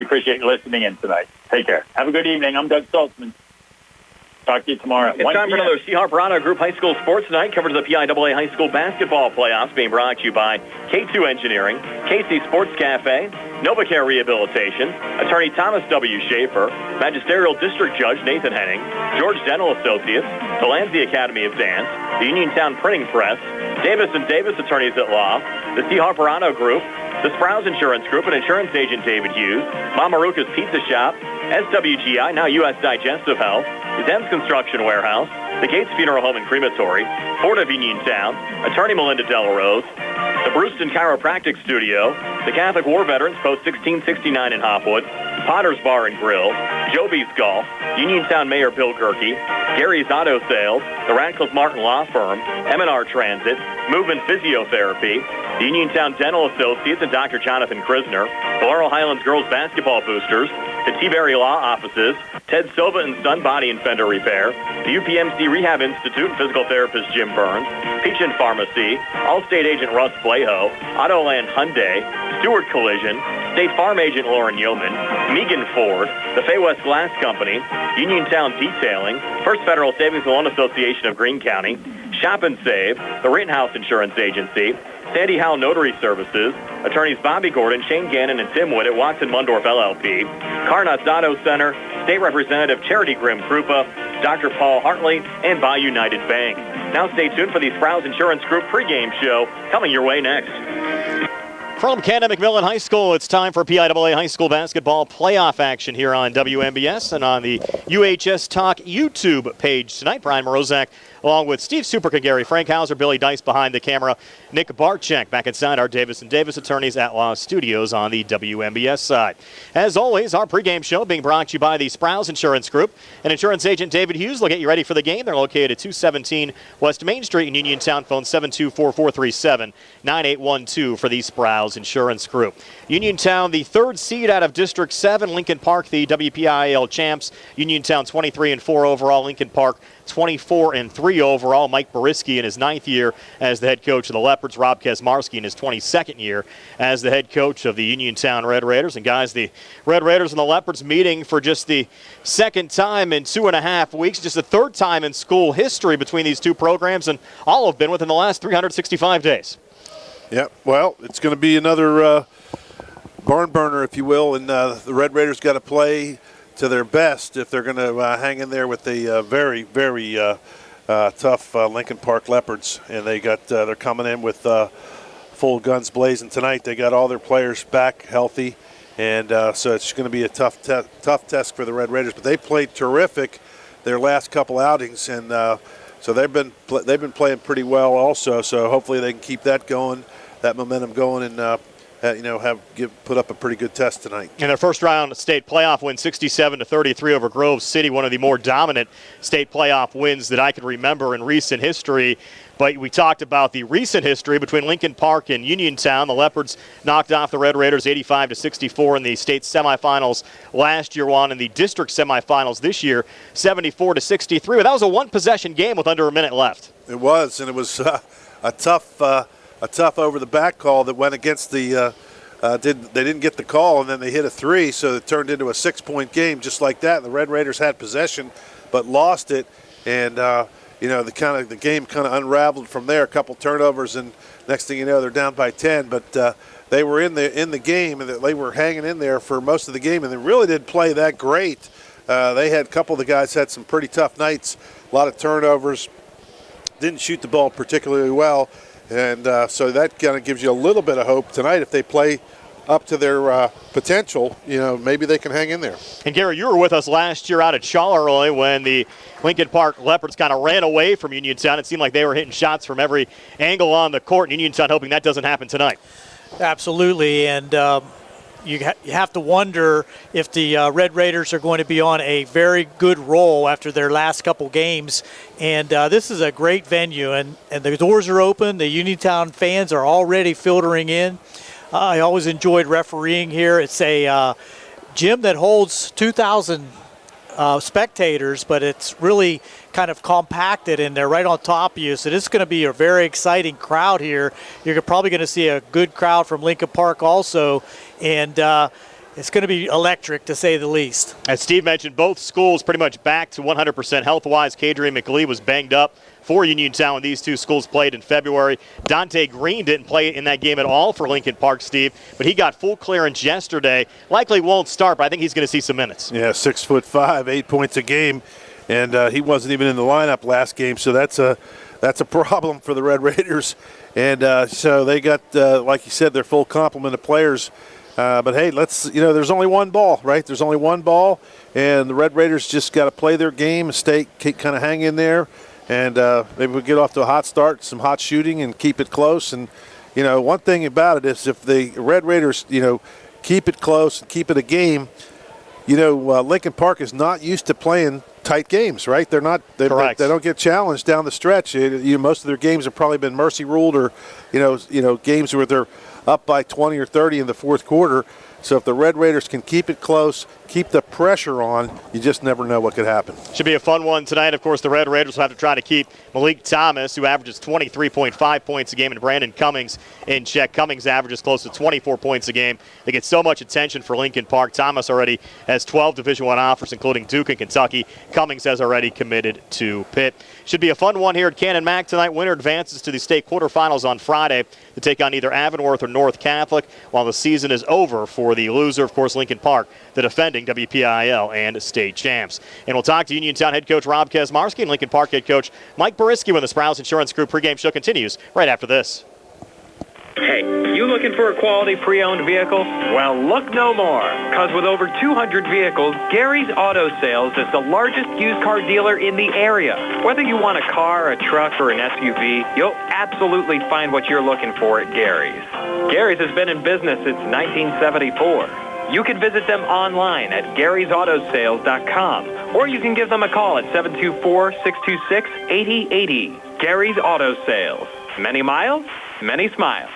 We appreciate you listening in tonight. Take care. Have a good evening. I'm Doug Saltzman. Talk to you tomorrow. It's time for another C. Harperano Group High School Sports Night. Coverage of the PIAA High School Basketball Playoffs being brought to you by K2 Engineering, KC Sports Cafe, NovaCare Rehabilitation, Attorney Thomas W. Schaefer, Magisterial District Judge Nathan Henning, George Dental Associates, the Delancey Academy of Dance, the Uniontown Printing Press, Davis & Davis Attorneys at Law, the C. Harperano Group, the Sprouse Insurance Group and Insurance Agent David Hughes, Mama Ruka's Pizza Shop, SWGI, now U.S. Digestive Health, Dem's Construction Warehouse, the Gates Funeral Home and Crematory, Ford of Uniontown, Attorney Melinda Delarose, the Brewston Chiropractic Studio, the Catholic War Veterans Post 1669 in Hopwood, Potter's Bar and Grill, Joby's Golf, Uniontown Mayor Bill Gerke, Gary's Auto Sales, the Radcliffe Martin Law Firm, M&R Transit, Movement Physiotherapy, the Uniontown Dental Associates and Dr. Jonathan Krisner, the Laurel Highlands Girls Basketball Boosters, the T-Berry Law Offices, Ted Silva and Son Body and Fender Repair, the UPMC Rehab Institute and Physical Therapist Jim Burns, Peach and Pharmacy, Allstate Agent Russ Blaho, Autoland Hyundai, Stewart Collision, State Farm Agent Lauren Yeoman, Megan Ford, the Fay West Glass Company, Uniontown Detailing, First Federal Savings and Loan Association of Greene County, Shop and Save, the Rittenhouse Insurance Agency, Sandy Howell Notary Services, attorneys Bobby Gordon, Shane Gannon, and Tim Wood at Watson Mundorf LLP, Carnuts Auto Center, State Representative Charity Grimm Krupa, Dr. Paul Hartley, and by United Bank. Now stay tuned for the Sprouse Insurance Group pregame show coming your way next. From Canon McMillan High School, it's time for PIAA High School basketball playoff action here on WMBS and on the UHS Talk YouTube page tonight. Brian Morozak along with Steve Superka, Gary Frank Hauser, Billy Dice behind the camera, Nick Barczyk back inside our Davis & Davis Attorneys at Law Studios on the WMBS side. As always, our pregame show being brought to you by the Sprouse Insurance Group and insurance agent David Hughes. They'll get you ready for the game. They're located at 217 West Main Street in Uniontown. Phone 724-437-9812 for the Sprouse Insurance Group. Uniontown, the third seed out of District 7. Lincoln Park, the WPIAL champs. Uniontown 23-4 overall. Lincoln Park 24-3 overall. Mike Bisesi in his 9th year as the head coach of the Leopards. Rob Kezmarsky in his 22nd year as the head coach of the Uniontown Red Raiders. And guys, the Red Raiders and the Leopards meeting for just the second time in 2.5 weeks, just the third time in school history between these two programs, and all have been within the last 365 days. Yeah, well, it's going to be another barn burner, if you will, and the Red Raiders got to play to their best if they're going to hang in there with the very, very tough Lincoln Park Leopards. And they're coming in with full guns blazing tonight. They got all their players back healthy, and so it's going to be a tough test for the Red Raiders. But they played terrific their last couple outings, and so they've been playing pretty well also. So hopefully they can keep that going, that momentum going, and put up a pretty good test tonight. In their first round state playoff win, 67-33 over Grove City, one of the more dominant state playoff wins that I can remember in recent history. But we talked about the recent history between Lincoln Park and Uniontown. The Leopards knocked off the Red Raiders 85-64 in the state semifinals last year, won in the district semifinals this year 74-63. But that was a one-possession game with under a minute left. It was, and it was a tough over-the-back call that went against the they didn't get the call, and then they hit a three, so it turned into a 6-point game just like that. The Red Raiders had possession but lost it, and the game kind of unraveled from there. A couple turnovers, and next thing you know, they're down by 10. But they were in the game, and they were hanging in there for most of the game, and they really didn't play that great. They had a couple of the guys had some pretty tough nights, a lot of turnovers, didn't shoot the ball particularly well. And so that kind of gives you a little bit of hope tonight. If they play up to their potential, maybe they can hang in there. And Gary, you were with us last year out at Charleroi when the Lincoln Park Leopards kind of ran away from Uniontown. It seemed like they were hitting shots from every angle on the court, and Uniontown hoping that doesn't happen tonight. Absolutely, and you have to wonder if the Red Raiders are going to be on a very good roll after their last couple games. And this is a great venue, and the doors are open. The Uniontown fans are already filtering in. I always enjoyed refereeing here. It's a gym that holds 2,000 spectators, but it's really kind of compacted, and they're right on top of you. So this is going to be a very exciting crowd here. You're probably going to see a good crowd from Lincoln Park also. And it's going to be electric, to say the least. As Steve mentioned, both schools pretty much back to 100% health-wise. Kadrian McLeod was banged up for Uniontown when these two schools played in February. Dante Green didn't play in that game at all for Lincoln Park, Steve, but he got full clearance yesterday. Likely won't start, but I think he's going to see some minutes. Yeah, 6'5", 8 points a game, and he wasn't even in the lineup last game, so that's a problem for the Red Raiders. And so they got, like you said, their full complement of players. But hey, there's only one ball, right? There's only one ball, and the Red Raiders just got to play their game, kind of hang in there, and maybe we'll get off to a hot start, some hot shooting, and keep it close. And, one thing about it is if the Red Raiders, keep it close and keep it a game, Lincoln Park is not used to playing tight games, right? They don't get challenged down the stretch. Most of their games have probably been mercy ruled, or games where they're up by 20 or 30 in the fourth quarter. So if the Red Raiders can keep it close, keep the pressure on, you just never know what could happen. Should be a fun one tonight. Of course, the Red Raiders will have to try to keep Malik Thomas, who averages 23.5 points a game, and Brandon Cummings in check. Cummings averages close to 24 points a game. They get so much attention for Lincoln Park. Thomas already has 12 Division I offers, including Duke and Kentucky. Cummings has already committed to Pitt. Should be a fun one here at Canon Mac tonight. Winner advances to the state quarterfinals on Friday to take on either Avonworth or North Catholic, while the season is over for the loser, of course, Lincoln Park, the defending WPIAL and state champs. And we'll talk to Uniontown head coach Rob Kezmarsky and Lincoln Park head coach Mike Bisesi when the Sprouse Insurance Group pregame show continues right after this. Hey, you looking for a quality pre-owned vehicle? Well, look no more, because with over 200 vehicles, Gary's Auto Sales is the largest used car dealer in the area. Whether you want a car, a truck, or an SUV, you'll absolutely find what you're looking for at Gary's. Gary's has been in business since 1974. You can visit them online at garysautosales.com, or you can give them a call at 724-626-8080. Gary's Auto Sales. Many miles, many smiles.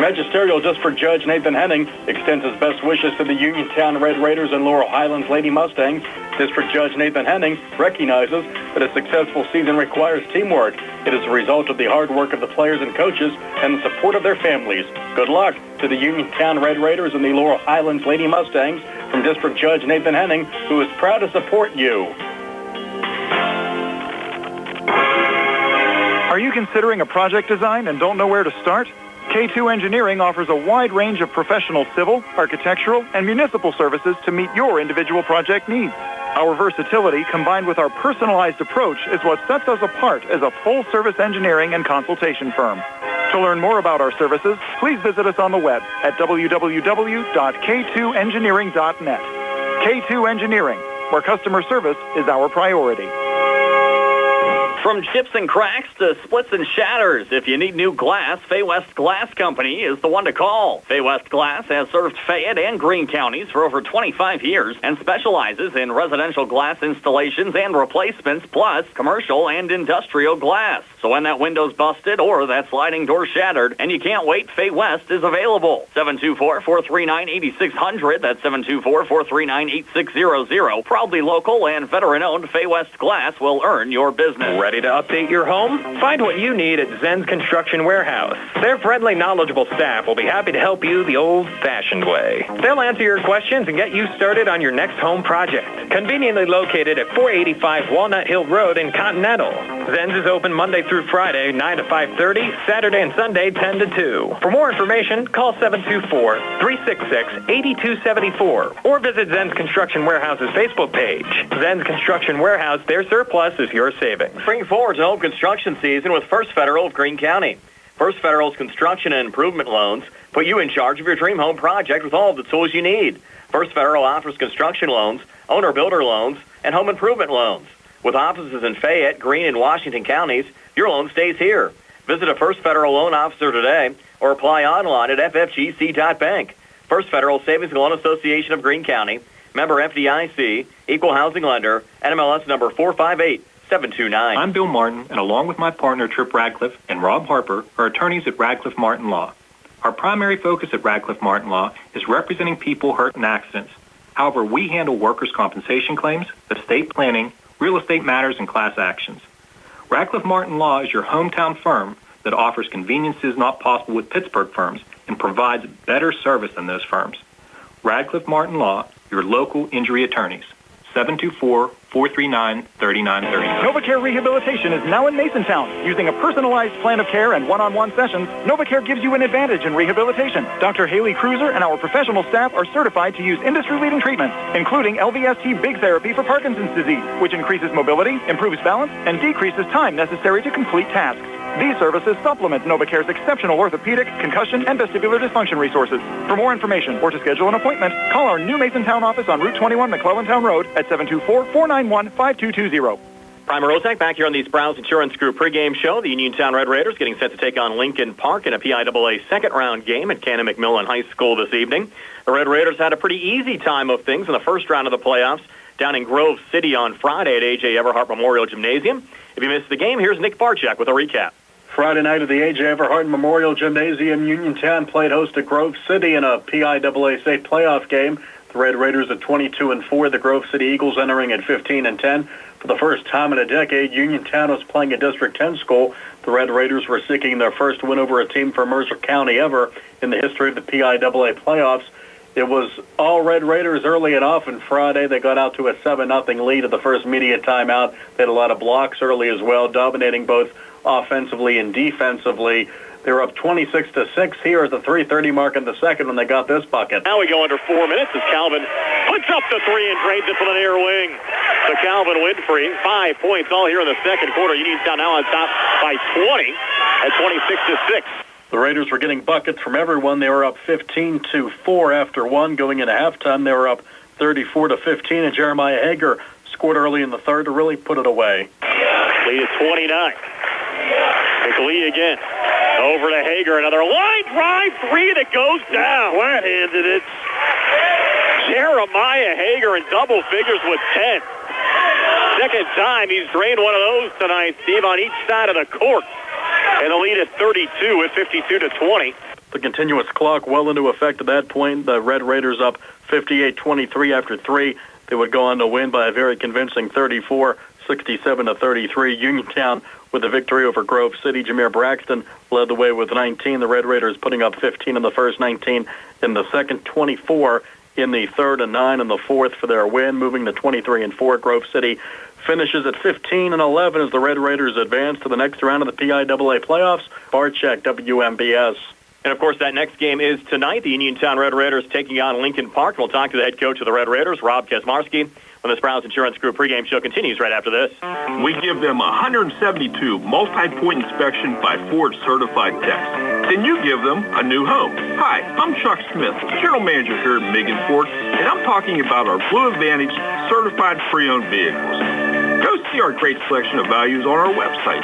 Magisterial just for Judge Nathan Henning extends his best wishes to the Uniontown Red Raiders and Laurel Highlands Lady Mustangs. District Judge Nathan Henning recognizes that a successful season requires teamwork. It is a result of the hard work of the players and coaches and the support of their families. Good luck to the Uniontown Red Raiders and the Laurel Highlands Lady Mustangs from District Judge Nathan Henning, who is proud to support you. Are you considering a project design and don't know where to start? K2 Engineering offers a wide range of professional civil, architectural, and municipal services to meet your individual project needs. Our versatility combined with our personalized approach is what sets us apart as a full-service engineering and consultation firm. To learn more about our services, please visit us on the web at www.k2engineering.net. K2 Engineering, where customer service is our priority. From chips and cracks to splits and shatters, if you need new glass, Fay West Glass Company is the one to call. Fay West Glass has served Fayette and Greene counties for over 25 years and specializes in residential glass installations and replacements, plus commercial and industrial glass. So when that window's busted or that sliding door shattered and you can't wait, Fay West is available. 724-439-8600. That's 724-439-8600. Proudly local and veteran-owned, Fay West Glass will earn your business. Ready to update your home? Find what you need at Zen's Construction Warehouse. Their friendly, knowledgeable staff will be happy to help you the old-fashioned way. They'll answer your questions and get you started on your next home project. Conveniently located at 485 Walnut Hill Road in Continental. Zen's is open Monday through Friday, 9 to 5:30, Saturday and Sunday, 10 to 2. For more information, call 724-366-8274 or visit Zen's Construction Warehouse's Facebook page. Zen's Construction Warehouse, their surplus is your savings. Spring forward to home construction season with First Federal of Greene County. First Federal's construction and improvement loans put you in charge of your dream home project with all of the tools you need. First Federal offers construction loans, owner-builder loans, and home improvement loans. With offices in Fayette, Greene, and Washington counties, your loan stays here. Visit a First Federal loan officer today or apply online at ffgc.bank. First Federal Savings and Loan Association of Greene County, member FDIC, equal housing lender, NMLS number 458729. I'm Bill Martin, and along with my partner Trip Radcliffe and Rob Harper are attorneys at Radcliffe Martin Law. Our primary focus at Radcliffe Martin Law is representing people hurt in accidents. However, we handle workers' compensation claims, estate planning, real estate matters, and class actions. Radcliffe Martin Law is your hometown firm that offers conveniences not possible with Pittsburgh firms and provides better service than those firms. Radcliffe Martin Law, your local injury attorneys. 724-439-3939. NovaCare Rehabilitation is now in Masontown. Using a personalized plan of care and one-on-one sessions, NovaCare gives you an advantage in rehabilitation. Dr. Haley Cruiser and our professional staff are certified to use industry-leading treatments, including LVST Big Therapy for Parkinson's disease, which increases mobility, improves balance, and decreases time necessary to complete tasks. These services supplement NovaCare's exceptional orthopedic, concussion, and vestibular dysfunction resources. For more information or to schedule an appointment, call our new Masontown office on Route 21 McClellantown Road at 724-491-5220. Primer Rozak back here on the Sprouse Insurance Group pregame show. The Uniontown Red Raiders getting set to take on Lincoln Park in a PIAA second-round game at Canon McMillan High School this evening. The Red Raiders had a pretty easy time of things in the first round of the playoffs down in Grove City on Friday at A.J. Everhart Memorial Gymnasium. If you missed the game, here's Nick Barczyk with a recap. Friday night at the A.J. Everhart Memorial Gymnasium, Uniontown played host to Grove City in a PIAA state playoff game. The Red Raiders at 22-4, the Grove City Eagles entering at 15-10. For the first time in a decade, Uniontown was playing a District 10 school. The Red Raiders were seeking their first win over a team from Mercer County ever in the history of the PIAA playoffs. It was all Red Raiders early and often Friday. They got out to a 7-0 lead at the first media timeout. They had a lot of blocks early as well, dominating both offensively and defensively. They were up 26-6 here at the 3:30 mark in the second when they got this bucket. Now we go under 4 minutes as Calvin puts up the three and drains it from the near wing. So Calvin Winfrey, 5 points all here in the second quarter. Uniontown now on top by 20 at 26-6. The Raiders were getting buckets from everyone. They were up 15-4 after one. Going into halftime, they were up 34-15, and Jeremiah Hager scored early in the third to really put it away. Lead is 29. McLeod again. Over to Hager. Another line drive three that goes down. Flat-handed it. Jeremiah Hager in double figures with 10. Second time he's drained one of those tonight, Steve, on each side of the court. And the lead is 32 at 52-20. The continuous clock well into effect at that point. The Red Raiders up 58-23 after three. They would go on to win by a very convincing 34-67-33. Uniontown with a victory over Grove City. Jameer Braxton led the way with 19. The Red Raiders putting up 15 in the first, 19 in the second, 24 in the third, and 9 in the fourth for their win, moving to 23-4. Grove City finishes at 15-11 as the Red Raiders advance to the next round of the PIAA playoffs. Barczyk, WMBS. And, of course, that next game is tonight. The Uniontown Red Raiders taking on Lincoln Park. We'll talk to the head coach of the Red Raiders, Rob Kezmarsky, when the Sprouse Insurance Group pregame show continues right after this. We give them 172 multi-point inspection by Ford certified techs. Then you give them a new home. Hi, I'm Chuck Smith, General Manager here at Megan Ford, and I'm talking about our Blue Advantage certified pre-owned vehicles. Go see our great selection of values on our website.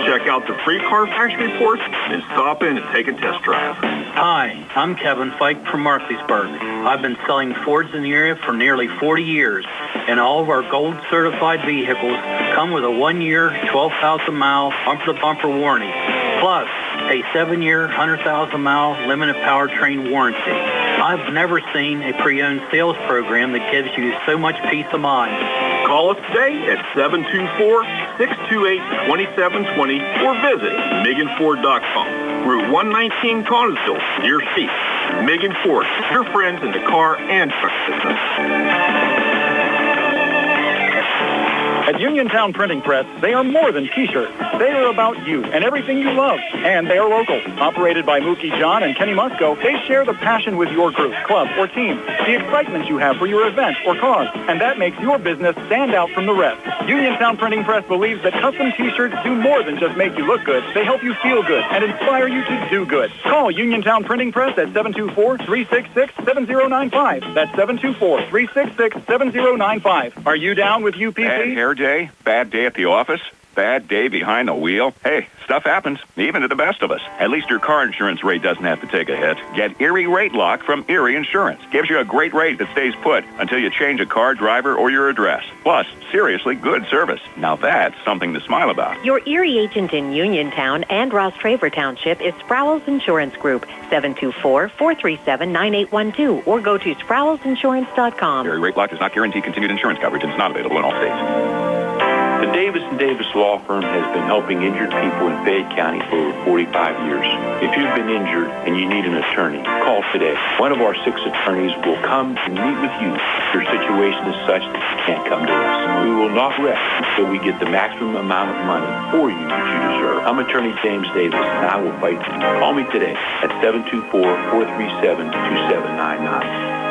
Check out the free Carfax reports and stop in and take a test drive. Hi, I'm Kevin Fike from Markleysburg. I've been selling Fords in the area for nearly 40 years, and all of our gold certified vehicles come with a 1-year, 12,000-mile bumper-to-bumper warranty, plus a 7-year, 100,000-mile limited powertrain warranty. I've never seen a pre-owned sales program that gives you so much peace of mind. Call us today at 724-628-2720 or visit MeganFord.com. Route 119 Connersville, near Steve. Megan Ford, your friends in the car and truck business. At Uniontown Printing Press, they are more than T-shirts. They are about you and everything you love. And they are local. Operated by Mookie John and Kenny Musco, they share the passion with your group, club, or team, the excitement you have for your event or cause, and that makes your business stand out from the rest. Uniontown Printing Press believes that custom T-shirts do more than just make you look good. They help you feel good and inspire you to do good. Call Uniontown Printing Press at 724-366-7095. That's 724-366-7095. Are you down with UPC? Bad hair day, bad day at the office, bad day behind the wheel. Hey, stuff happens, even to the best of us. At least your car insurance rate doesn't have to take a hit. Get Erie Rate Lock from Erie Insurance. Gives you a great rate that stays put until you change a car, driver, or your address. Plus, seriously good service. Now that's something to smile about. Your Erie agent in Uniontown and Ross Traver Township is Sprouse Insurance Group, 724-437-9812, or go to sproulesinsurance.com. Erie Rate Lock does not guarantee continued insurance coverage and is not available in all states. The Davis & Davis Law Firm has been helping injured people in Fayette County for over 45 years. If you've been injured and you need an attorney, call today. One of our 6 attorneys will come and meet with you if your situation is such that you can't come to us. We will not rest until we get the maximum amount of money for you that you deserve. I'm Attorney James Davis, and I will fight for you. Call me today at 724-437-2799.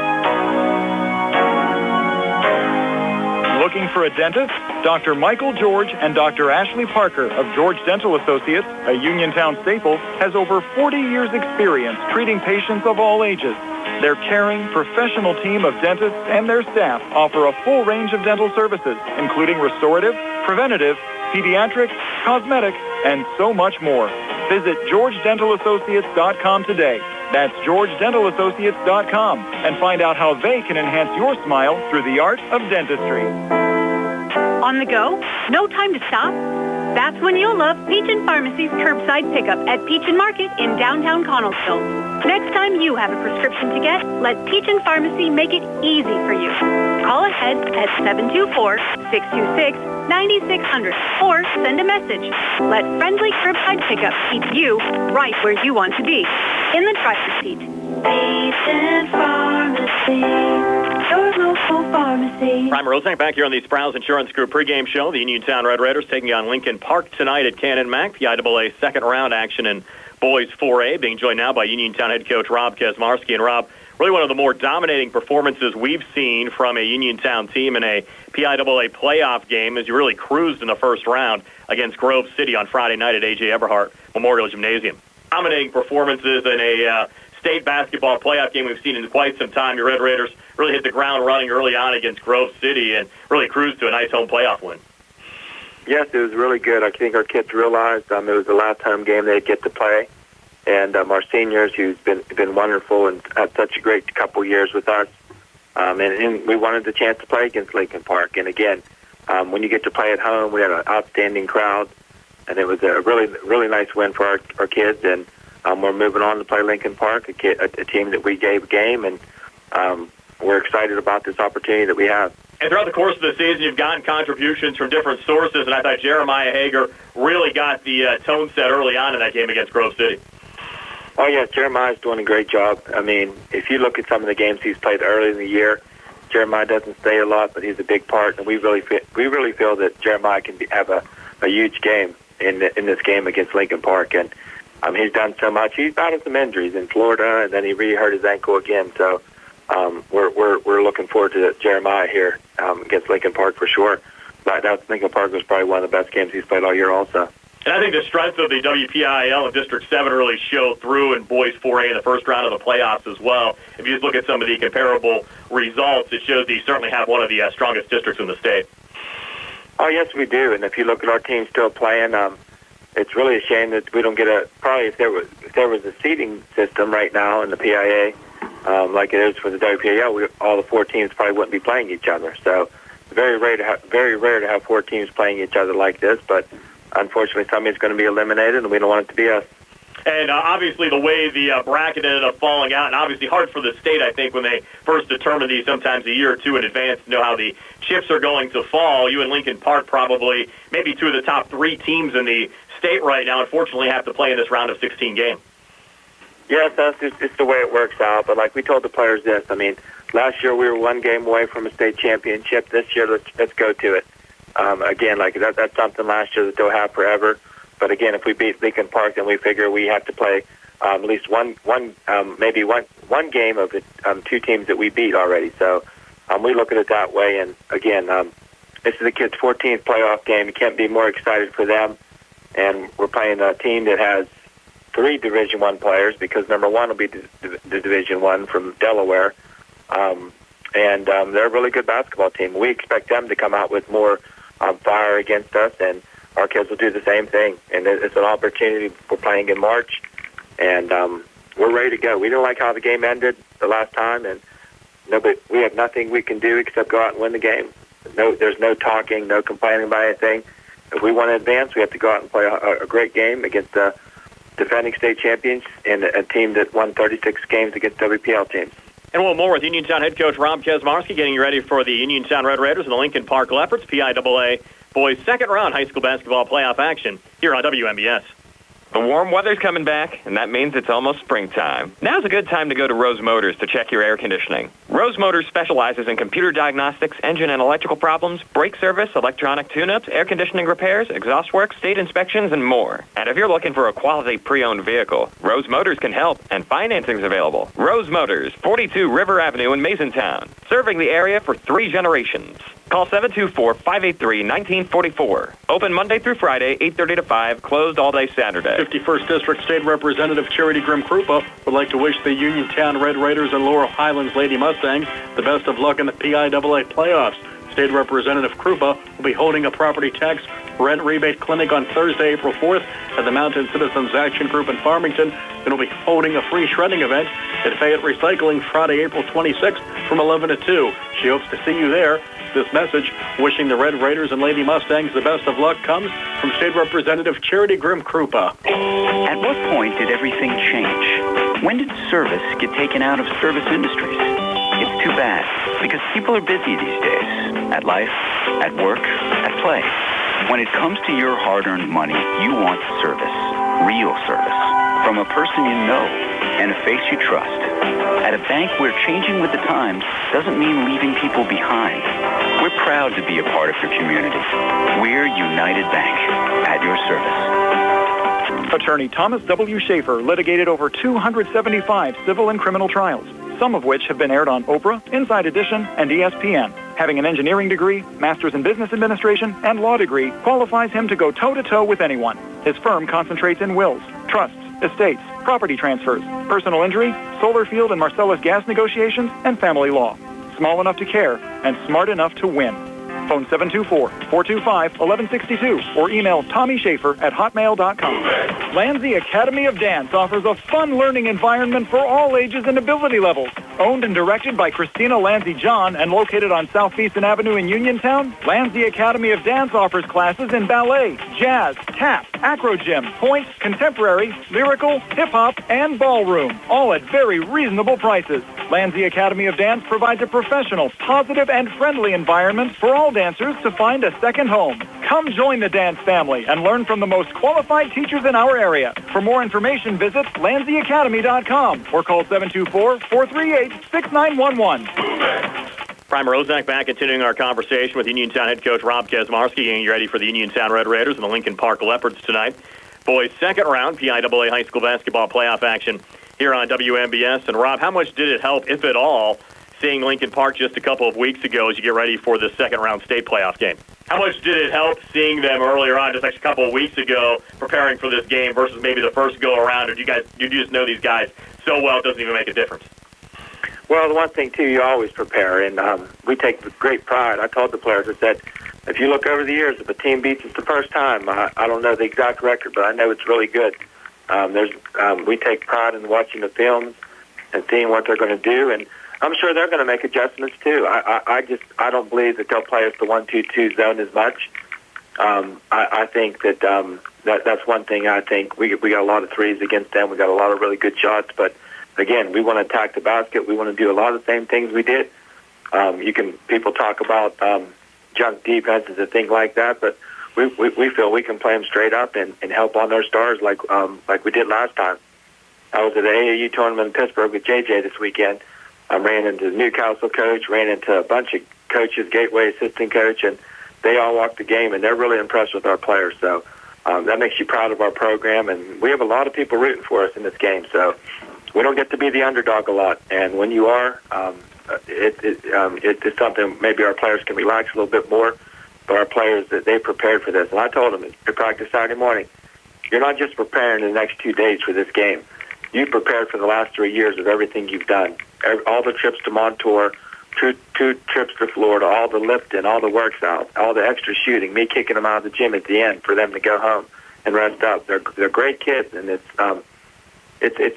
Looking for a dentist? Dr. Michael George and Dr. Ashley Parker of George Dental Associates, a Uniontown staple, has over 40 years' experience treating patients of all ages. Their caring, professional team of dentists and their staff offer a full range of dental services, including restorative, preventative, pediatric, cosmetic, and so much more. Visit GeorgeDentalAssociates.com today. That's GeorgeDentalAssociates.com, and find out how they can enhance your smile through the art of dentistry. On the go? No time to stop? That's when you'll love Peach & Pharmacy's curbside pickup at Peach & Market in downtown Connellsville. Next time you have a prescription to get, let Peach & Pharmacy make it easy for you. Call ahead at 724-626-9600 or send a message. Let friendly curbside pickup keep you right where you want to be, in the driver's seat. Peach & Pharmacy, your local pharmacy. Prime Roseneck back here on the Sprouse Insurance Group pregame show. The Uniontown Red Raiders taking on Lincoln Park tonight at Canon Mac. PIAA second round action in boys 4A. Being joined now by Uniontown head coach Rob Kezmarsky. And Rob, really one of the more dominating performances we've seen from a Uniontown team in a PIAA playoff game as you really cruised in the first round against Grove City on Friday night at A.J. Eberhardt Memorial Gymnasium. Dominating performances in a state basketball playoff game we've seen in quite some time. Your Red Raiders really hit the ground running early on against Grove City and really cruised to a nice home playoff win. Yes, it was really good. I think our kids realized it was the last home game they'd get to play. And our seniors, who's been wonderful and had such a great couple years with us. And we wanted the chance to play against Lincoln Park. And again, when you get to play at home, we had an outstanding crowd. And it was a really, really nice win for our kids. And we're moving on to play Lincoln Park, a team that we gave a game. And we're excited about this opportunity that we have. And throughout the course of the season, you've gotten contributions from different sources, and I thought Jeremiah Hager really got the tone set early on in that game against Grove City. Oh, yes, Jeremiah's doing a great job. I mean, if you look at some of the games he's played early in the year, Jeremiah doesn't stay a lot, but he's a big part, and we really feel that Jeremiah can have a huge game in this game against Lincoln Park. And he's done so much. He's battled some injuries in Florida, and then he re-hurt his ankle again, so we're looking forward to Jeremiah here against Lincoln Park for sure. But Lincoln Park was probably one of the best games he's played all year also. And I think the strength of the WPIAL in District 7 really showed through in Boys 4A in the first round of the playoffs as well. If you just look at some of the comparable results, it shows that you certainly have one of the strongest districts in the state. Oh, yes, we do. And if you look at our team still playing, it's really a shame that we don't get probably if there was a seeding system right now in the PIAA, like it is for the WPIAL, all the 4 teams probably wouldn't be playing each other. So very rare to have 4 teams playing each other like this, but unfortunately, somebody's going to be eliminated, and we don't want it to be us. And obviously, the way the bracket ended up falling out, and obviously hard for the state, I think, when they first determine these sometimes a year or two in advance to know how the chips are going to fall. You and Lincoln Park probably maybe 2 of the top 3 teams in the state right now, unfortunately, have to play in this round of 16 game. Yes, it's the way it works out. But like we told the players this, I mean, last year we were 1 game away from a state championship. This year, let's go to it. Again, like that's something last year that they'll have forever. But again, if we beat Lincoln Park, then we figure we have to play at least one game of the 2 teams that we beat already. So we look at it that way. And again, this is the kids' 14th playoff game. You can't be more excited for them. And we're playing a team that has 3 Division I players, because number 1 will be the Division I from Delaware. And they're a really good basketball team. We expect them to come out with more fire against us, and our kids will do the same thing. And it's an opportunity. We're playing in March, and we're ready to go. We didn't like how the game ended the last time, and we have nothing we can do except go out and win the game. There's no talking, no complaining about anything. If we want to advance, we have to go out and play a great game against the defending state champions and a team that won 36 games against WPL teams. And one more with Uniontown head coach Rob Kezmarsky getting you ready for the Uniontown Red Raiders and the Lincoln Park Leopards. PIAA Boys second round high school basketball playoff action here on WMBS. The warm weather's coming back, and that means it's almost springtime. Now's a good time to go to Rose Motors to check your air conditioning. Rose Motors specializes in computer diagnostics, engine and electrical problems, brake service, electronic tune-ups, air conditioning repairs, exhaust work, state inspections, and more. And if you're looking for a quality pre-owned vehicle, Rose Motors can help, and financing's available. Rose Motors, 42 River Avenue in Masontown, serving the area for 3 generations. Call 724-583-1944. Open Monday through Friday, 8:30 to 5, closed all day Saturday. 51st District State Representative Charity Grimm-Krupa would like to wish the Uniontown Red Raiders and Laurel Highlands Lady Mustangs the best of luck in the PIAA playoffs. State Representative Krupa will be holding a property tax rent rebate clinic on Thursday, April 4th at the Mountain Citizens Action Group in Farmington, and will be holding a free shredding event at Fayette Recycling Friday, April 26th from 11 to 2. She hopes to see you there. This message, wishing the Red Raiders and Lady Mustangs the best of luck, comes from State Representative Charity Grimm-Krupa. At what point did everything change? When did service get taken out of service industries? It's too bad, because people are busy these days. At life, at work, at play. When it comes to your hard-earned money, you want service. Real service. From a person you know and a face you trust. At a bank where changing with the times doesn't mean leaving people behind. We're proud to be a part of your community. We're United Bank, at your service. Attorney Thomas W. Schaefer litigated over 275 civil and criminal trials, some of which have been aired on Oprah, Inside Edition, and ESPN. Having an engineering degree, master's in business administration, and law degree qualifies him to go toe-to-toe with anyone. His firm concentrates in wills, trusts, estates, property transfers, personal injury, solar field and Marcellus gas negotiations, and family law. Small enough to care and smart enough to win. Phone 724-425-1162 or email TommySchaefer@hotmail.com. Landsea Academy of Dance offers a fun learning environment for all ages and ability levels. Owned and directed by Christina Landsea John and located on South Beeson Avenue in Uniontown, Landsea Academy of Dance offers classes in ballet, jazz, tap, acro gym, pointe, contemporary, lyrical, hip-hop, and ballroom, all at very reasonable prices. Landsea Academy of Dance provides a professional, positive, and friendly environment for all dancers to find a second home. Come join the dance family and learn from the most qualified teachers in our area. For more information, visit LandseaAcademy.com or call 724-438-6911. Prime Roszak back, continuing our conversation with Uniontown head coach Rob Kezmarsky, getting you ready for the Uniontown Red Raiders and the Lincoln Park Leopards tonight. Boys' second round PIAA high school basketball playoff action here on WMBS. And Rob, how much did it help, if at all, seeing Lincoln Park just a couple of weeks ago as you get ready for the second round state playoff game? How much did it help seeing them earlier on, just like a couple of weeks ago, preparing for this game versus maybe the first go around? Or do you just know these guys so well it doesn't even make a difference? Well, the one thing, too, you always prepare, and we take great pride. I told the players, I said, if you look over the years, if a team beats us the first time, I don't know the exact record, but I know it's really good. We take pride in watching the films and seeing what they're going to do, and I'm sure they're going to make adjustments, too. I don't believe that they'll play us the 1-2-2 zone as much. I think that's one thing. I think we got a lot of threes against them. We got a lot of really good shots, but again, we want to attack the basket. We want to do a lot of the same things we did. People talk about junk defenses and things like that, but we feel we can play them straight up and help on their stars like we did last time. I was at the AAU tournament in Pittsburgh with JJ this weekend. I ran into the Newcastle coach, ran into a bunch of coaches, Gateway assistant coach, and they all walked the game, and they're really impressed with our players. So that makes you proud of our program, and we have a lot of people rooting for us in this game. So we don't get to be the underdog a lot, and when you are, it's something maybe our players can relax a little bit more, but our players, they prepared for this. And I told them at practice Saturday morning, you're not just preparing the next 2 days for this game. You prepared for the last 3 years of everything you've done. All the trips to Montour, two trips to Florida, all the lifting, all the works out, all the extra shooting, me kicking them out of the gym at the end for them to go home and rest up. They're great kids, and it's a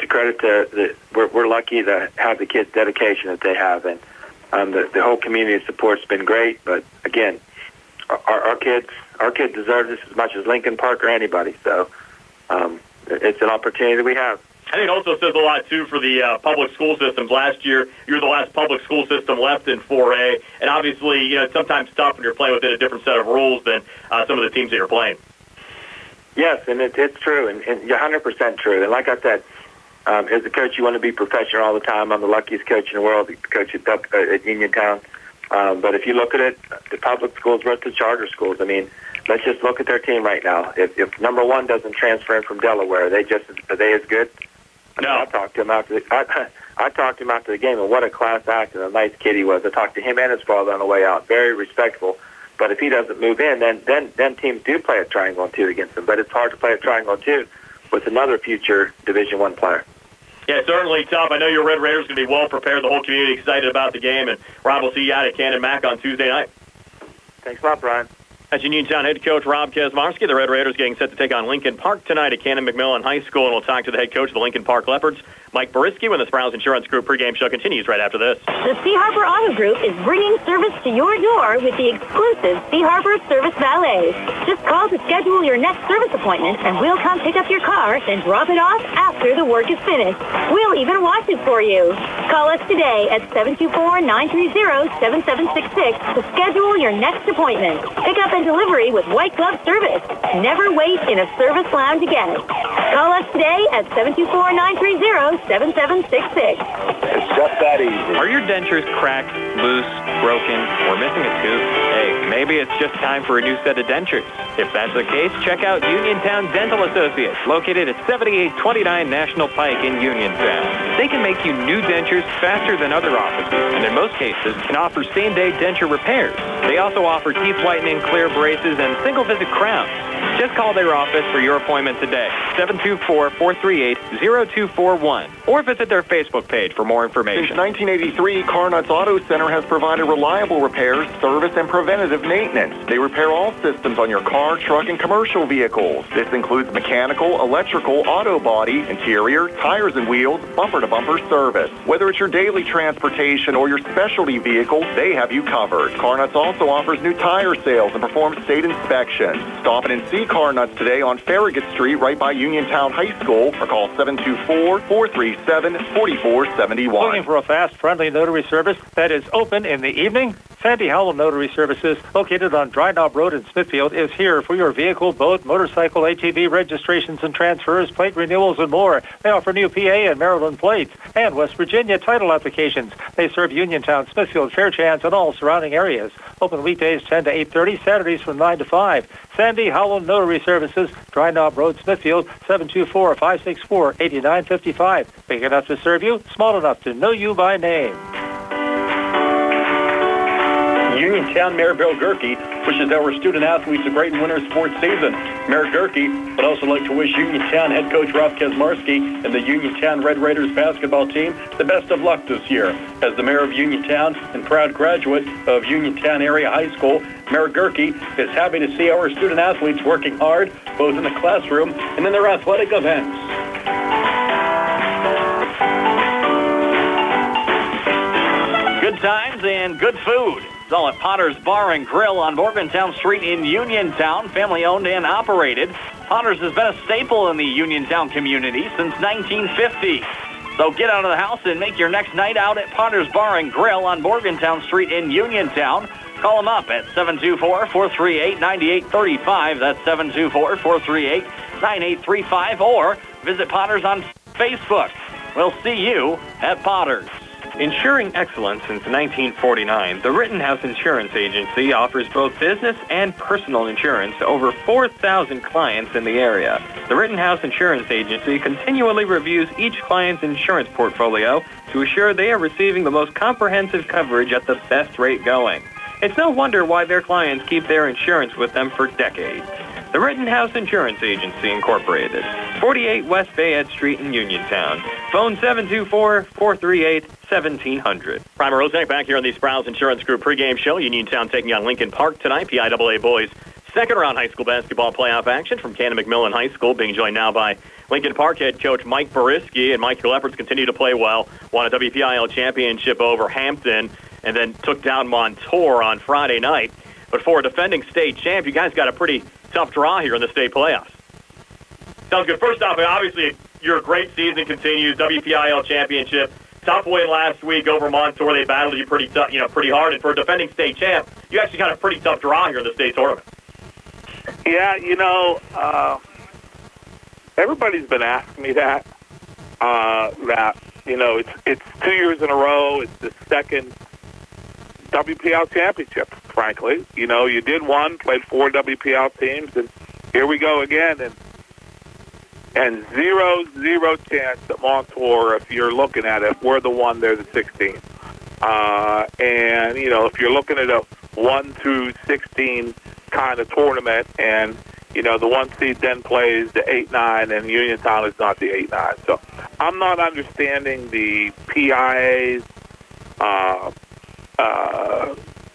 credit to we're lucky to have the kids' dedication that they have, and the whole community support's been great. But again, our kids deserve this as much as Lincoln Park or anybody. So it's an opportunity that we have. I think it also says a lot, too, for the public school systems. Last year, you were the last public school system left in 4A, and obviously, it's sometimes tough when you're playing within a different set of rules than some of the teams that you're playing. Yes, and it's true, and you're 100% true. And like I said, as a coach, you want to be professional all the time. I'm the luckiest coach in the world to coach at Uniontown. But if you look at it, the public schools versus charter schools, I mean, let's just look at their team right now. If number one doesn't transfer in from Delaware, are they as good? No. I talked to him after the game, and what a class act and a nice kid he was. I talked to him and his father on the way out. Very respectful. But if he doesn't move in, then teams do play a triangle and two against him. But it's hard to play a triangle and two with another future Division I player. Yeah, certainly tough. I know your Red Raiders going to be well prepared. The whole community excited about the game. And Rob, we'll see you out at Canon Mac on Tuesday night. Thanks a lot, Brian. That's Uniontown head coach Rob Kezmarsky. The Red Raiders getting set to take on Lincoln Park tonight at Canon McMillan High School. And we'll talk to the head coach of the Lincoln Park Leopards, Mike Bisesi, when the Sprouse Insurance Group pregame show continues right after this. The Sea Harbor Auto Group is bringing service to your door with the exclusive Sea Harbor Service Valet. Just call to schedule your next service appointment, and we'll come pick up your car and drop it off after the work is finished. We'll even wash it for you. Call us today at 724-930-7766 to schedule your next appointment. Pick up and delivery with white glove service. Never wait in a service lounge again. Call us today at 724-930-7766. It's just that easy. Are your dentures cracked, loose, broken, or missing a tooth? Hey, maybe it's just time for a new set of dentures. If that's the case, check out Uniontown Dental Associates, located at 7829 National Pike in Uniontown. They can make you new dentures faster than other offices, and in most cases can offer same-day denture repairs. They also offer teeth whitening, clear braces, and single-visit crowns. Just call their office for your appointment today, 724-438-0241, or visit their Facebook page for more information. Since 1983, Carnuts Auto Center has provided reliable repairs, service, and preventative maintenance. They repair all systems on your car, truck, and commercial vehicles. This includes mechanical, electrical, auto body, interior, tires and wheels, bumper-to-bumper service. Whether it's your daily transportation or your specialty vehicle, they have you covered. Carnuts also offers new tire sales and performs state inspections. Stop in and see Carnuts today on Farragut Street right by Uniontown High School, or call 724-437-4471. Looking for a fast, friendly notary service that is open in the evening? Sandy Howell Notary Services, located on Dry Knob Road in Smithfield, is here for your vehicle, boat, motorcycle, ATV registrations and transfers, plate renewals, and more. They offer new PA and Maryland plates and West Virginia title applications. They serve Uniontown, Smithfield, Fairchance, and all surrounding areas. Open weekdays 10 to 8:30, Saturdays from 9 to 5. Sandy Howell Notary Services, Dry Knob Road, Smithfield, 724-564-8955. Big enough to serve you, small enough to know you by name. Uniontown Mayor Bill Gerke wishes our student-athletes a great winter sports season. Mayor Gerke would also like to wish Uniontown head coach Rob Kezmarsky and the Uniontown Red Raiders basketball team the best of luck this year. As the mayor of Uniontown and proud graduate of Uniontown Area High School, Mayor Gerke is happy to see our student-athletes working hard, both in the classroom and in their athletic events. Good times and good food. It's all at Potter's Bar and Grill on Morgantown Street in Uniontown, family-owned and operated. Potter's has been a staple in the Uniontown community since 1950. So get out of the house and make your next night out at Potter's Bar and Grill on Morgantown Street in Uniontown. Call them up at 724-438-9835. That's 724-438-9835. Or visit Potter's on Facebook. We'll see you at Potter's. Ensuring excellence since 1949, the Rittenhouse Insurance Agency offers both business and personal insurance to over 4,000 clients in the area. The Rittenhouse Insurance Agency continually reviews each client's insurance portfolio to assure they are receiving the most comprehensive coverage at the best rate going. It's no wonder why their clients keep their insurance with them for decades. The Rittenhouse Insurance Agency, Incorporated, 48 West Fayette Street in Uniontown. Phone 724-438-1700. Primer Roseneck back here on the Sprouse Insurance Group pregame show. Uniontown taking on Lincoln Park tonight. PIAA boys second-round high school basketball playoff action from Canon McMillan High School, being joined now by Lincoln Park head coach Mike Bisesi. And Mike, your Leopards continue to play well. Won a WPIAL championship over Hampton and then took down Montour on Friday night. But for a defending state champ, you guys got a pretty tough draw here in the state playoffs. Sounds good. First off, obviously, your great season continues. WPIAL championship. Tough win last week over Montour. They battled you pretty tough, pretty hard. And for a defending state champ, you actually got a pretty tough draw here in the state tournament. Yeah, everybody's been asking me that. It's 2 years in a row. It's the second WPL championship, frankly. You did one, played 4 WPL teams, and here we go again. And zero chance that Montour, if you're looking at it, we're the one, they're the 16. And, if you're looking at a 1-16 kind of tournament, and, the 1 seed then plays the 8-9, and Uniontown is not the 8-9. So I'm not understanding the PIAA's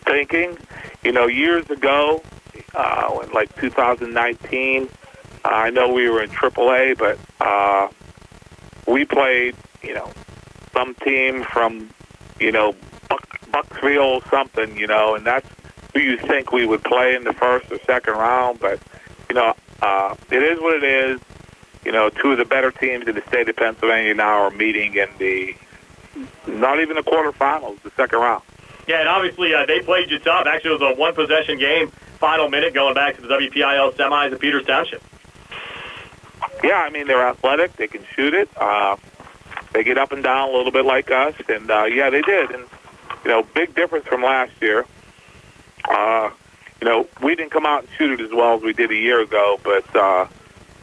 thinking. Years ago, in like 2019, I know we were in AAA, but we played, some team from, Bucksville something, and that's who you think we would play in the first or second round. But, it is what it is. 2 of the better teams in the state of Pennsylvania now are meeting in not even the quarterfinals, the second round. Yeah, and obviously they played you tough. Actually, it was a one-possession game, final minute, going back to the WPIAL semis at Peters Township. Yeah, they're athletic. They can shoot it. They get up and down a little bit like us. And, yeah, they did. And, big difference from last year. We didn't come out and shoot it as well as we did a year ago. But,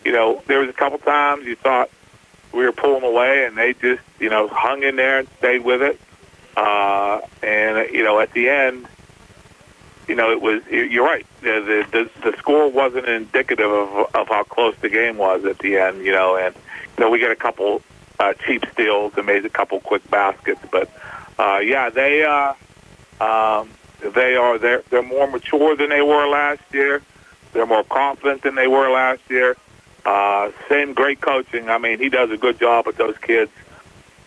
there was a couple times you thought we were pulling away, and they just, hung in there and stayed with it. And, at the end, it was. You're right. The score wasn't indicative of how close the game was at the end. And we got a couple cheap steals and made a couple quick baskets. But yeah, they're more mature than they were last year. They're more confident than they were last year. Same great coaching. He does a good job with those kids.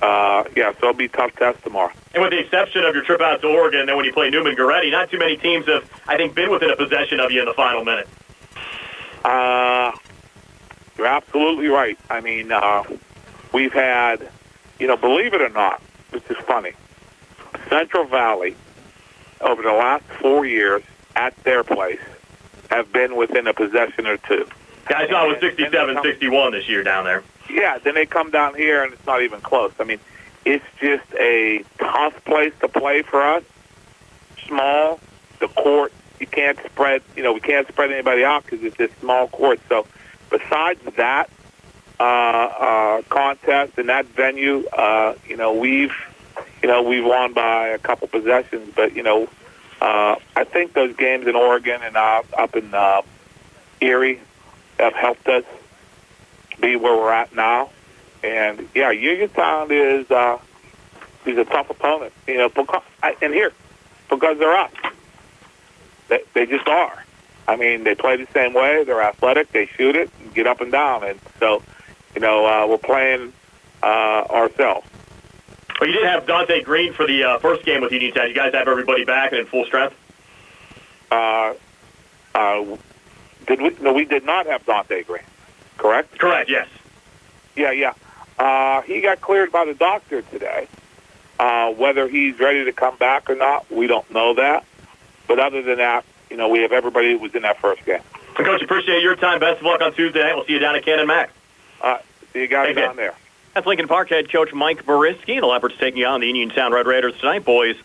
Yeah, so it'll be a tough test tomorrow. And with the exception of your trip out to Oregon, then when you play Newman-Goretti, not too many teams have, I think, been within a possession of you in the final minute. You're absolutely right. We've had, believe it or not, this is funny, Central Valley, over the last 4 years at their place, have been within a possession or 2. Yeah, I saw it was 67-61 this year down there. Yeah, then they come down here, and it's not even close. It's just a tough place to play for us. Small, the court, you can't spread, we can't spread anybody out because it's this small court. So besides that contest and that venue, we've won by a couple possessions. But, I think those games in Oregon and up in Erie have helped us be where we're at now. And yeah, Uniontown is a tough opponent, because they're us. They just are. They play the same way. They're athletic. They shoot it and get up and down. And so, we're playing ourselves. Well, you did have Dante Green for the first game with Uniontown. You guys have everybody back and in full strength? Did we? No, we did not have Dante Green. Correct? Correct, yes. Yeah. He got cleared by the doctor today. Whether he's ready to come back or not, we don't know that. But other than that, we have everybody who was in that first game. So, Coach, appreciate your time. Best of luck on Tuesday night. We'll see you down at Canon Mac. See you guys down there. That's Lincoln Park head coach Mike Bisesi. The Leopards taking on the Uniontown Red Raiders tonight, boys.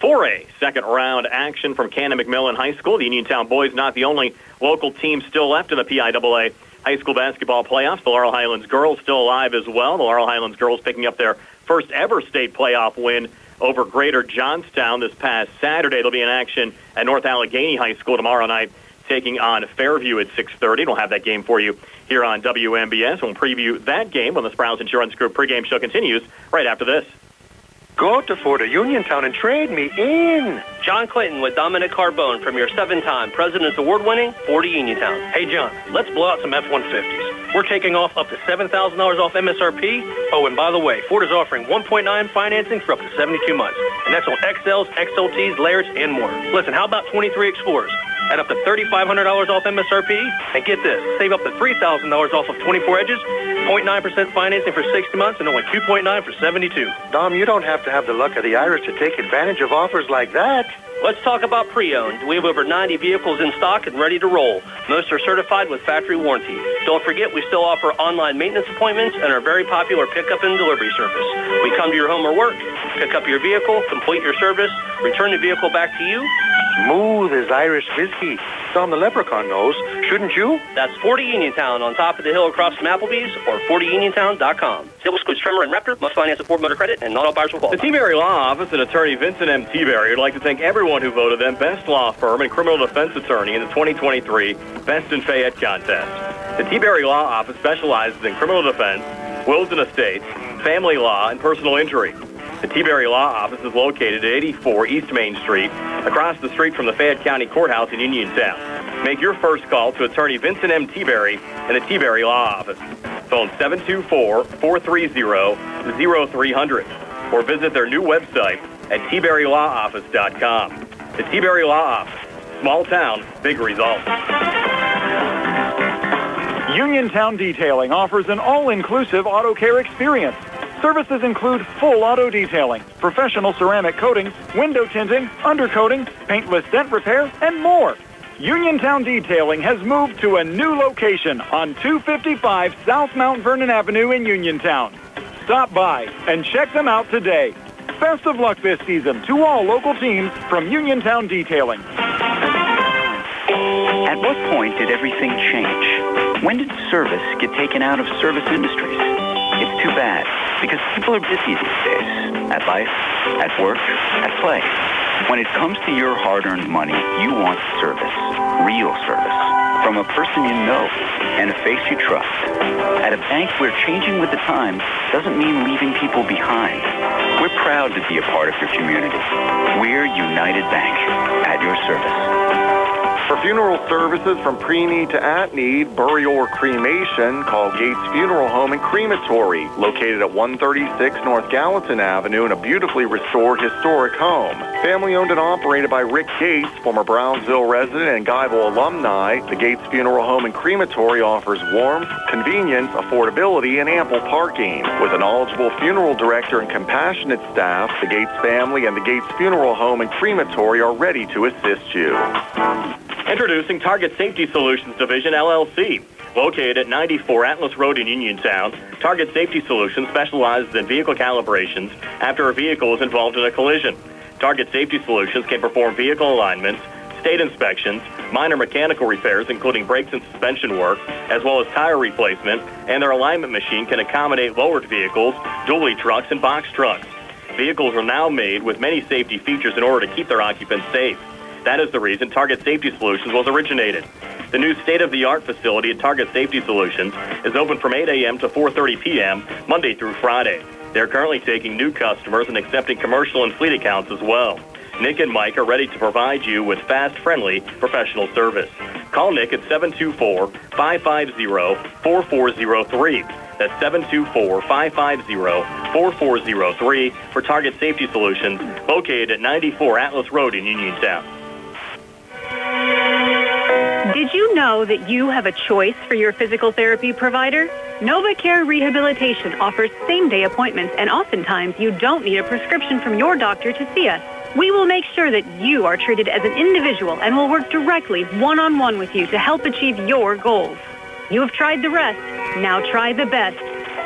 4A second-round action from Canon McMillan High School. The Uniontown boys not the only local team still left in the PIAA high school basketball playoffs. The Laurel Highlands girls still alive as well. The Laurel Highlands girls picking up their first ever state playoff win over Greater Johnstown this past Saturday. They'll be in action at North Allegheny High School tomorrow night, taking on Fairview at 6:30. We'll have that game for you here on WMBS. We'll preview that game when the Sprouse Insurance Group pregame show continues right after this. Go to Florida Uniontown and trade me in. John Clayton with Dominic Carbone from your 7-time President's Award-winning Florida Uniontown. Hey, John, let's blow out some F-150s. We're taking off up to $7,000 off MSRP. Oh, and by the way, Ford is offering 1.9 financing for up to 72 months. And that's on XLs, XLTs, Layers, and more. Listen, how about 23 Explorers? At up to $3,500 off MSRP? And get this, save up to $3,000 off of 24 Edges. 0.9% financing for 60 months and only 2.9 for 72. Dom, you don't have to have the luck of the Irish to take advantage of offers like that. Let's talk about pre-owned. We have over 90 vehicles in stock and ready to roll. Most are certified with factory warranty. Don't forget, we still offer online maintenance appointments and our very popular pickup and delivery service. We come to your home or work, pick up your vehicle, complete your service, return the vehicle back to you. Smooth as Irish whiskey. Dom the Leprechaun knows, shouldn't you? That's 40 Uniontown on top of the hill across from Applebee's or 40uniontown.com. Sale excludes Tremor and Raptor, must finance at Ford Motor Credit, and not all buyers will qualify. The T-Berry Law Office and attorney Vincent M. T-Berry would like to thank everyone who voted them Best Law Firm and Criminal Defense Attorney in the 2023 Best in Fayette contest. The T-Berry Law Office specializes in criminal defense, wills and estates, family law, and personal injury. The T-Berry Law Office is located at 84 East Main Street, across the street from the Fayette County Courthouse in Uniontown. Make your first call to attorney Vincent M. T-Berry and the T-Berry Law Office. Phone 724-430-0300 or visit their new website at tberrylawoffice.com. The T-Berry Law Office. Small town, big results. Uniontown Detailing offers an all-inclusive auto care experience. Services include full auto detailing, professional ceramic coatings, window tinting, undercoating, paintless dent repair, and more. Uniontown Detailing has moved to a new location on 255 South Mount Vernon Avenue in Uniontown. Stop by and check them out today. Best of luck this season to all local teams from Uniontown Detailing. At what point did everything change? When did service get taken out of service industries? It's too bad, because people are busy these days. At life, at work, at play. When it comes to your hard-earned money, you want service. Real service. From a person you know and a face you trust. At a bank where changing with the times doesn't mean leaving people behind. We're proud to be a part of your community. We're United Bank, at your service. For funeral services from pre-need to at-need, burial or cremation, call Gates Funeral Home and Crematory, located at 136 North Gallatin Avenue in a beautifully restored historic home. Family owned and operated by Rick Gates, former Brownsville resident and Guyville alumni, the Gates Funeral Home and Crematory offers warmth, convenience, affordability, and ample parking. With a knowledgeable funeral director and compassionate staff, the Gates family and the Gates Funeral Home and Crematory are ready to assist you. Introducing Target Safety Solutions Division, LLC. Located at 94 Atlas Road in Uniontown, Target Safety Solutions specializes in vehicle calibrations after a vehicle is involved in a collision. Target Safety Solutions can perform vehicle alignments, state inspections, minor mechanical repairs, including brakes and suspension work, as well as tire replacement, and their alignment machine can accommodate lowered vehicles, dually trucks, and box trucks. Vehicles are now made with many safety features in order to keep their occupants safe. That is the reason Target Safety Solutions was originated. The new state-of-the-art facility at Target Safety Solutions is open from 8 a.m. to 4:30 p.m., Monday through Friday. They're currently taking new customers and accepting commercial and fleet accounts as well. Nick and Mike are ready to provide you with fast, friendly, professional service. Call Nick at 724-550-4403. That's 724-550-4403 for Target Safety Solutions, located at 94 Atlas Road in Uniontown. Did you know that you have a choice for your physical therapy provider? NovaCare Rehabilitation offers same-day appointments, and oftentimes you don't need a prescription from your doctor to see us. We will make sure that you are treated as an individual and will work directly one-on-one with you to help achieve your goals. You have tried the rest. Now try the best.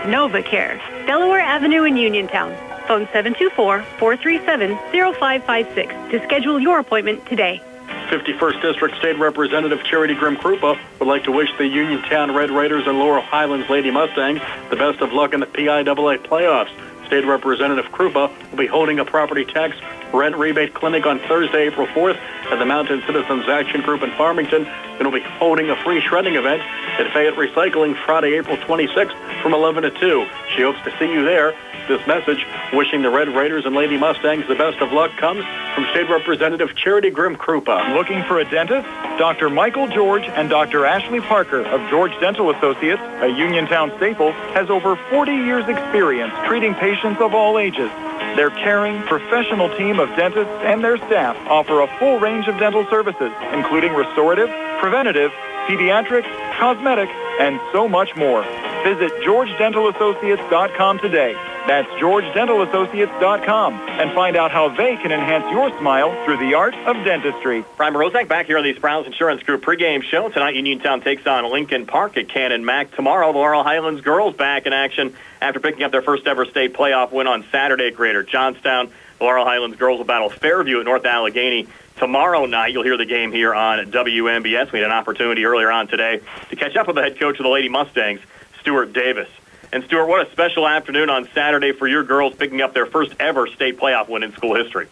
NovaCare, Delaware Avenue in Uniontown. Phone 724-437-0556 to schedule your appointment today. 51st District State Representative Charity Grimm-Krupa would like to wish the Uniontown Red Raiders and Laurel Highlands Lady Mustangs the best of luck in the PIAA playoffs. State Representative Krupa will be holding a property tax rent rebate clinic on Thursday, April 4th at the Mountain Citizens Action Group in Farmington, and will be holding a free shredding event at Fayette Recycling Friday, April 26th from 11 to 2. She hopes to see you there. This message, wishing the Red Raiders and Lady Mustangs the best of luck, comes from State Representative Charity Grimm-Krupa. Looking for a dentist? Dr. Michael George and Dr. Ashley Parker of George Dental Associates, a Uniontown staple, has over 40 years' experience treating patients of all ages. Their caring, professional team of dentists and their staff offer a full range of dental services, including restorative, preventative, pediatric, cosmetic, and so much more. Visit GeorgeDentalAssociates.com today. That's GeorgeDentalAssociates.com, and find out how they can enhance your smile through the art of dentistry. Brian Rozak back here on the Sprouse Insurance Group pregame show. Tonight, Uniontown takes on Lincoln Park at Canon Mac. Tomorrow, the Laurel Highlands girls back in action after picking up their first ever state playoff win on Saturday at Greater Johnstown. The Laurel Highlands girls will battle Fairview at North Allegheny. Tomorrow night, you'll hear the game here on WMBS. We had an opportunity earlier on today to catch up with the head coach of the Lady Mustangs, Stuart Davis. And, Stuart, what a special afternoon on Saturday for your girls picking up their first ever state playoff win in school history.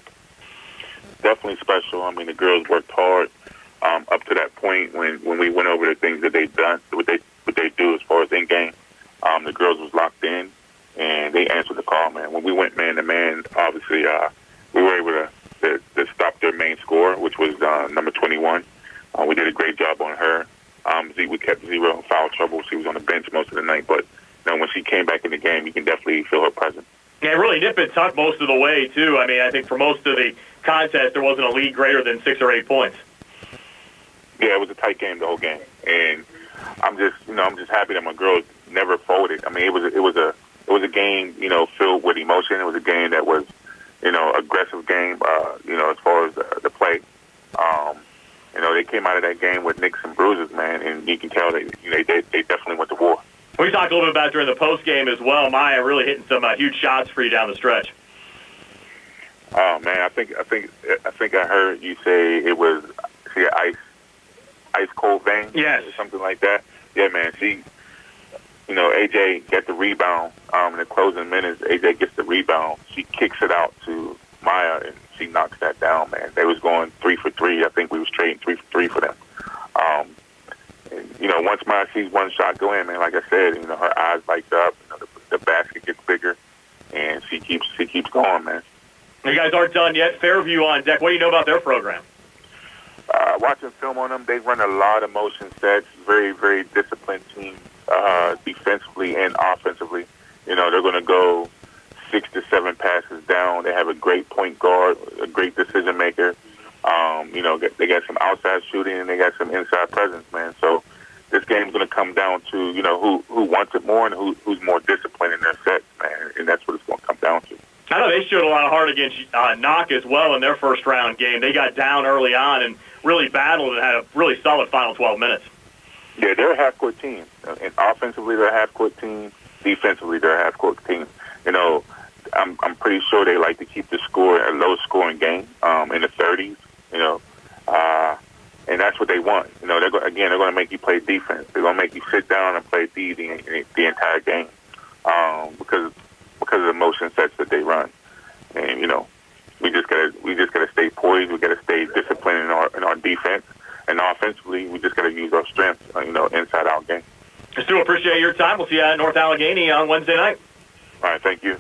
Definitely special. I mean, the girls worked hard up to that point when we went over the things that they've done, what they do as far as in-game. The girls was locked in, and they answered the call, man. When we went man-to-man, obviously we were able to stop their main scorer, which was number 21. We did a great job on her. We kept zero foul trouble. She was on the bench most of the night, but when she came back in the game, you can definitely feel her presence. Yeah, really nip and tuck most of the way, too. I mean, I think for most of the contest, there wasn't a lead greater than 6 or 8 points. Yeah, it was a tight game the whole game, and I'm just happy that my girls never folded. I mean, it was a game, filled with emotion. It was a game that was, aggressive game, as far as the play. They came out of that game with nicks and bruises, man, and you can tell they definitely went to war. We talked a little bit about during the post game as well. Maya really hitting some huge shots for you down the stretch. Oh man, I think I heard you say it was ice cold vein. Yes, or something like that. Yeah, man. She, AJ got the rebound in the closing minutes. AJ gets the rebound. She kicks it out to Maya, and she knocks that down. Man, they was going 3 for 3. I think we was trading 3 for 3 for them. Once Maya sees one shot go in, man, like I said, her eyes light up, the basket gets bigger, and she keeps going, man. You guys aren't done yet. Fairview on deck. What do you know about their program? Watching film on them, they run a lot of motion sets. Very, very disciplined team, defensively and offensively. They're going to go 6 to 7 passes down. They have a great point guard, a great decision maker. They got some outside shooting and they got some inside presence, man. So this game's going to come down to, who wants it more and who's more disciplined in their sets, man. And that's what it's going to come down to. I know they showed a lot of heart against Knock as well in their first round game. They got down early on and really battled and had a really solid final 12 minutes. Yeah, they're a half-court team. And offensively, they're a half-court team. Defensively, they're a half-court team. I'm pretty sure they like to keep the score a low-scoring game in the 30s. And that's what they want. They're going to make you play defense. They're going to make you sit down and play D the entire game because of the motion sets that they run. And we just gotta stay poised. We gotta stay disciplined in our defense, and offensively, we just gotta use our strength, inside out game. Stu, appreciate your time. We'll see you at North Allegheny on Wednesday night. All right, thank you.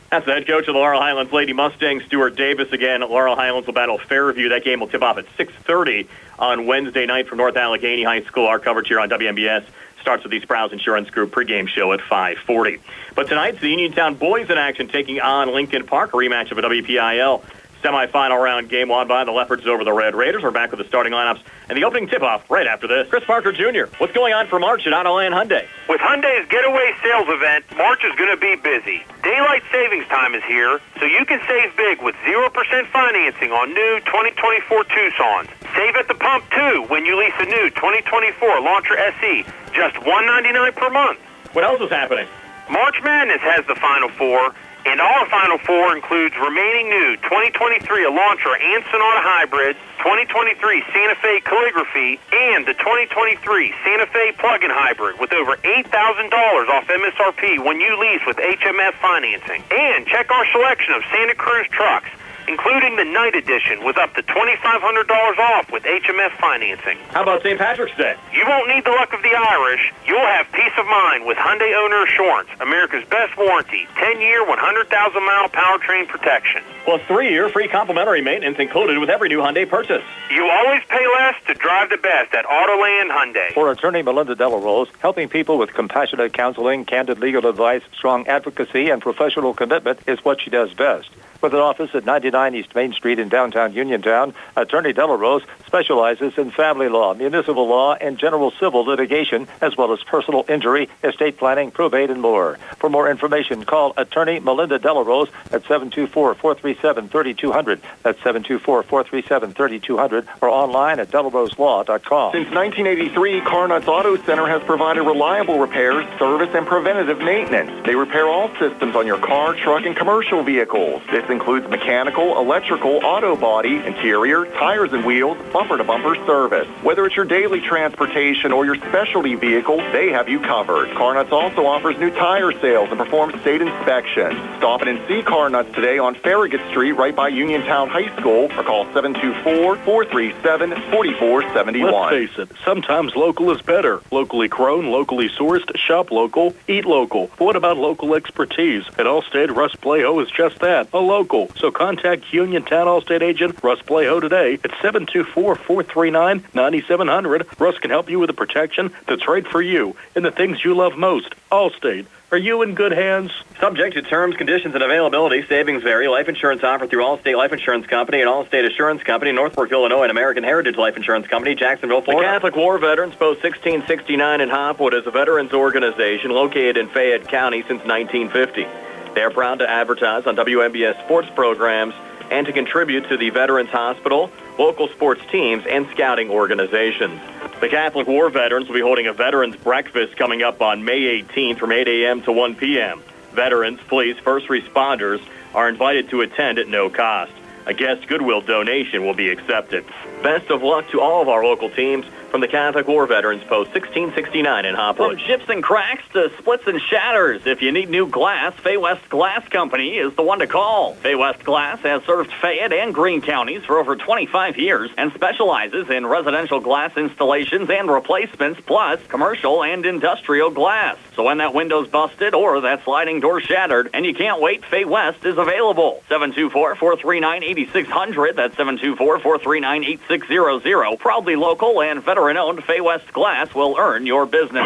That's the head coach of the Laurel Highlands Lady Mustangs, Stuart Davis. Again, Laurel Highlands will battle Fairview. That game will tip off at 6:30 on Wednesday night from North Allegheny High School. Our coverage here on WMBS starts with the Sprouse Insurance Group pregame show at 5:40. But tonight's the Uniontown boys in action taking on Lincoln Park, a rematch of a WPIAL semifinal round game won by the Leopards over the Red Raiders. We're back with the starting lineups and the opening tip-off right after this. Chris Parker Jr., what's going on for March at Autoland Hyundai? With Hyundai's Getaway Sales Event, March is going to be busy. Daylight savings time is here, so you can save big with 0% financing on new 2024 Tucsons. Save at the pump, too, when you lease a new 2024 Elantra SE, just $199 per month. What else is happening? March Madness has the Final Four, and our Final Four includes remaining new 2023 Elantra and Sonata Hybrid, 2023 Santa Fe Calligraphy, and the 2023 Santa Fe Plug-in Hybrid with over $8,000 off MSRP when you lease with HMF financing. And check our selection of Santa Cruz trucks, including the Night Edition with up to $2,500 off with HMF financing. How about St. Patrick's Day? You won't need the luck of the Irish. You'll have peace of mind with Hyundai Owner Assurance, America's best warranty, 10-year, 100,000-mile powertrain protection. Plus 3-year free complimentary maintenance included with every new Hyundai purchase. You always pay less to drive the best at Autoland Hyundai. For attorney Melinda Delarose, helping people with compassionate counseling, candid legal advice, strong advocacy, and professional commitment is what she does best. With an office at 99 East Main Street in downtown Uniontown, Attorney Delarose specializes in family law, municipal law, and general civil litigation, as well as personal injury, estate planning, probate, and more. For more information, call Attorney Melinda Delarose at 724-437-3200. That's 724-437-3200, or online at delaroselaw.com. Since 1983, Carnuts Auto Center has provided reliable repairs, service, and preventative maintenance. They repair all systems on your car, truck, and commercial vehicles. This includes mechanical, electrical, auto body, interior, tires and wheels, bumper-to-bumper service. Whether it's your daily transportation or your specialty vehicle, they have you covered. Carnuts also offers new tire sales and performs state inspections. Stop in and see Carnuts today on Farragut Street right by Uniontown High School, or call 724-437-4471. Let's face it, sometimes local is better. Locally grown, locally sourced, shop local, eat local. But what about local expertise? At Allstate, Russ Plaho is just that, a local. So contact Uniontown Allstate agent Russ Plaho today at 724-439-9700. Russ can help you with the protection that's right for you and the things you love most. Allstate. Are you in good hands? Subject to terms, conditions, and availability. Savings vary. Life insurance offered through Allstate Life Insurance Company and Allstate Assurance Company, Northbrook, Illinois, and American Heritage Life Insurance Company, Jacksonville, Florida. The Catholic War Veterans Post 1669 in Hopwood is a veterans organization located in Fayette County since 1950. They are proud to advertise on WMBS sports programs and to contribute to the Veterans Hospital, local sports teams, and scouting organizations. The Catholic War Veterans will be holding a Veterans Breakfast coming up on May 18th from 8 a.m. to 1 p.m. Veterans, police, first responders are invited to attend at no cost. A guest Goodwill donation will be accepted. Best of luck to all of our local teams from the Catholic War Veterans Post 1669 in Hopwood. From chips and cracks to splits and shatters, if you need new glass, Fay West Glass Company is the one to call. Fay West Glass has served Fayette and Greene counties for over 25 years and specializes in residential glass installations and replacements, plus commercial and industrial glass. So when that window's busted or that sliding door shattered and you can't wait, Fay West is available. 724-439-8600. That's 724-439-8600. Proudly local and veteran-owned, Fay West Glass will earn your business.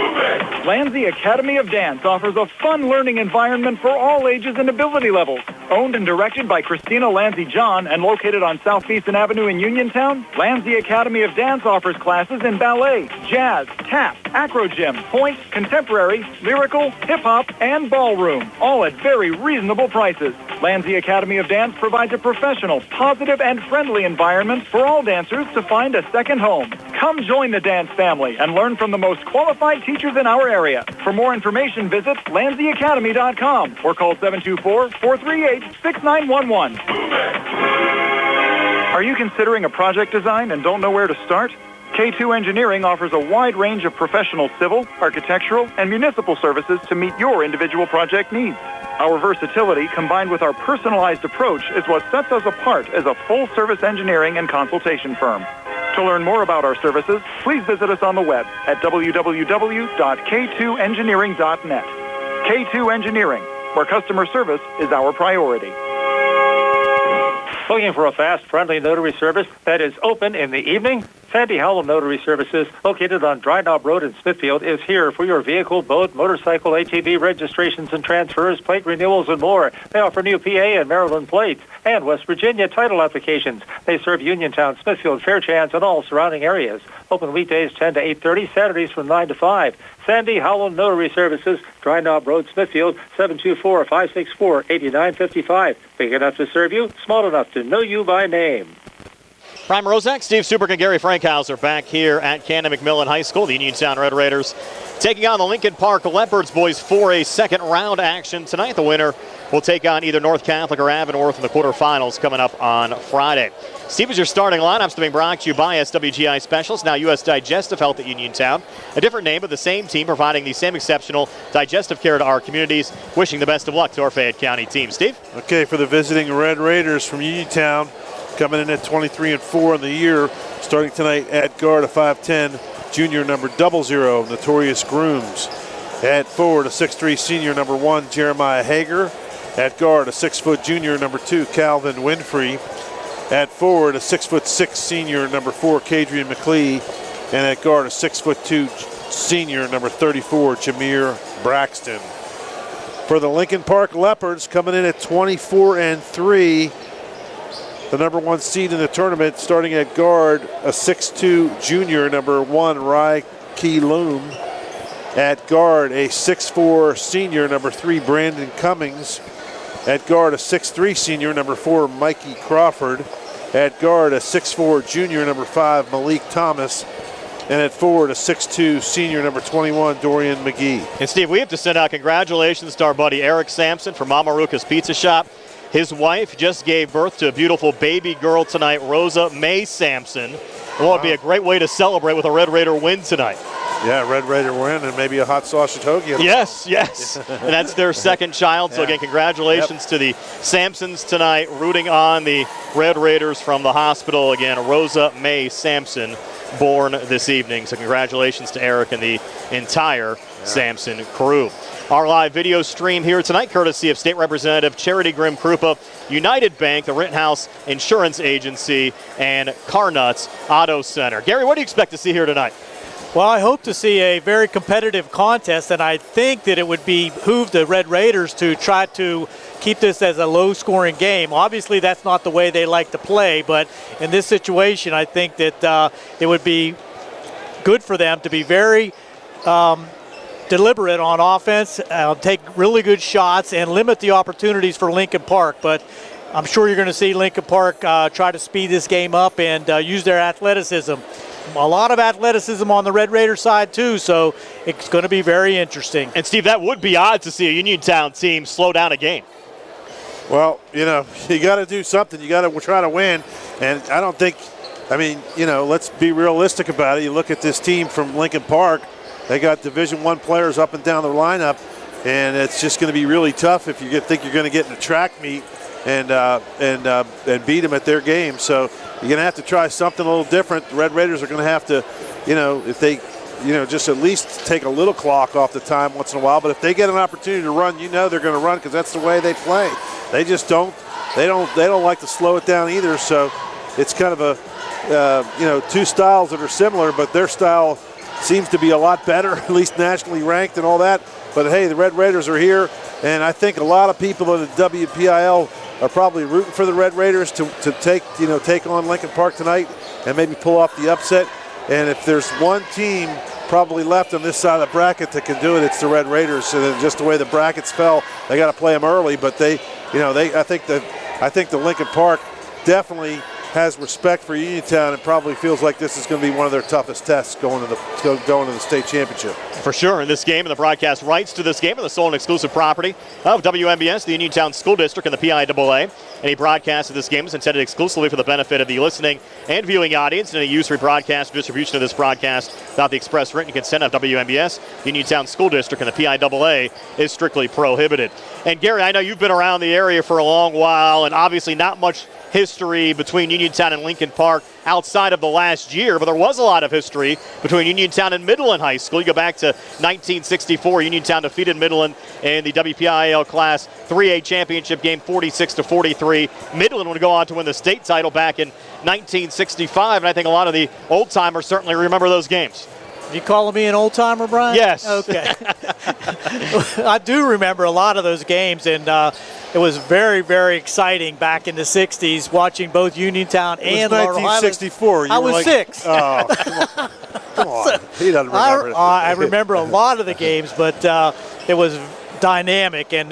Landsea Academy of Dance offers a fun learning environment for all ages and ability levels. Owned and directed by Christina Landsea John and located on South Beeson Avenue in Uniontown, Landsea Academy of Dance offers classes in ballet, jazz, tap, acro gym, point, contemporary, lyrical, hip-hop, and ballroom, all at very reasonable prices. Landsea Academy of Dance provides a professional, positive, and friendly environment for all dancers to find a second home. Come join the dance family and learn from the most qualified teachers in our area. For more information, visit LandseaAcademy.com or call 724-438-6911. Are you considering a project design and don't know where to start? K2 Engineering offers a wide range of professional civil, architectural, and municipal services to meet your individual project needs. Our versatility, combined with our personalized approach, is what sets us apart as a full-service engineering and consultation firm. To learn more about our services, please visit us on the web at www.k2engineering.net. K2 Engineering, where customer service is our priority. Looking for a fast, friendly notary service that is open in the evening? Sandy Howell Notary Services, located on Dry Knob Road in Smithfield, is here for your vehicle, boat, motorcycle, ATV registrations and transfers, plate renewals, and more. They offer new PA and Maryland plates and West Virginia title applications. They serve Uniontown, Smithfield, Fairchance, and all surrounding areas. Open weekdays 10 to 8:30, Saturdays from 9 to 5. Sandy Howell Notary Services, Dry Knob Road, Smithfield, 724-564-8955. Big enough to serve you, small enough to know you by name. Prime Rozak, Steve Superk, and Gary Frankhauser back here at Canon McMillan High School. The Uniontown Red Raiders taking on the Lincoln Park Leopards boys for a second round action tonight. The winner will take on either North Catholic or Avonworth in the quarterfinals coming up on Friday. Steve, is your starting lineups being brought to you by SWGI Specialists, now U.S. Digestive Health at Uniontown. A different name, but the same team providing the same exceptional digestive care to our communities. Wishing the best of luck to our Fayette County team. Steve? Okay, for the visiting Red Raiders from Uniontown, coming in at 23-4 in the year, starting tonight at guard, a 5'10", junior number 00, Notorious Grooms. At forward, a 6'3", senior number 1, Jeremiah Hager. At guard, a 6-foot junior number 2, Calvin Winfrey. At forward, a 6'6", senior number 4, Kadrian McLee. And at guard, a 6'2", senior number 34, Jameer Braxton. for the Lincoln Park Leopards, coming in at 24-3. The number 1 seed in the tournament, starting at guard, a 6'2 junior, number 1, Rai Ki Loom. At guard, a 6'4 senior, number 3, Brandon Cummings. At guard, a 6'3 senior, number 4, Mikey Crawford. At guard, a 6'4 junior, number 5, Malik Thomas. And at forward, a 6'2 senior, number 21, Dorian McGee. And Steve, we have to send out congratulations to our buddy Eric Sampson from Mama Ruka's Pizza Shop. His wife just gave birth to a beautiful baby girl tonight, Rosa May Sampson. Well, it'd be a great way to celebrate with a Red Raider win tonight. Yeah, Red Raider win and maybe a hot sausage hoagie. Yes. And that's their second child. So, again, congratulations to the Sampsons tonight, rooting on the Red Raiders from the hospital. Again, Rosa May Sampson, born this evening. So congratulations to Eric and the entire Sampson crew. Our live video stream here tonight, courtesy of State Representative Charity Grimm Krupa, United Bank, the Rittenhouse Insurance Agency, and Carnuts Auto Center. Gary, what do you expect to see here tonight? Well, I hope to see a very competitive contest, and I think that it would behoove the Red Raiders to try to keep this as a low-scoring game. Obviously, that's not the way they like to play, but in this situation, I think that it would be good for them to be very deliberate on offense, take really good shots, and limit the opportunities for Lincoln Park. But I'm sure you're going to see Lincoln Park try to speed this game up and use their athleticism. A lot of athleticism on the Red Raider side, too, so it's going to be very interesting. And, Steve, that would be odd to see a Uniontown team slow down a game. Well, you got to do something. You got to try to win. And I don't think, let's be realistic about it. You look at this team from Lincoln Park, they got Division I players up and down the lineup, and it's just going to be really tough if you think you're going to get in a track meet and beat them at their game. So you're going to have to try something a little different. The Red Raiders are going to have to, if they, just at least take a little clock off the time once in a while. But if they get an opportunity to run, they're going to run because that's the way they play. They just don't like to slow it down either. So it's kind of a, two styles that are similar, but their style seems to be a lot better, at least nationally ranked and all that. But hey, the Red Raiders are here, and I think a lot of people in the WPIL are probably rooting for the Red Raiders to take on Lincoln Park tonight and maybe pull off the upset. And if there's one team probably left on this side of the bracket that can do it, it's the Red Raiders. So then just the way the brackets fell, they got to play them early. But I think the Lincoln Park definitely has respect for Uniontown and probably feels like this is going to be one of their toughest tests going to the state championship. For sure, in this game, and the broadcast rights to this game are the sole and exclusive property of WMBS, the Uniontown School District, and the PIAA. Any broadcast of this game is intended exclusively for the benefit of the listening and viewing audience, and any use, rebroadcast, or distribution of this broadcast without the express written consent of WMBS, Uniontown School District, and the PIAA is strictly prohibited. And Gary, I know you've been around the area for a long while, and obviously not much history between Uniontown and Lincoln Park outside of the last year, but there was a lot of history between Uniontown and Midland High School. You go back to 1964, Uniontown defeated Midland in the WPIAL Class 3A championship game 46-43. Midland would go on to win the state title back in 1965, and I think a lot of the old-timers certainly remember those games. You calling me an old-timer, Brian? Yes. Okay. I do remember a lot of those games, and it was very, very exciting back in the 60s watching both Uniontown and Laurel Highlands. 1964. I was 6. Oh, come on. He doesn't remember it. I remember a lot of the games, but it was dynamic. And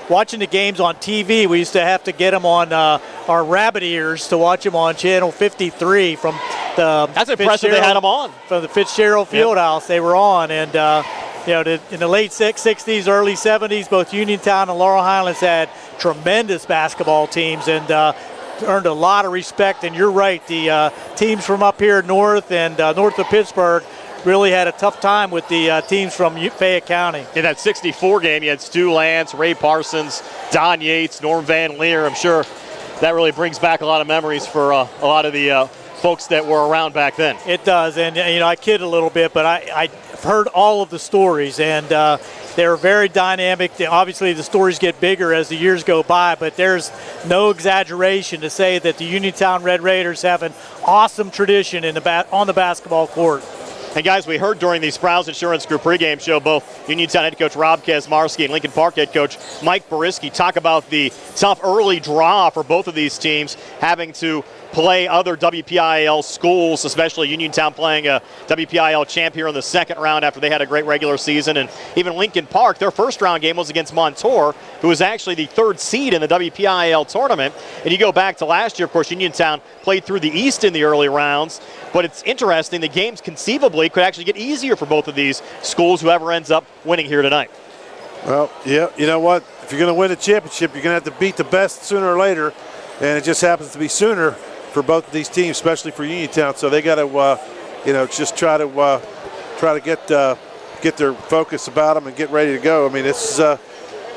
watching the games on TV, we used to have to get them on our rabbit ears to watch them on Channel 53 from the That's impressive they had them on. From the Fitzgerald Fieldhouse, they were on. And in the late 60s, early 70s, both Uniontown and Laurel Highlands had tremendous basketball teams and earned a lot of respect. And you're right, the teams from up here north and north of Pittsburgh really had a tough time with the teams from Fayette County. In that 64 game, you had Stu Lance, Ray Parsons, Don Yates, Norm Van Leer. I'm sure that really brings back a lot of memories for a lot of the folks that were around back then. It does, and I kid a little bit, but I've heard all of the stories, and they're very dynamic. Obviously, the stories get bigger as the years go by, but there's no exaggeration to say that the Uniontown Red Raiders have an awesome tradition on the basketball court. And guys, we heard during the Sprouse Insurance Group pregame show both Uniontown head coach Rob Kezmarsky and Lincoln Park head coach Mike Bisesi talk about the tough early draw for both of these teams, having to play other WPIAL schools, especially Uniontown playing a WPIAL champ here in the second round after they had a great regular season. And even Lincoln Park, their first round game was against Montour, who was actually the third seed in the WPIAL tournament. And you go back to last year, of course, Uniontown played through the East in the early rounds. But it's interesting, the games conceivably could actually get easier for both of these schools, whoever ends up winning here tonight. Well, yeah, you know what? If you're going to win a championship, you're going to have to beat the best sooner or later. And it just happens to be sooner for both of these teams, especially for Uniontown. So they got to, just try to get their focus about them and get ready to go. I mean, this is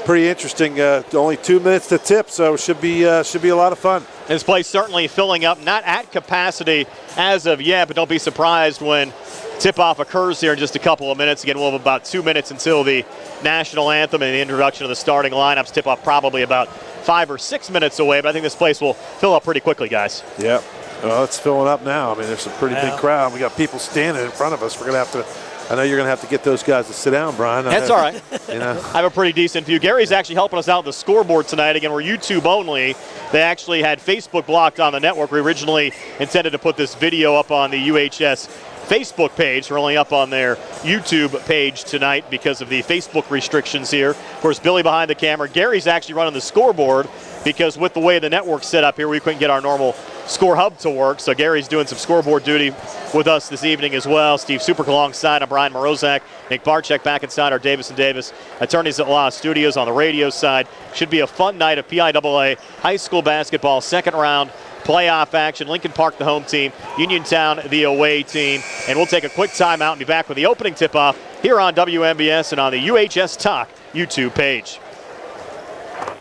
pretty interesting. Only 2 minutes to tip, so it should be a lot of fun. This place certainly filling up, not at capacity as of yet, but don't be surprised when tip-off occurs here in just a couple of minutes. Again, we'll have about 2 minutes until the national anthem and the introduction of the starting lineups. Tip-off probably about 5 or 6 minutes away, but I think this place will fill up pretty quickly, guys. Yeah, well, it's filling up now. I mean, there's a pretty big crowd. We got people standing in front of us. We're going to have to, I know you're going to have to get those guys to sit down, Brian. That's all right. I have a pretty decent view. Gary's actually helping us out with the scoreboard tonight. Again, we're YouTube only. They actually had Facebook blocked on the network. We originally intended to put this video up on the UHS Facebook page. We're only up on their YouTube page tonight because of the Facebook restrictions here. Of course, Billy behind the camera. Gary's actually running the scoreboard because with the way the network's set up here, we couldn't get our normal score hub to work. So Gary's doing some scoreboard duty with us this evening as well. Steve Superk alongside. I'm Brian Morozak. Nick Barczyk back inside our Davis & Davis Attorneys at Law studios on the radio side. Should be a fun night of PIAA high school basketball, second round playoff action. Lincoln Park, the home team. Uniontown, the away team. And we'll take a quick timeout and be back with the opening tip-off here on WMBS and on the UHS Talk YouTube page.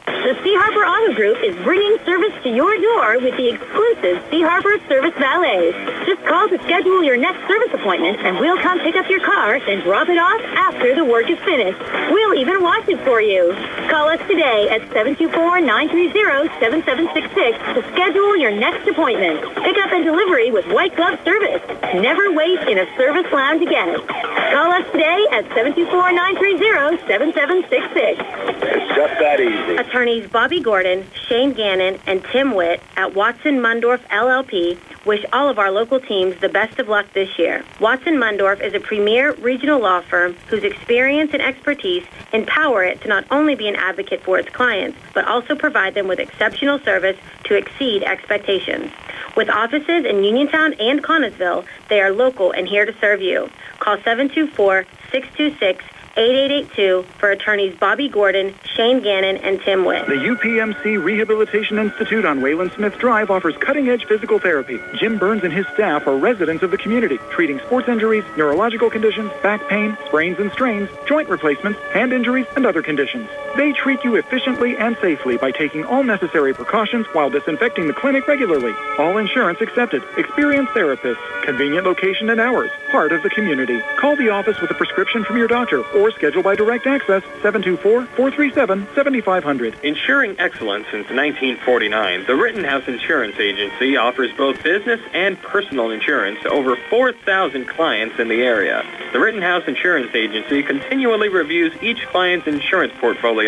The Sea Harbor Auto Group is bringing service to your door with the exclusive Sea Harbor Service Valets. Just call to schedule your next service appointment, and we'll come pick up your car and drop it off after the work is finished. We'll even wash it for you. Call us today at 724-930-7766 to schedule your next appointment. Pickup and delivery with white glove service. Never wait in a service lounge again. Call us today at 724-930-7766. It's just that easy. Attorneys Bobby Gordon, Shane Gannon, and Tim Witt at Watson Mundorf LLP wish all of our local teams the best of luck this year. Watson Mundorf is a premier regional law firm whose experience and expertise empower it to not only be an advocate for its clients, but also provide them with exceptional service to exceed expectations. With offices in Uniontown and Connellsville, they are local and here to serve you. Call 724-626-8882 for attorneys Bobby Gordon, Shane Gannon, and Tim Witt. The UPMC Rehabilitation Institute on Wayland Smith Drive offers cutting-edge physical therapy. Jim Burns and his staff are residents of the community, treating sports injuries, neurological conditions, back pain, sprains and strains, joint replacements, hand injuries, and other conditions. They treat you efficiently and safely by taking all necessary precautions while disinfecting the clinic regularly. All insurance accepted. Experienced therapists. Convenient location and hours. Part of the community. Call the office with a prescription from your doctor or schedule by direct access 724-437-7500. Ensuring excellence since 1949, the Rittenhouse Insurance Agency offers both business and personal insurance to over 4,000 clients in the area. The Rittenhouse Insurance Agency continually reviews each client's insurance portfolio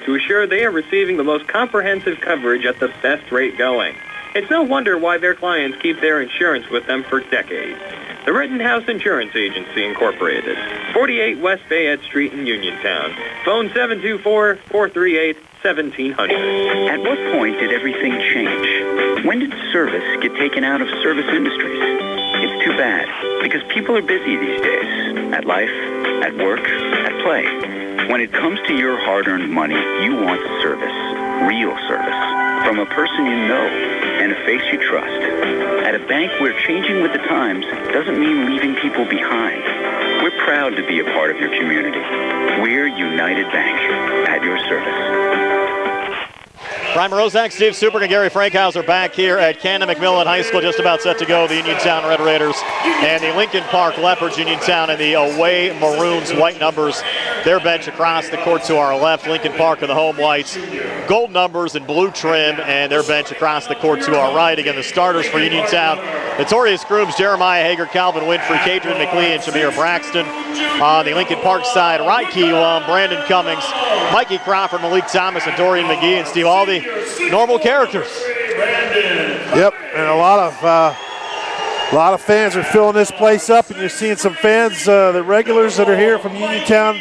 to assure they are receiving the most comprehensive coverage at the best rate going. It's no wonder why their clients keep their insurance with them for decades. The Rittenhouse Insurance Agency, Incorporated, 48 West Fayette Street in Uniontown. Phone 724-438-1700. At what point did everything change? When did service get taken out of service industries? It's too bad, because people are busy these days. At life, at work, at play. When it comes to your hard-earned money, you want service. Real service. From a person you know and a face you trust. At a bank where changing with the times doesn't mean leaving people behind. We're proud to be a part of your community. We're United Bank, at your service. Brian Morozak, Steve Superk, and Gary Frankhauser back here at Canon McMillan High School, just about set to go. The Uniontown Red Raiders and the Lincoln Park Leopards. Uniontown and the away Maroons, white numbers. Their bench across the court to our left. Lincoln Park and the home whites, gold numbers and blue trim, and their bench across the court to our right. Again, the starters for Uniontown, Notorious Grooms, Jeremiah Hager, Calvin Winfrey, Kadrian McLee, and Shamir Braxton. On the Lincoln Park side, Ryke Lum, Brandon Cummings, Mikey Crawford, Malik Thomas, and Dorian McGee, and Steve, all the normal characters. Yep, and a lot of fans are filling this place up, and you're seeing some fans, the regulars that are here from Uniontown,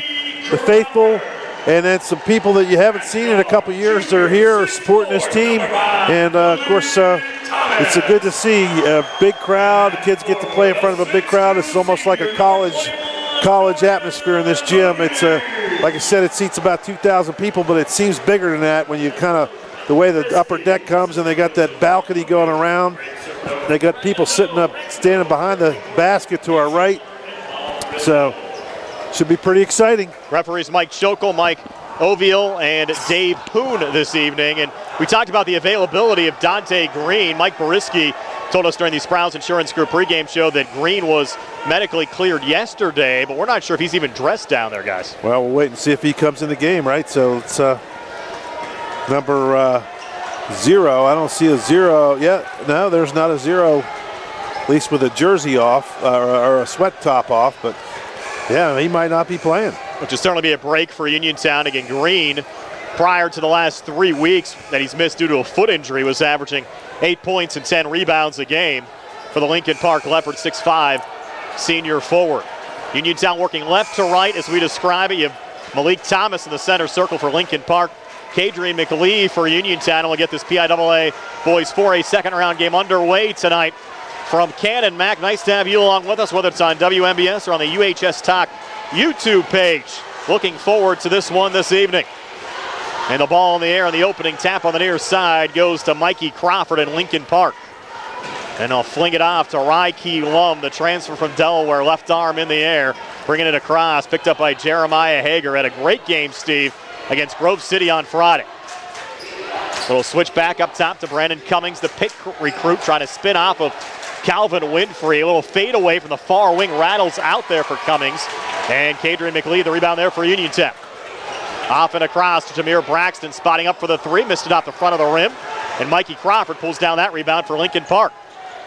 the faithful, and then some people that you haven't seen in a couple years that are here supporting this team. And of course, it's good to see a big crowd. The kids get to play in front of a big crowd. It's almost like a college atmosphere in this gym. It's like I said, it seats about 2,000 people, but it seems bigger than that when you kind of the way the upper deck comes, and they got that balcony going around. They got people standing behind the basket to our right. So should be pretty exciting. Referees Mike Schokel, Mike Oviel, and Dave Poon this evening. And we talked about the availability of Dante Green. Mike Bisesi told us during the Sprouse Insurance Group pregame show that Green was medically cleared yesterday, but we're not sure if he's even dressed down there, guys. Well, we'll wait and see if he comes in the game, right? So it's number 0. I don't see a 0 yet. No, there's not a 0, at least with a jersey off or a sweat top off, but yeah, he might not be playing. Which will certainly be a break for Uniontown. Again, Green, prior to the last 3 weeks that he's missed due to a foot injury, was averaging 8 points and 10 rebounds a game for the Lincoln Park Leopards, 6'5", senior forward. Uniontown working left to right as we describe it. You have Malik Thomas in the center circle for Lincoln Park. Kadrian McLee for Uniontown, and we'll get this PIAA Boys 4A second-round game underway tonight from Canon. Mac, nice to have you along with us, whether it's on WMBS or on the UHS Talk YouTube page. Looking forward to this one this evening. And the ball in the air, and the opening tap on the near side goes to Mikey Crawford in Lincoln Park. And they'll fling it off to Ryke Lum, the transfer from Delaware, left arm in the air, bringing it across, picked up by Jeremiah Hager. Had a great game, Steve, against Grove City on Friday. So we'll switch back up top to Brandon Cummings, the pick recruit, trying to spin off of Calvin Winfrey. A little fade away from the far wing, rattles out there for Cummings. And Kadrian McLee, the rebound there for Uniontown. Off and across to Jamir Braxton, spotting up for the three, missed it off the front of the rim. And Mikey Crawford pulls down that rebound for Lincoln Park.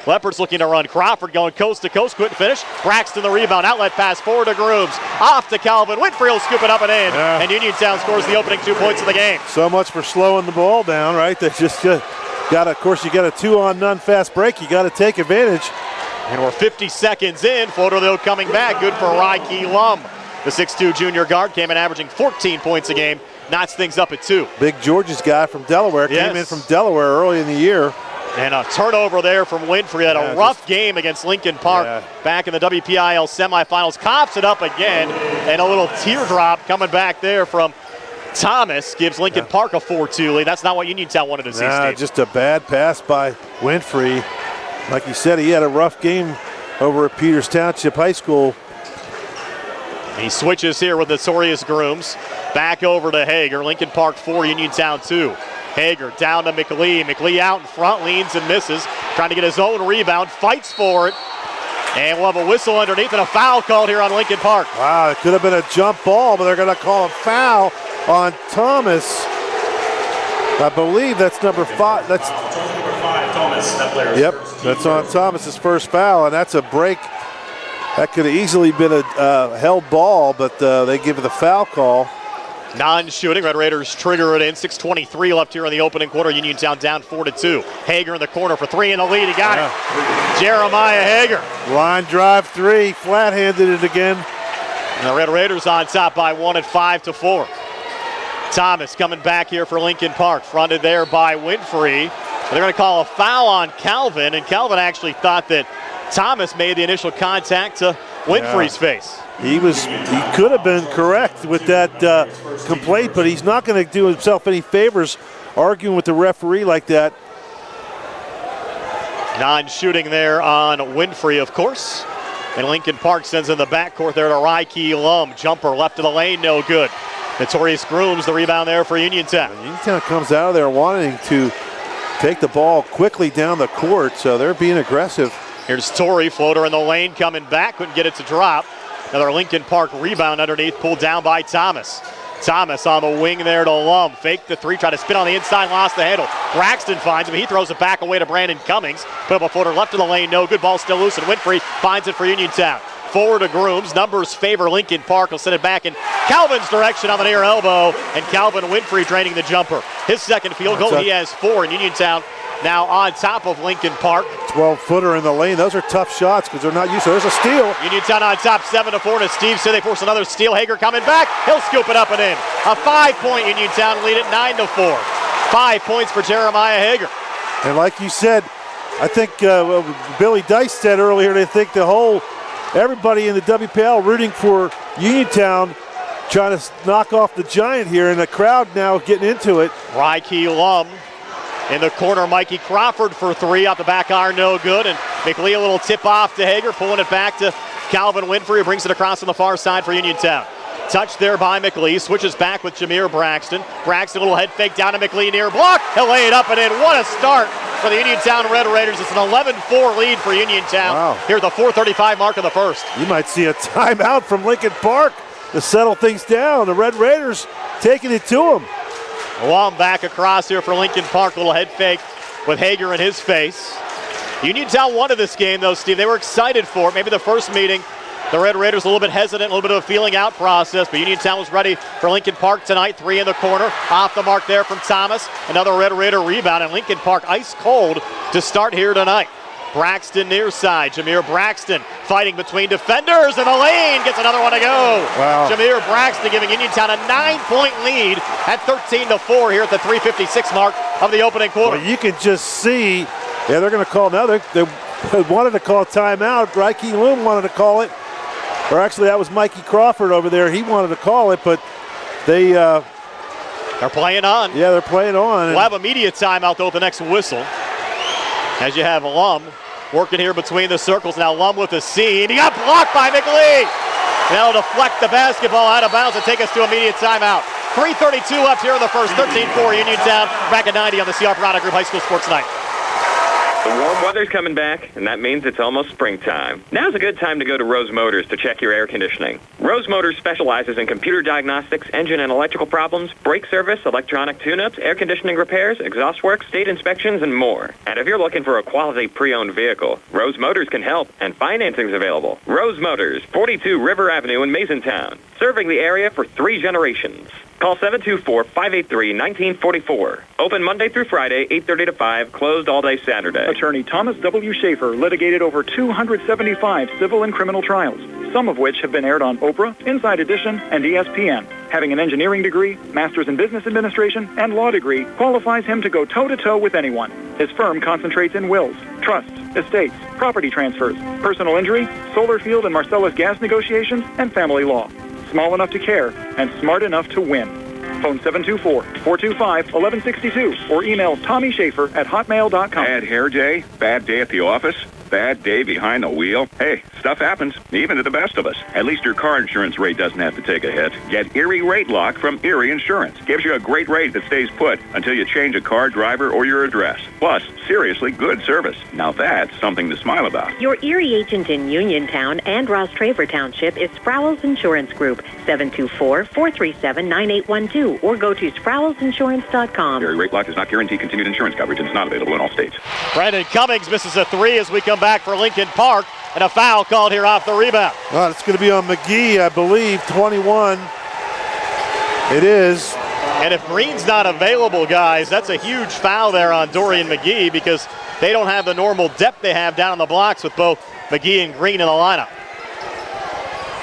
Leopards looking to run. Crawford going coast to coast, couldn't finish. Braxton the rebound, outlet pass forward to Grooms. Off to Calvin. Winfrey will scoop it up and in. Yeah. And Uniontown scores the opening 2 points of the game. So much for slowing the ball down, right? They just got, of course, you got a 2-on-none fast break. You got to take advantage. And we're 50 seconds in. Floater, though, coming back. Good for Ryke Lum. The 6'2 junior guard came in averaging 14 points a game. Knocks things up at 2. Big George's guy from Delaware. Yes. Came in from Delaware early in the year. And a turnover there from Winfrey. Had a rough game against Lincoln Park back in the WPIAL semifinals. Cops it up again. And a little teardrop coming back there from Thomas. Gives Lincoln Park a 4-2 lead. That's not what Uniontown wanted to see, Steve. Just a bad pass by Winfrey. Like you said, he had a rough game over at Peters Township High School. He switches here with Notorious Grooms. Back over to Hager. Lincoln Park 4, Uniontown 2. Hager down to McLee. McLee out in front, leans and misses. Trying to get his own rebound, fights for it. And we'll have a whistle underneath and a foul called here on Lincoln Park. Wow, it could have been a jump ball, but they're going to call a foul on Thomas. I believe that's number 5. That's number 5, Thomas. That's on Thomas's first foul, and that's a break. That could have easily been a held ball, but they give it the foul call. Non-shooting, Red Raiders trigger it in. 6:23 left here in the opening quarter. Uniontown down 4-2. Hager in the corner for 3 in the lead. He got it. Jeremiah Hager. Line drive 3, flat-handed it again. And the Red Raiders on top by 1 at 5-4. Thomas coming back here for Lincoln Park. Fronted there by Winfrey. They're going to call a foul on Calvin, and Calvin actually thought that Thomas made the initial contact to Winfrey's face. He could have been correct with that complaint, but he's not going to do himself any favors arguing with the referee like that. Non-shooting there on Winfrey, of course. And Lincoln Park sends in the backcourt there to Ryke Lum. Jumper left of the lane, no good. Notorious Grooms, the rebound there for Uniontown. Uniontown comes out of there wanting to take the ball quickly down the court, so they're being aggressive. Here's Torrey, floater in the lane, coming back, couldn't get it to drop. Another Lincoln Park rebound underneath, pulled down by Thomas. Thomas on the wing there to Lum. Fake the three, try to spin on the inside, lost the handle. Braxton finds him. He throws it back away to Brandon Cummings. Put up a footer left of the lane. No good. Ball still loose, and Winfrey finds it for Uniontown. Forward to Grooms. Numbers favor Lincoln Park. Will send it back in Calvin's direction on the near elbow, and Calvin Winfrey draining the jumper. His second field goal. He has 4, in Uniontown now on top of Lincoln Park. 12-footer in the lane. Those are tough shots because they're not used to. There's a steal. Uniontown on top 7-4, and as Steve said, they force another steal. Hager coming back. He'll scoop it up and in. A 5-point Uniontown lead at 9-4. 5 points for Jeremiah Hager. And like you said, I think Billy Dice said earlier, they think everybody in the WPL rooting for Uniontown, trying to knock off the Giant here, and the crowd now getting into it. Ryke Lum in the corner. Mikey Crawford for 3 off the back iron, no good. And McLean, a little tip off to Hager, pulling it back to Calvin Winfrey, who brings it across on the far side for Uniontown. Touch there by McLean, switches back with Jameer Braxton. Braxton, a little head fake down to McLean, near block. He'll lay it up and in. What a start for the Uniontown Red Raiders. It's an 11-4 lead for Uniontown. Wow. Here at the 4:35 mark of the first. You might see a timeout from Lincoln Park to settle things down. The Red Raiders taking it to them. Lum back across here for Lincoln Park. Little head fake with Hager in his face. Uniontown wanted this game, though, Steve. They were excited for it. Maybe the first meeting, the Red Raiders a little bit hesitant, a little bit of a feeling out process, but Uniontown was ready for Lincoln Park tonight. 3 in the corner. Off the mark there from Thomas. Another Red Raider rebound, and Lincoln Park ice cold to start here tonight. Braxton near side. Jameer Braxton fighting between defenders in the lane. Gets another one to go. Wow. Jameer Braxton giving Uniontown a 9-point lead at 13-4 here at the 3:56 mark of the opening quarter. Well, you can just see, they're going to call now. They wanted to call timeout. Ryke Loom wanted to call it. Or actually, that was Mikey Crawford over there. He wanted to call it, but they're playing on. Yeah, they're playing on. We'll have a media timeout, though, at the next whistle. As you have Lum working here between the circles. Now Lum with a seam. He got blocked by McLean. That'll deflect the basketball out of bounds and take us to immediate timeout. 3:32 left here in the first. 13-4 Uniontown. Back at 90 on the CR Piranha Group High School Sports Night. The warm weather's coming back, and that means it's almost springtime. Now's a good time to go to Rose Motors to check your air conditioning. Rose Motors specializes in computer diagnostics, engine and electrical problems, brake service, electronic tune-ups, air conditioning repairs, exhaust work, state inspections, and more. And if you're looking for a quality pre-owned vehicle, Rose Motors can help, and financing's available. Rose Motors, 42 River Avenue in Masontown, serving the area for 3 generations. Call 724-583-1944. Open Monday through Friday, 8:30 to 5, closed all day Saturday. Attorney Thomas W. Schaefer litigated over 275 civil and criminal trials, some of which have been aired on Oprah, Inside Edition, and ESPN. Having an engineering degree, master's in business administration, and law degree qualifies him to go toe-to-toe with anyone. His firm concentrates in wills, trusts, estates, property transfers, personal injury, solar field and Marcellus gas negotiations, and family law. Small enough to care and smart enough to win. Phone 724-425-1162 or email TommySchaefer@hotmail.com. Bad hair day? Bad day at the office? Bad day behind the wheel? Hey, stuff happens, even to the best of us. At least your car insurance rate doesn't have to take a hit. Get Erie Rate Lock from Erie Insurance. Gives you a great rate that stays put until you change a car, driver, or your address. Plus, seriously good service. Now that's something to smile about. Your Erie agent in Uniontown and Ross Traver Township is Sproul's Insurance Group, 724-437-9812, or go to SproulsInsurance.com. Erie Rate Lock does not guarantee continued insurance coverage and is not available in all states. Brandon Cummings misses a 3 as we come back for Lincoln Park, and a foul called here off the rebound. Well, it's going to be on McGee, I believe, 21. It is. And if Green's not available, guys, that's a huge foul there on Dorian McGee because they don't have the normal depth they have down on the blocks with both McGee and Green in the lineup.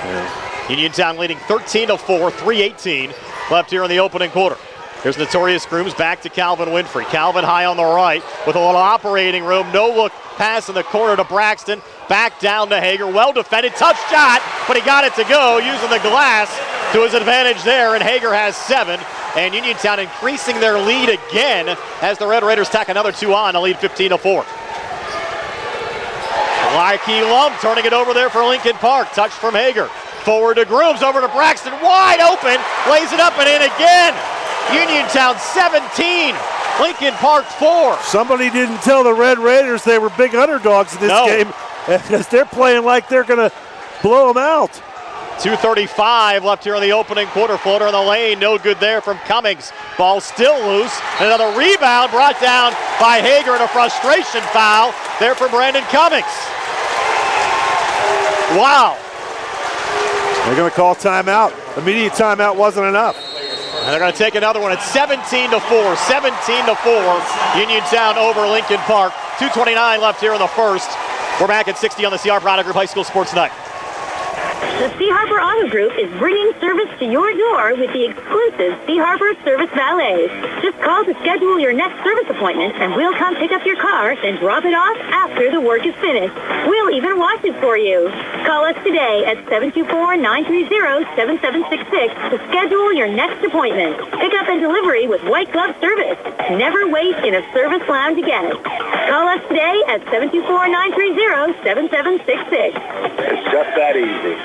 Yeah. Uniontown leading 13-4, 3:18 left here in the opening quarter. Here's Notorious Grooms back to Calvin Winfrey. Calvin high on the right with a little operating room. No look pass in the corner to Braxton. Back down to Hager. Well defended. Tough shot, but he got it to go using the glass to his advantage there. And Hager has 7. And Uniontown increasing their lead again as the Red Raiders tack another 2 on to lead 15-4. Ryke Lum turning it over there for Lincoln Park. Touch from Hager. Forward to Grooms. Over to Braxton. Wide open. Lays it up and in again. Uniontown 17, Lincoln Park 4. Somebody didn't tell the Red Raiders they were big underdogs in this game because they're playing like they're going to blow them out. 2:35 left here in the opening quarter. Floater in the lane, no good there from Cummings. Ball still loose. Another rebound brought down by Hager and a frustration foul there for Brandon Cummings. Wow. They're going to call timeout. Immediate timeout wasn't enough. And they're going to take another one. It's 17-4. 17-4. Uniontown over Lincoln Park. 2:29 left here in the first. We're back at 60 on the CR Product Group High School Sports Night. The Sea Harbor Auto Group is bringing service to your door with the exclusive Sea Harbor Service Valets. Just call to schedule your next service appointment, and we'll come pick up your car and drop it off after the work is finished. We'll even wash it for you. Call us today at 724-930-7766 to schedule your next appointment. Pick up and delivery with white glove service. Never wait in a service lounge again. Call us today at 724-930-7766. It's just that easy.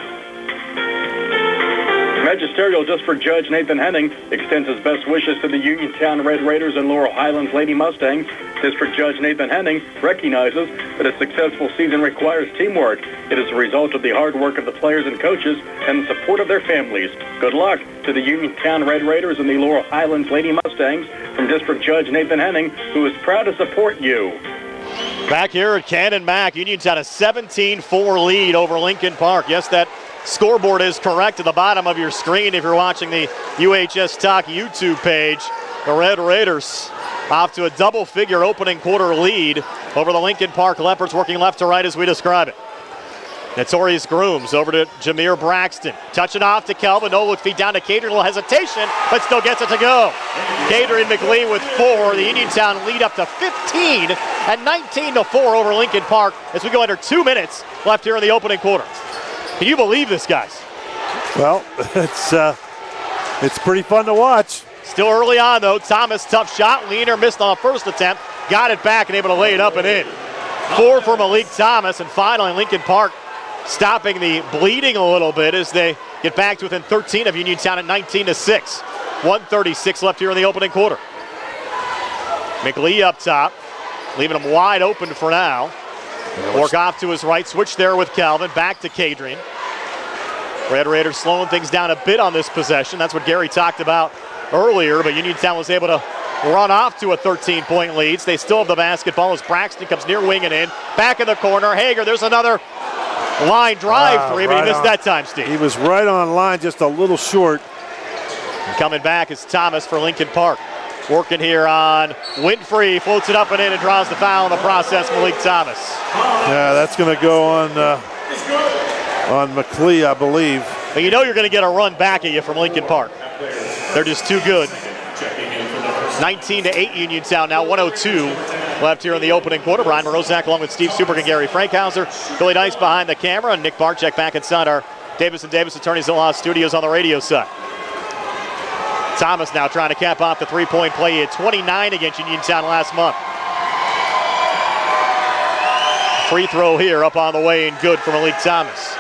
Magisterial, just for Judge Nathan Henning, extends his best wishes to the Uniontown Red Raiders and Laurel Highlands Lady Mustangs. District Judge Nathan Henning recognizes that a successful season requires teamwork. It is a result of the hard work of the players and coaches and the support of their families. Good luck to the Uniontown Red Raiders and the Laurel Highlands Lady Mustangs from District Judge Nathan Henning, who is proud to support you. Back here at Canon Mac, Uniontown a 17-4 lead over Lincoln Park. Yes, that scoreboard is correct at the bottom of your screen if you're watching the UHS Talk YouTube page. The Red Raiders off to a double-figure opening quarter lead over the Lincoln Park Leopards, working left to right as we describe it. Notorious Grooms over to Jameer Braxton. Touching off to Kelvin. No look feet down to Cadrian. A little hesitation, but still gets it to go. Cadrian McLean with 4. The Uniontown lead up to 15 and 19-4 over Lincoln Park as we go under 2 minutes left here in the opening quarter. Can you believe this, guys? Well, it's pretty fun to watch. Still early on, though. Thomas, tough shot. Leaner missed on the first attempt. Got it back and able to lay it up and in. 4 for Malik Thomas, and finally Lincoln Park stopping the bleeding a little bit as they get back to within 13 of Uniontown at 19-6. 1:36 left here in the opening quarter. McLee up top, leaving him wide open for now. Work off to his right, switch there with Calvin, back to Cadrian. Red Raiders slowing things down a bit on this possession. That's what Gary talked about earlier, but Uniontown was able to run off to a 13-point lead. They still have the basketball as Braxton comes near winging in. Back in the corner, Hager, there's another line drive three, but he missed that time, Steve. He was right on line, just a little short. And coming back is Thomas for Lincoln Park. Working here on Winfrey, floats it up and in and draws the foul in the process, Malik Thomas. Yeah, that's going to go on McLee, I believe. But you know you're going to get a run back at you from Lincoln Park. They're just too good. 19-8 Uniontown now, 1:02 left here in the opening quarter. Brian Morozak along with Steve Superk and Gary Frankhauser. Billy Dice behind the camera, and Nick Barczyk back inside our Davis & Davis Attorneys at Law studios on the radio side. Thomas now trying to cap off the three-point play. He had 29 against Uniontown last month. Free throw here up on the way and good for Malik Thomas.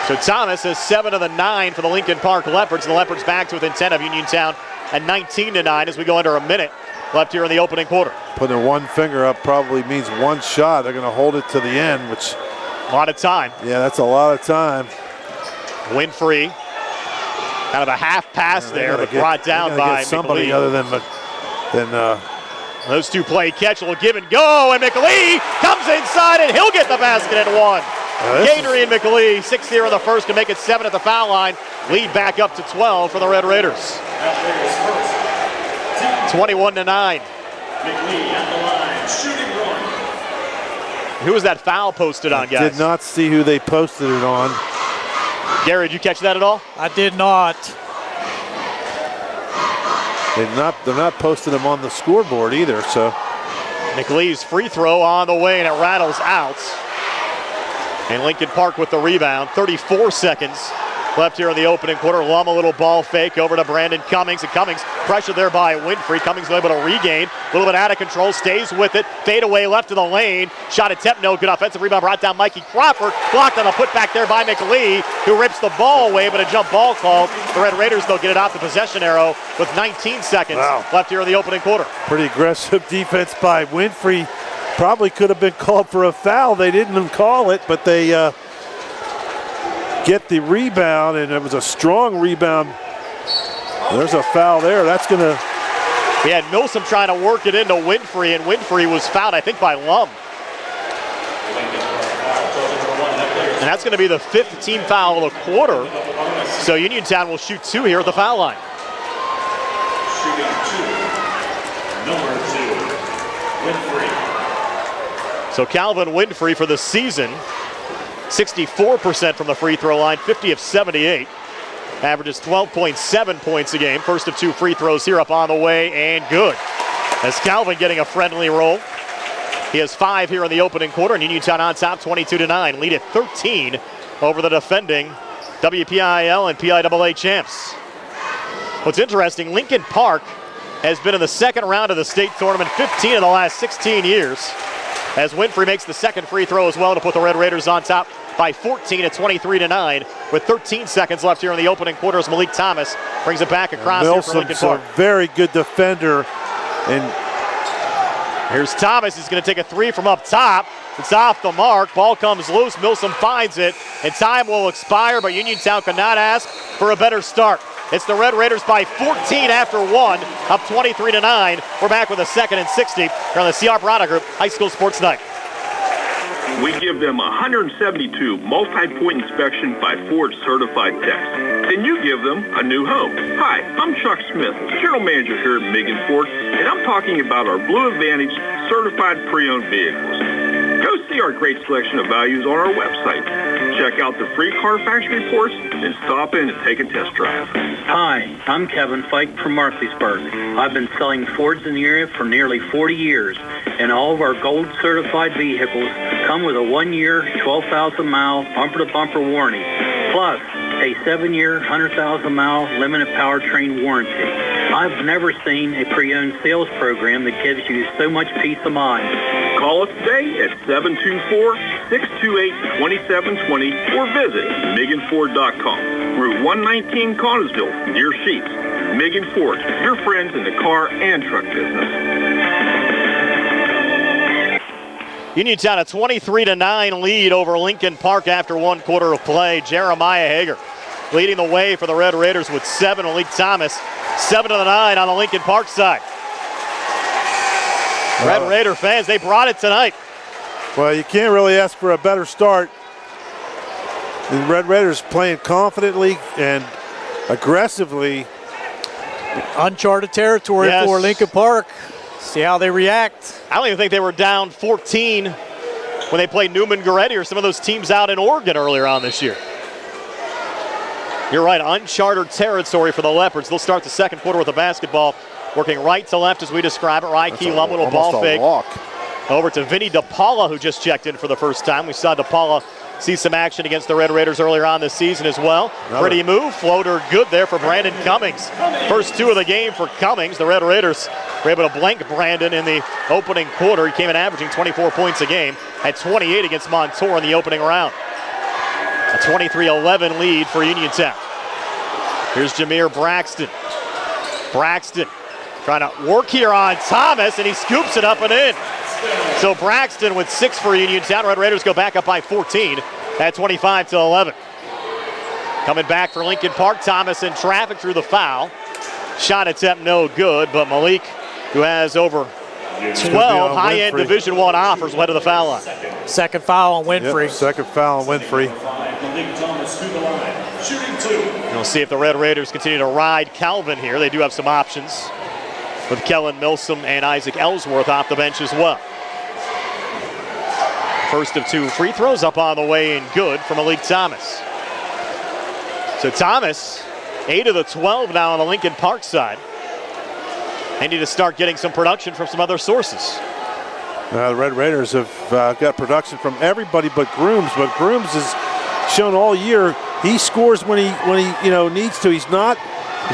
So Thomas has 7 of the 9 for the Lincoln Park Leopards, and the Leopards back to within 10 of Uniontown at 19-9 as we go under a minute left here in the opening quarter. Putting one finger up probably means one shot. They're going to hold it to the end, which... A lot of time. Yeah, that's a lot of time. Winfrey. Kind of a half pass there, but brought down by somebody McLee. other than those two play catch, will give and go, and McLee comes inside and he'll get the basket at 1. Adrian McLee, 6 here in the first to make it 7 at the foul line. Lead back up to 12 for the Red Raiders. 21-9. Who was that foul posted on, guys? Did not see who they posted it on. Gary, did you catch that at all? I did not. They're not posting them on the scoreboard either, so. McLee's free throw on the way, and it rattles out. And Lincoln Park with the rebound. 34 seconds left here in the opening quarter. Lum, a little ball fake over to Brandon Cummings, and Cummings pressured there by Winfrey. Cummings able to regain, a little bit out of control, stays with it, fade away left of the lane. Shot attempt, no good. Offensive rebound brought down Mikey Crawford, blocked on a putback there by McLee, who rips the ball away, but a jump ball called. The Red Raiders, though, get it off the possession arrow with 19 seconds left here in the opening quarter. Pretty aggressive defense by Winfrey. Probably could have been called for a foul. They didn't call it, but they get the rebound, and it was a strong rebound. There's a foul there. That's going to... We had Milsom trying to work it into Winfrey, and Winfrey was fouled, I think, by Lum. And that's going to be the 5th team foul of the quarter. So Uniontown will shoot 2 here at the foul line. Shooting 2, number 2, Winfrey. So Calvin Winfrey for the season, 64% from the free throw line, 50 of 78. Averages 12.7 points a game. First of 2 free throws here up on the way, and good. As Calvin getting a friendly roll. He has 5 here in the opening quarter, and Uniontown on top 22-9. Lead at 13 over the defending WPIAL and PIAA champs. What's interesting, Lincoln Park has been in the second round of the state tournament 15 of the last 16 years. As Winfrey makes the second free throw as well to put the Red Raiders on top by 14 at 23-9 with 13 seconds left here in the opening quarter as Malik Thomas brings it back across here for Lincoln Park. A very good defender. And here's Thomas. He's going to take a 3 from up top. It's off the mark. Ball comes loose. Milsom finds it, and time will expire, but Uniontown cannot ask for a better start. It's the Red Raiders by 14 after 1, up 23-9. We're back with a 2nd and 60 here on the CR Brada Group High School Sports Night. We give them 172 multi-point inspection by Ford certified techs. Then you give them a new home. Hi, I'm Chuck Smith, General Manager here at Megan Ford, and I'm talking about our Blue Advantage certified pre-owned vehicles. Go see our great selection of values on our website. Check out the free Carfax reports and stop in and take a test drive. Hi, I'm Kevin Fike from Murfreesburg. I've been selling Fords in the area for nearly 40 years, and all of our gold certified vehicles come with a 1-year, 12,000-mile bumper-to-bumper warranty, plus a 7-year, 100,000-mile limited powertrain warranty. I've never seen a pre-owned sales program that gives you so much peace of mind. Call us today at 724-628-2720 or visit MeganFord.com. Route 119 Connellsville, near Sheets. Megan Ford, your friends in the car and truck business. Uniontown a 23-9 lead over Lincoln Park after 1 quarter of play. Jeremiah Hager leading the way for the Red Raiders with 7. Malik Thomas 7 of the 9 on the Lincoln Park side. Red Raider fans, they brought it tonight. Well, you can't really ask for a better start. The Red Raiders playing confidently and aggressively. Uncharted territory for Lincoln Park. See how they react. I don't even think they were down 14 when they played Newman Goretti or some of those teams out in Oregon earlier on this year. You're right, uncharted territory for the Leopards. They'll start the second quarter with the basketball working right to left as we describe it. Raiki Lum, little ball fake. Over to Vinny DePaula, who just checked in for the first time. We saw DePaula see some action against the Red Raiders earlier on this season as well. Pretty move, floater good there for Brandon Cummings. First 2 of the game for Cummings. The Red Raiders were able to blank Brandon in the opening quarter. He came in averaging 24 points a game, had 28 against Montour in the opening round. A 23-11 lead for Uniontown. Here's Jameer Braxton. Braxton trying to work here on Thomas, and he scoops it up and in. So Braxton with 6 for Uniontown. Red Raiders go back up by 14 at 25-11. Coming back for Lincoln Park. Thomas in traffic through the foul. Shot attempt no good, but Malik, who has over 12 high-end Division I offers, led to the foul line. Second foul on Winfrey. Yep, second foul on Winfrey. We'll see if the Red Raiders continue to ride Calvin here. They do have some options with Kellen Milsom and Isaac Ellsworth off the bench as well. First of 2 free throws up on the way and good from Malik Thomas. So Thomas, 8 of the 12 now on the Lincoln Park side. They need to start getting some production from some other sources. The Red Raiders have got production from everybody but Grooms has shown all year he scores when he needs to. He's not,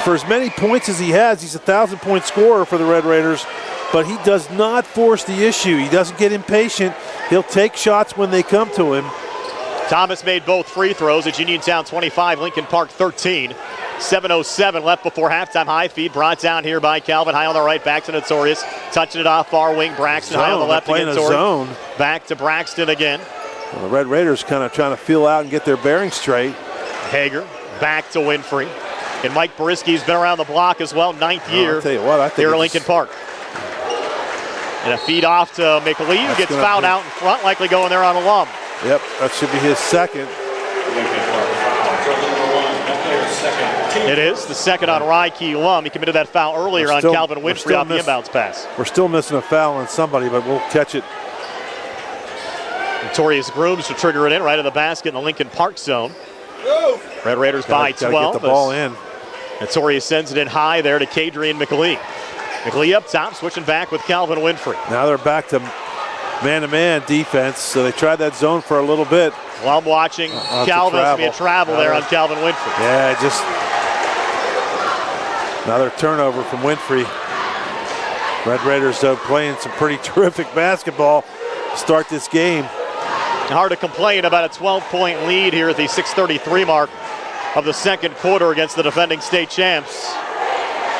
for as many points as he has, he's a 1,000-point scorer for the Red Raiders, but he does not force the issue. He doesn't get impatient. He'll take shots when they come to him. Thomas made both free throws at Uniontown 25, Lincoln Park 13. 7:07 left before halftime. High feed brought down here by Calvin. High on the right, back to Notorious. Touching it off far wing. Braxton high on the left again. Zone. Back to Braxton again. Well, the Red Raiders kind of trying to feel out and get their bearings straight. Hager back to Winfrey. And Mike Bisesi's been around the block as well, 9th year I'll tell you what, I think here at Lincoln Park. And a feed off to McLean, who gets fouled out in front, likely going there on Lum. Yep, that should be his second. It is the second on Ryke Lum. He committed that foul earlier on Calvin Winfrey off the inbounds pass. We're still missing a foul on somebody, but we'll catch it. Notorious Grooms to trigger it in right at the basket in the Lincoln Park zone. Red Raiders by 12. Get the ball in. Notorious sends it in high there to Kadrian McLean. McLean up top, switching back with Calvin Winfrey. Now they're back to man-to-man defense, so they tried that zone for a little bit. Lum watching Calvin. It's going to be a travel there on Calvin Winfrey. Yeah, just another turnover from Winfrey. Red Raiders, though, playing some pretty terrific basketball to start this game. Hard to complain about a 12-point lead here at the 6:33 mark of the second quarter against the defending state champs.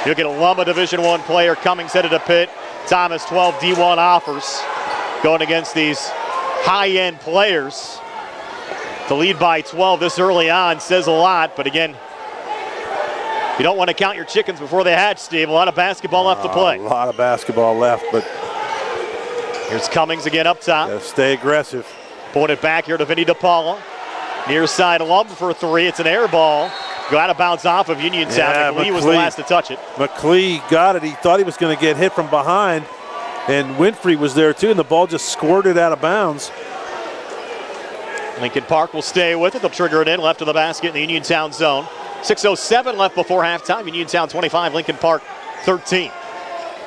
You'll get a Lum, a Division I player. Cummings headed to Pitt. Thomas, 12 D1 offers. Going against these high-end players. The lead by 12 this early on says a lot, but again, you don't want to count your chickens before they hatch, Steve. A lot of basketball left to play. A lot of basketball left, but here's Cummings again up top. Gotta stay aggressive. Pulling it back here to Vinny DePaula. Near side Lum for three. It's an air ball. Go out of bounds off of Uniontown. Yeah, McLean was the last to touch it. McLean got it. He thought he was going to get hit from behind, and Winfrey was there too, and the ball just squirted out of bounds. Lincoln Park will stay with it. They'll trigger it in left of the basket in the Uniontown zone. 6:07 left before halftime. Uniontown 25, Lincoln Park 13.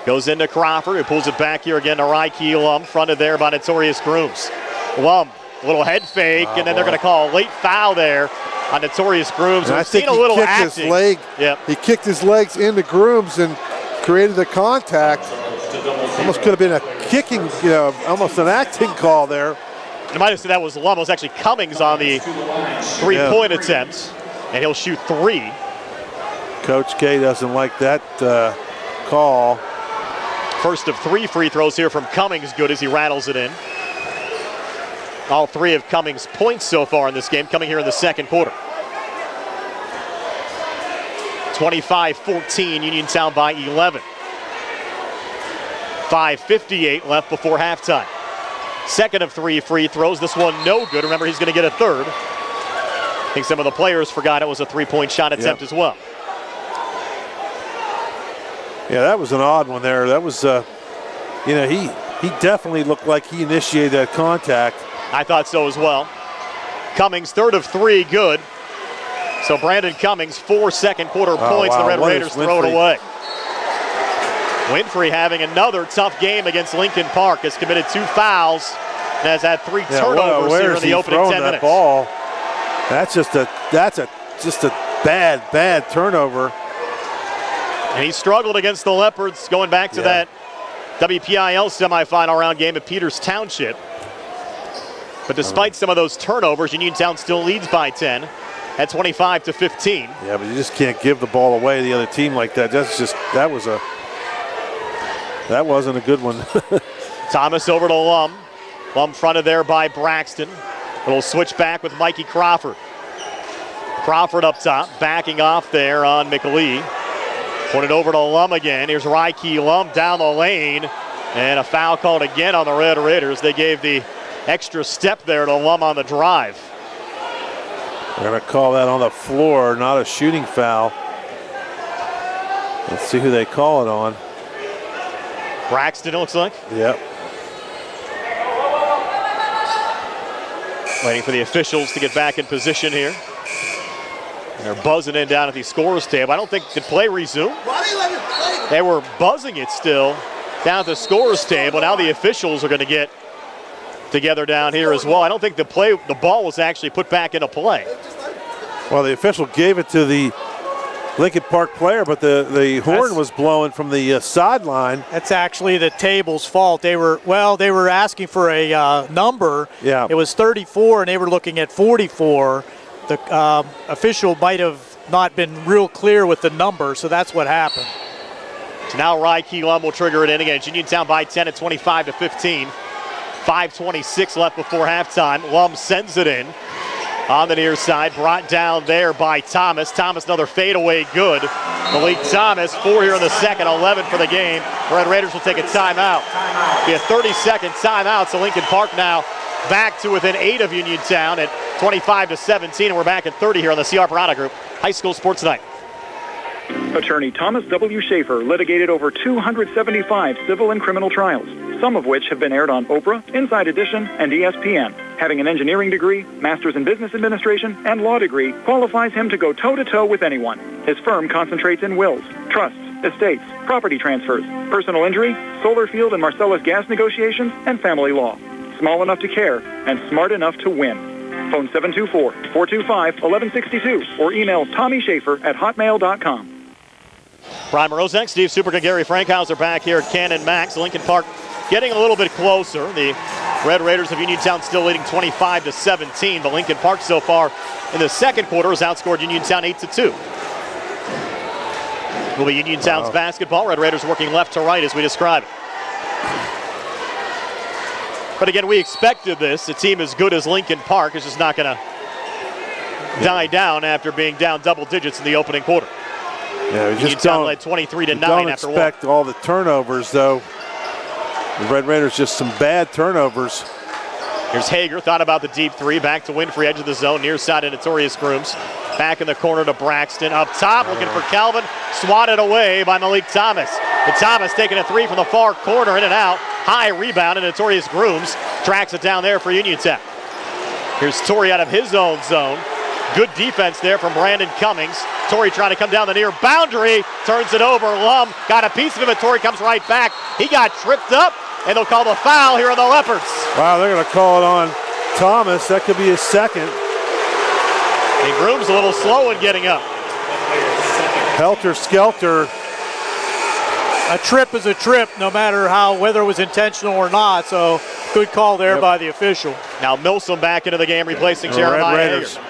Goes into Crawford, who pulls it back here again to Ryke Lum, fronted there by Notorious Grooms. Lum, a little head fake, and then they're going to call a late foul there on Notorious Grooms. I think he kicked his leg. Yep. He kicked his legs into Grooms and created the contact. Almost could have been a kicking, almost an acting call there. You might have said that was Lum. It was actually Cummings on the three-point attempt, and he'll shoot three. Coach K doesn't like that call. First of 3 free throws here from Cummings, good as he rattles it in. All 3 of Cummings' points so far in this game coming here in the second quarter. 25-14, Uniontown by 11. 5:58 left before halftime. Second of 3 free throws. This one no good. Remember, he's going to get a third. I think some of the players forgot it was a 3-point shot attempt as well. Yeah, that was an odd one there. That was, he definitely looked like he initiated that contact. I thought so as well. Cummings, third of 3, good. So Brandon Cummings, 4 second quarter points. Wow. The Red Raiders throw it away. Winfrey having another tough game against Lincoln Park. Has committed 2 fouls and has had 3 turnovers here in the opening 10 minutes. Ball? That's just a bad turnover. And he struggled against the Leopards going back to that WPIAA semifinal round game at Peters Township. But despite some of those turnovers, Uniontown still leads by 10 at 25-15. Yeah, but you just can't give the ball away to the other team like that. That wasn't a good one. Thomas over to Lum. Lum fronted there by Braxton. A little switch back with Mikey Crawford. Crawford up top, backing off there on McLean. Put it over to Lum again. Here's Ryke Lum down the lane. And a foul called again on the Red Raiders. They gave the extra step there to Lum on the drive. They're going to call that on the floor, not a shooting foul. Let's see who they call it on. Braxton, it looks like. Yep. Waiting for the officials to get back in position here. They're buzzing in down at the scorer's table. I don't think the play resumed. They were buzzing it still down at the scorer's table. Now the officials are going to get together down here as well. I don't think the ball was actually put back into play. Well, the official gave it to the Lincoln Park player, but the horn was blowing from the sideline. That's actually the table's fault. They were asking for a number. Yeah. It was 34, and they were looking at 44. The official might have not been real clear with the number, so that's what happened. So now Ryke Lum will trigger it in again. Uniontown by 10 at 25-15. 5:26 left before halftime. Lum sends it in. on the near side, brought down there by Thomas. Thomas, another fadeaway, good. Malik Thomas, 4 here in the second, 11 for the game. The Red Raiders will take a timeout. Be a 30-second timeout, so Lincoln Park now back to within 8 of Uniontown at 25-17, and we're back at 30 here on the CR Parada Group High School Sports Night. Attorney Thomas W. Schaefer litigated over 275 civil and criminal trials, some of which have been aired on Oprah, Inside Edition, and ESPN. Having an engineering degree, master's in business administration, and law degree qualifies him to go toe-to-toe with anyone. His firm concentrates in wills, trusts, estates, property transfers, personal injury, solar field and Marcellus gas negotiations, and family law. Small enough to care and smart enough to win. Phone 724-425-1162 or email TommySchaefer@hotmail.com. Brian Morozek, Steve Superca, Gary Frankhauser back here at Canon Max. Lincoln Park getting a little bit closer. The Red Raiders of Uniontown still leading 25-17, but Lincoln Park so far in the second quarter has outscored Uniontown 8-2. Will be Uniontown's basketball. Red Raiders working left to right as we describe it. But again, we expected this. A team as good as Lincoln Park is just not going to die down after being down double digits in the opening quarter. Yeah, we just Uniontown led 23-9 don't after one. expect all the turnovers, though. The Red Raiders just some bad turnovers. Here's Hager, thought about the deep three, back to Winfrey, edge of the zone, near side of Notorious Grooms. Back in the corner to Braxton, up top, looking for Calvin, swatted away by Malik Thomas. But Thomas taking a three from the far corner, in and out, high rebound, and Notorious Grooms tracks it down there for Uniontown. Here's Torrey out of his own zone. Good defense there from Brandon Cummings. Torrey trying to come down the near boundary, turns it over. Lum got a piece of him, and Torrey comes right back. He got tripped up, and they'll call the foul here on the Leopards. Wow, they're going to call it on Thomas. That could be his second. And Grooms a little slow in getting up. Helter-skelter. A trip is a trip, no matter whether it was intentional or not, so good call there by the official. Now Milsom back into the game, replacing Jeremiah Hager.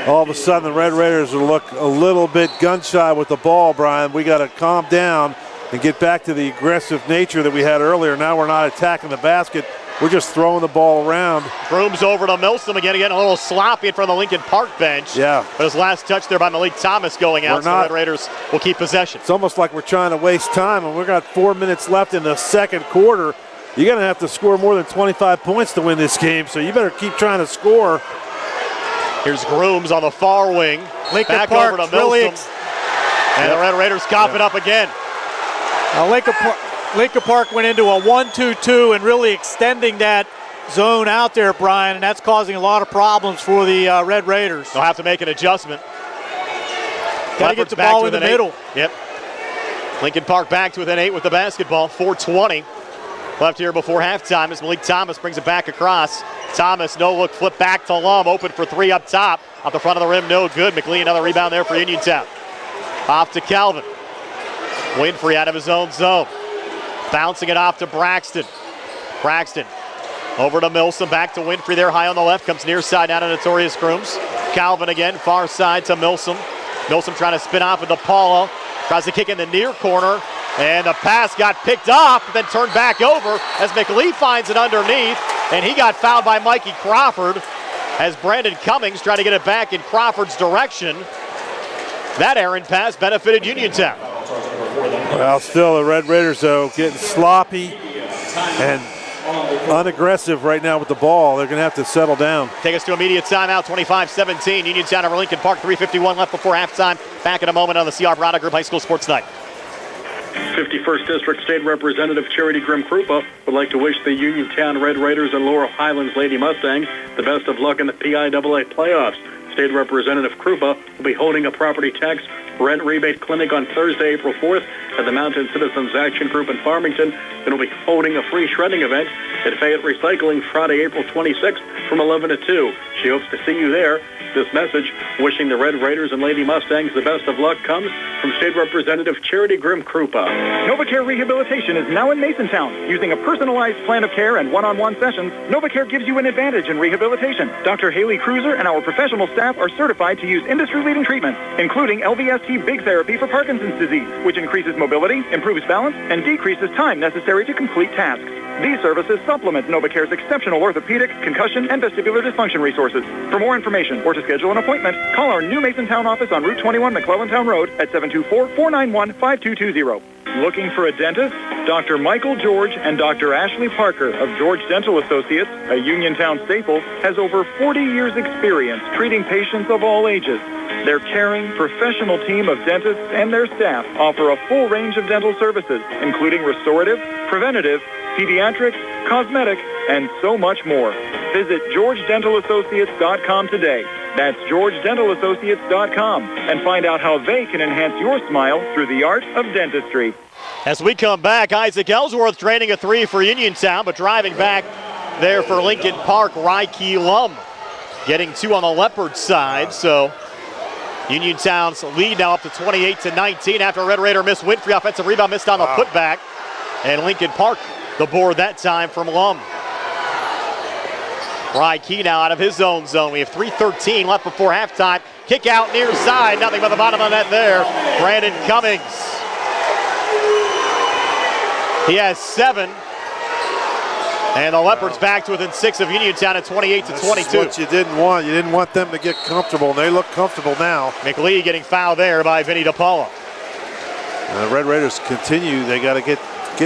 All of a sudden, the Red Raiders will look a little bit gun-shy with the ball, Brian. We got to calm down and get back to the aggressive nature that we had earlier. Now we're not attacking the basket. We're just throwing the ball around. Grooms over to Milsom again a little sloppy in front of the Lincoln Park bench. Yeah. But his last touch there by Malik Thomas going out, so the Red Raiders will keep possession. It's almost like we're trying to waste time, and we've got 4 minutes left in the second quarter. You're going to have to score more than 25 points to win this game, so you better keep trying to score. Here's Grooms on the far wing. Lincoln back Park over to Milsom. And the Red Raiders cop it up again. Now Lincoln Park went into a 1-2-2 and really extending that zone out there, Brian, and that's causing a lot of problems for the Red Raiders. They'll have to make an adjustment. Got to get the ball in the middle. Yep. Lincoln Park back to within 8 with the basketball. 4:20 left here before halftime as Malik Thomas brings it back across. Thomas, no look, flip back to Lum, open for three up top. Off the front of the rim, no good. McLean, another rebound there for Uniontown. Off to Calvin. Winfrey out of his own zone. Bouncing it off to Braxton. Braxton over to Milsom, back to Winfrey there high on the left. Comes near side down to Notorious Grooms. Calvin again, far side to Milsom. Milsom trying to spin off with the Paula. Tries to kick in the near corner. And the pass got picked off, then turned back over as McLean finds it underneath. And he got fouled by Mikey Crawford as Brandon Cummings tried to get it back in Crawford's direction. That errant pass benefited Uniontown. Well, still the Red Raiders, though, getting sloppy and unaggressive right now with the ball. They're going to have to settle down. Take us to immediate timeout, 25-17. Uniontown over Lincoln Park, 3:51 left before halftime. Back in a moment on the CR Parada Group High School Sports Night. 51st District State Representative Charity Grimm-Krupa would like to wish the Uniontown Red Raiders and Laurel Highlands Lady Mustangs the best of luck in the PIAA playoffs. State Representative Krupa will be holding a property tax rent rebate clinic on Thursday, April 4th at the Mountain Citizens Action Group in Farmington, and will be holding a free shredding event at Fayette Recycling Friday, April 26th from 11 to 2. She hopes to see you there. This message, wishing the Red Raiders and Lady Mustangs the best of luck, comes from State Representative Charity Grimm-Krupa. NovaCare Rehabilitation is now in Masontown. Using a personalized plan of care and one-on-one sessions, NovaCare gives you an advantage in rehabilitation. Dr. Haley Cruiser and our professional staff are certified to use industry-leading treatments, including LVST Big Therapy for Parkinson's disease, which increases mobility, improves balance, and decreases time necessary to complete tasks. These services supplement NovaCare's exceptional orthopedic, concussion, and vestibular dysfunction resources. For more information or to schedule an appointment, call our new Masontown office on Route 21 McClellantown Road at 724-491-5220. Looking for a dentist? Dr. Michael George and Dr. Ashley Parker of George Dental Associates, a Uniontown staple, has over 40 years' experience treating patients of all ages. Their caring, professional team of dentists and their staff offer a full range of dental services, including restorative, preventative, pediatric, cosmetic, and so much more. Visit GeorgeDentalAssociates.com today. That's GeorgeDentalAssociates.com, and find out how they can enhance your smile through the art of dentistry. As we come back, Isaac Ellsworth draining a three for Uniontown, but driving back there for Lincoln Park, Ryke Lum getting two on the Leopard side. So Uniontown's lead now up to 28-19 after a Red Raider missed. Winfrey offensive rebound missed on the putback. And Lincoln Park the board that time from Lum. Ryke now out of his own zone. We have 3:13 left before halftime. Kick out near side. Nothing but the bottom of the net there. Brandon Cummings. He has 7. And the Leopards back to within 6 of Uniontown at 28-22. That's what you didn't want. You didn't want them to get comfortable, and they look comfortable now. McLee getting fouled there by Vinny DePaula. And the Red Raiders continue. They got to get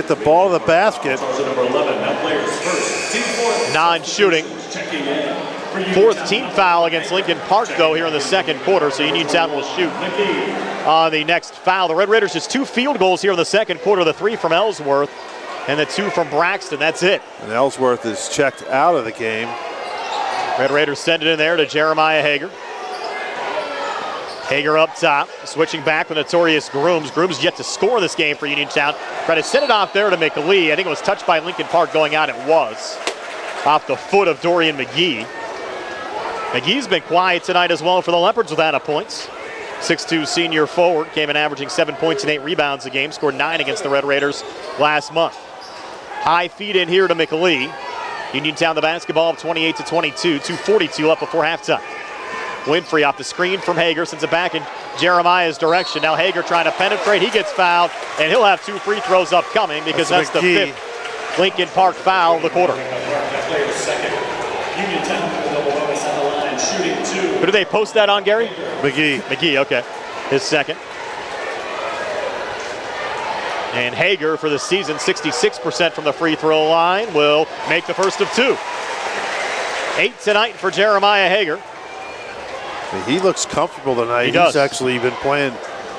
the ball to the basket. Non-shooting. 4th team foul against Lincoln Park, though, here in the second quarter, so Uniontown will shoot on the next foul. The Red Raiders just 2 field goals here in the second quarter, the 3 from Ellsworth and the 2 from Braxton. That's it. And Ellsworth is checked out of the game. Red Raiders send it in there to Jeremiah Hager. Hager up top, switching back with Notorious Grooms. Grooms yet to score this game for Uniontown. Try to send it off there to McLee. I think it was touched by Lincoln Park going out. It was. Off the foot of Dorian McGee. McGee's been quiet tonight as well for the Leopards without a points. 6'2" senior forward, came in averaging 7 points and 8 rebounds a game. Scored 9 against the Red Raiders last month. High feed in here to McLee. Uniontown the basketball 28-22. 2:42 left before halftime. Winfrey off the screen from Hager, sends it back in Jeremiah's direction. Now Hager trying to penetrate. He gets fouled, and he'll have 2 free throws upcoming because that's the 5th Lincoln Park foul of the quarter. Who do they post that on, Gary? McGee. McGee, okay. His second. And Hager for the season, 66% from the free throw line, will make the first of 2. 8 tonight for Jeremiah Hager. He looks comfortable tonight. He does. He's actually been playing,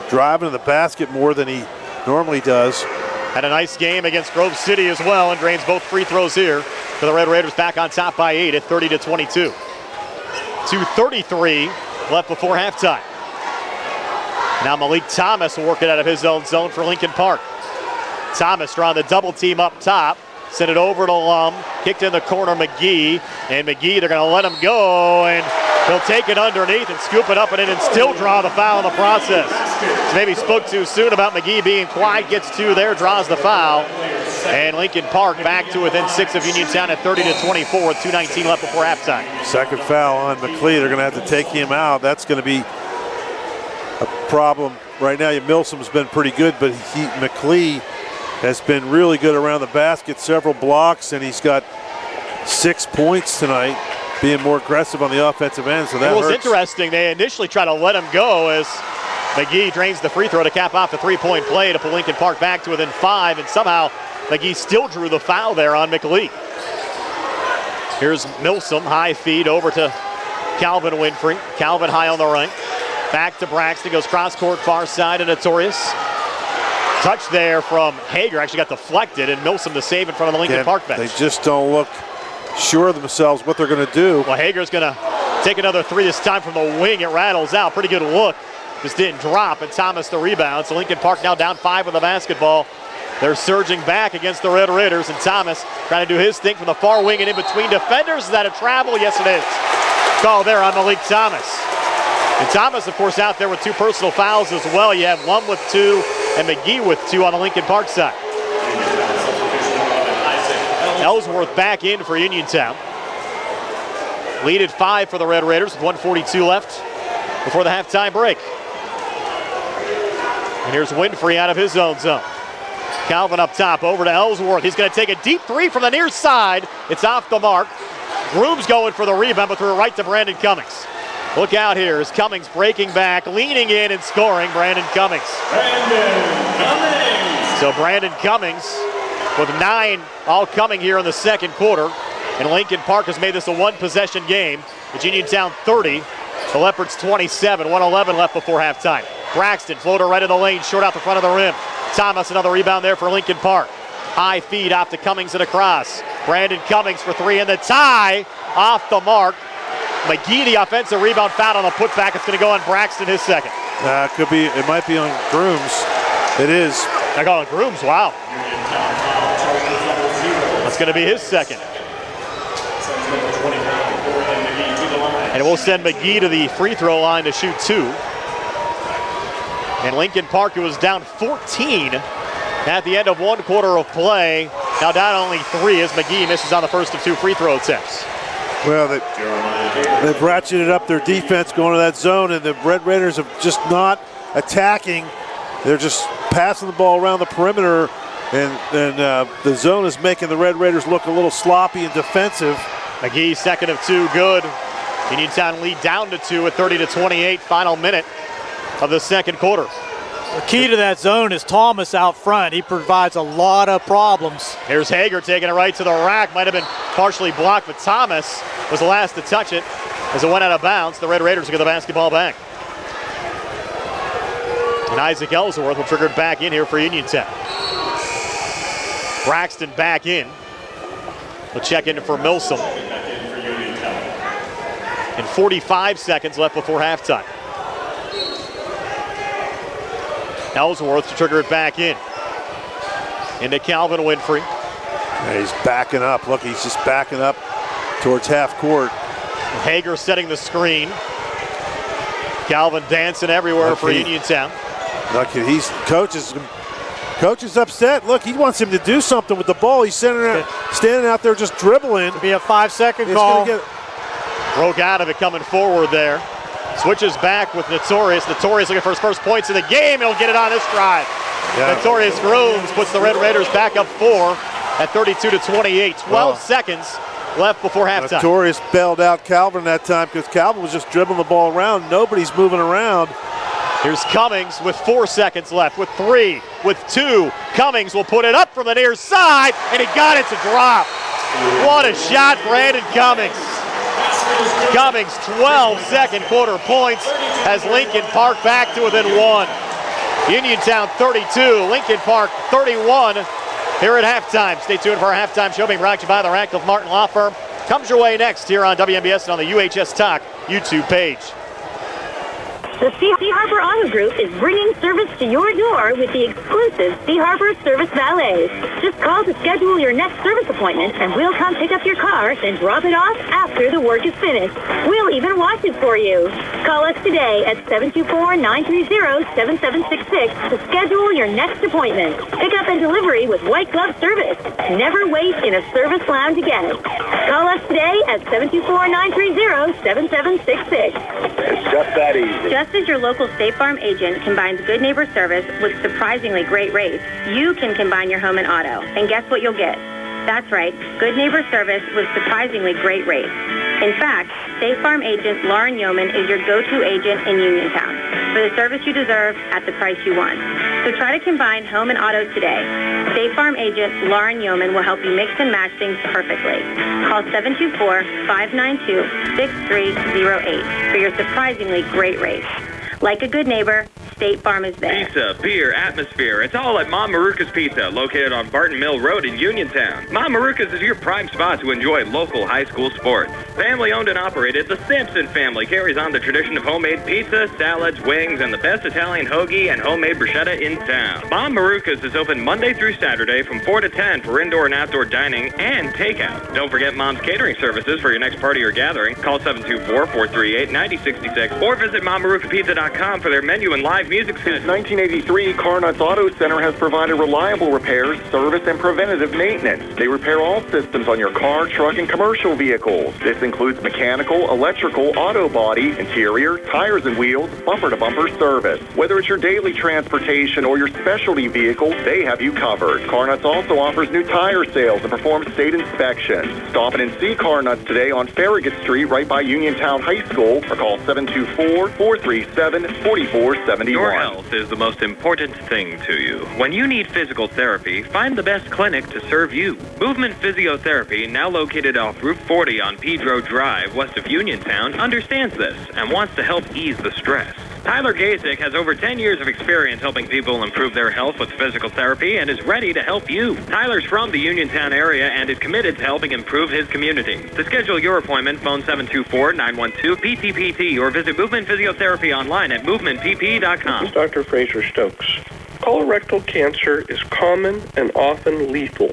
driving to the basket more than he normally does. Had a nice game against Grove City as well and drains both free throws here for the Red Raiders, back on top by 8 at 30-22. 2:33 left before halftime. Now Malik Thomas will work it out of his own zone for Lincoln Park. Thomas drawing the double team up top. Sent it over to Lum. Kicked in the corner, McGee. And McGee, they're going to let him go. And he'll take it underneath and scoop it up and in and still draw the foul in the process. So maybe spoke too soon about McGee being quiet. Gets 2 there, draws the foul. And Lincoln Park back to within 6 of Uniontown at 30-24 with 2:19 left before halftime. Second foul on McLee. They're going to have to take him out. That's going to be a problem. Right now, Milsom's been pretty good, but McLee has been really good around the basket, several blocks, and he's got 6 points tonight, being more aggressive on the offensive end, so that It was hurts. interesting. They initially tried to let him go as McGee drains the free throw to cap off the 3-point play to pull Lincoln Park back to within 5, and somehow McGee still drew the foul there on McLee. Here's Milsom, high feed over to Calvin Winfrey. Calvin high on the right. Back to Braxton, goes cross-court far side to Notorious. Touch there from Hager, actually got deflected, and Milsom to save in front of the Lincoln Park bench. They just don't look sure of themselves what they're going to do. Well, Hager's going to take another 3 this time from the wing. It rattles out. Pretty good look. Just didn't drop, and Thomas the rebound. So Lincoln Park now down 5 with the basketball. They're surging back against the Red Raiders, and Thomas trying to do his thing from the far wing and in between defenders. Is that a travel? Yes, it is. Call there on Malik Thomas. And Thomas, of course, out there with 2 personal fouls as well. You have Lum with 2 and McGee with 2 on the Lincoln Park side. Ellsworth back in for Uniontown. Lead at 5 for the Red Raiders with 1:42 left before the halftime break. And here's Winfrey out of his own zone. Calvin up top, over to Ellsworth. He's going to take a deep three from the near side. It's off the mark. Grooms going for the rebound, but threw it right to Brandon Cummings. Look out here as Cummings breaking back, leaning in and scoring. Brandon Cummings. So Brandon Cummings with 9 all coming here in the second quarter. And Lincoln Park has made this a one-possession game. It's Uniontown 30, the Leopards 27, 1:11 left before halftime. Braxton, floater right in the lane, short out the front of the rim. Thomas, another rebound there for Lincoln Park. High feed off to Cummings and across. Brandon Cummings for 3 in the tie, off the mark. McGee, the offensive rebound, foul on the putback. It's going to go on Braxton, his second. It might be on Grooms. It is. I got on Grooms, wow. That's going to be his second. And we'll send McGee to the free throw line to shoot 2. And Lincoln Park, who was down 14 at the end of one quarter of play, now down only 3 as McGee misses on the first of 2 free throw attempts. Well, they've ratcheted up their defense going to that zone, and the Red Raiders are just not attacking. They're just passing the ball around the perimeter, and the zone is making the Red Raiders look a little sloppy and defensive. McGee, second of 2, good. Uniontown lead down to 2 at 30-28, final minute of the second quarter. The key to that zone is Thomas out front. He provides a lot of problems. Here's Hager taking it right to the rack. Might have been partially blocked, but Thomas was the last to touch it as it went out of bounds. The Red Raiders will get the basketball back. And Isaac Ellsworth will trigger it back in here for Uniontown. Braxton back in. We'll check in for Milsom. And 45 seconds left before halftime. Ellsworth to trigger it back in. Into Calvin Winfrey. Yeah, he's backing up. Look, he's just backing up towards half court. Hager setting the screen. Calvin dancing everywhere for Uniontown. Look, coach is upset. Look, he wants him to do something with the ball. He's standing out there just dribbling. It'll be a 5-second call. Broke out of it coming forward there. Switches back with Notorious. Notorious looking for his first points in the game. He'll get it on this drive. Yeah. Notorious Grooms puts the Red Raiders back up 4 at 32-28. 12 seconds left before halftime. Notorious bailed out Calvin that time because Calvin was just dribbling the ball around. Nobody's moving around. Here's Cummings with 4 seconds left, with 3, with 2. Cummings will put it up from the near side, and he got it to drop. What a shot, Brandon Cummings. Cummings, 12 second quarter points, has Lincoln Park back to within 1. Uniontown 32, Lincoln Park 31 here at halftime. Stay tuned for our halftime show being brought to you by the Radcliffe Martin Law Firm. Comes your way next here on WMBS and on the UHS Talk YouTube page. The Sea Harbor Auto Group is bringing service to your door with the exclusive Sea Harbor Service Valet. Just call to schedule your next service appointment, and we'll come pick up your car and drop it off after the work is finished. We'll even wash it for you. Call us today at 724-930-7766 to schedule your next appointment. Pickup and delivery with white glove service. Never wait in a service lounge again. Call us today at 724-930-7766. It's just that easy. Just as your local State Farm agent combines good neighbor service with surprisingly great rates, you can combine your home and auto. And guess what you'll get? That's right, good neighbor service with surprisingly great rates. In fact, State Farm agent Lauren Yeoman is your go-to agent in Uniontown for the service you deserve at the price you want. So try to combine home and auto today. State Farm agent Lauren Yeoman will help you mix and match things perfectly. Call 724-592-6308 for your surprisingly great rates. Like a good neighbor, State Farm is there. Pizza, beer, atmosphere. It's all at Mom Maruka's Pizza, located on Barton Mill Road in Uniontown. Mom Maruka's is your prime spot to enjoy local high school sports. Family owned and operated, the Simpson family carries on the tradition of homemade pizza, salads, wings, and the best Italian hoagie and homemade bruschetta in town. Mom Maruka's is open Monday through Saturday from 4 to 10 for indoor and outdoor dining and takeout. Don't forget Mom's catering services for your next party or gathering. Call 724-438-9066 or visit MomMarukaPizza.com for their menu and live music schedule. Since 1983, Carnuts Auto Center has provided reliable repairs, service, and preventative maintenance. They repair all systems on your car, truck, and commercial vehicles. This includes mechanical, electrical, auto body, interior, tires and wheels, bumper-to-bumper service. Whether it's your daily transportation or your specialty vehicle, they have you covered. Carnuts also offers new tire sales and performs state inspections. Stop in and see Carnuts today on Farragut Street right by Uniontown High School or call 724-437-4471. Your health is the most important thing to you. When you need physical therapy, find the best clinic to serve you. Movement Physiotherapy, now located off Route 40 on Pedro Drive, west of Uniontown, understands this and wants to help ease the stress. Tyler Gasick has over 10 years of experience helping people improve their health with physical therapy and is ready to help you. Tyler's from the Uniontown area and is committed to helping improve his community. To schedule your appointment, phone 724-912-PTPT or visit Movement Physiotherapy online at movementpp.com. This is Dr. Fraser Stokes. Colorectal cancer is common and often lethal.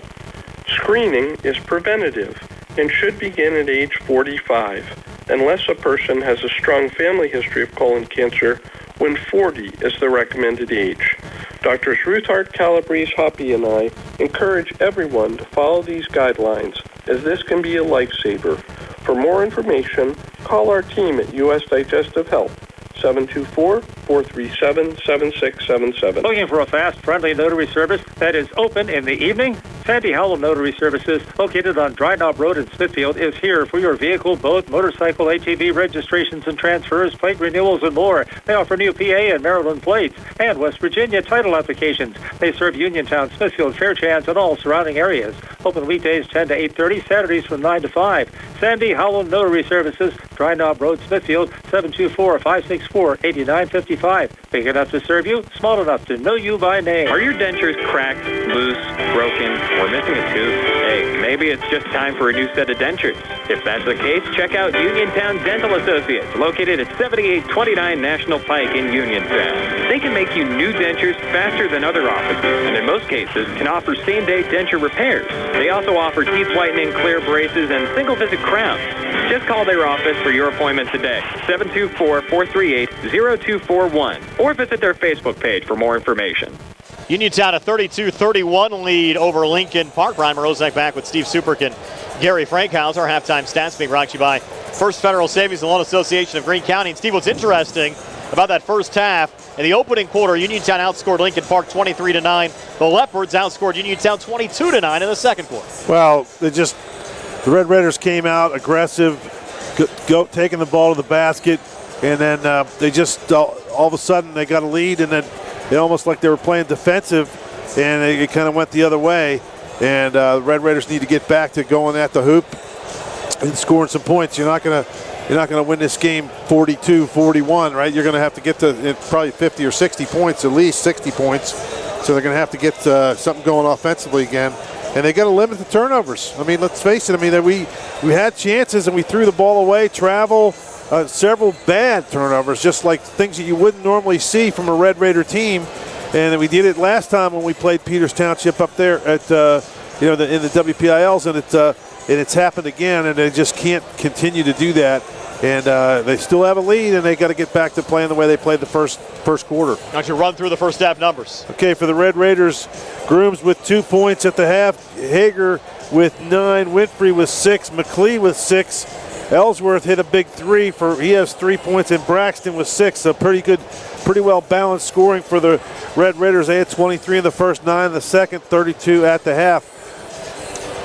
Screening is preventative and should begin at age 45. Unless a person has a strong family history of colon cancer, when 40 is the recommended age. Doctors Ruthart, Calabrese, Hoppy, and I encourage everyone to follow these guidelines, as this can be a lifesaver. For more information, call our team at U.S. Digestive Health, 724-437-7677. Looking for a fast, friendly notary service that is open in the evening? Sandy Howell Notary Services, located on Dry Knob Road in Smithfield, is here for your vehicle, boat, motorcycle, ATV registrations and transfers, plate renewals, and more. They offer new PA and Maryland plates and West Virginia title applications. They serve Uniontown, Smithfield, Fairchance, and all surrounding areas. Open weekdays 10 to 8:30, Saturdays from 9 to 5. Sandy Howell Notary Services, Dry Knob Road, Smithfield, 724-564-8955. Big enough to serve you, small enough to know you by name. Are your dentures cracked, loose, broken, or missing a tooth? Hey, maybe it's just time for a new set of dentures. If that's the case, check out Uniontown Dental Associates, located at 7829 National Pike in Uniontown. They can make you new dentures faster than other offices, and in most cases can offer same-day denture repairs. They also offer teeth whitening, clear braces, and single-visit crowns. Just call their office for your appointment today, 724-438-0241, or visit their Facebook page for more information. Uniontown a 32-31 lead over Lincoln Park. Brian Morozek back with Steve Superkin, Gary Frankhauser. Our halftime stats being brought to you by First Federal Savings and Loan Association of Greene County. And Steve, what's interesting about that first half, in the opening quarter, Uniontown outscored Lincoln Park 23-9. The Leopards outscored Uniontown 22-9 in the second quarter. Well, the Red Raiders came out aggressive, taking the ball to the basket, and then they just all of a sudden they got a lead, and then they almost like they were playing defensive, and it kind of went the other way. And the Red Raiders need to get back to going at the hoop and scoring some points. You're not gonna win this game 42-41, right? You're gonna have to get to probably 50 or 60 points, at least 60 points. So they're gonna have to get something going offensively again. And they got to limit the turnovers. I mean, let's face it. I mean, we had chances and we threw the ball away. Several bad turnovers, just like things that you wouldn't normally see from a Red Raider team. And we did it last time when we played Peters Township up there at in the WPILs, and it's happened again. And they just can't continue to do that. And they still have a lead, and they got to get back to playing the way they played the first quarter. Why don't you run through the first half numbers? Okay, for the Red Raiders, Grooms with 2 points at the half, Hager with 9, Winfrey with 6, McLee with 6, Ellsworth hit a big 3 he has 3 points, and Braxton with 6. So pretty well balanced scoring for the Red Raiders. They had 23 in the first, 9 in the second, 32 at the half.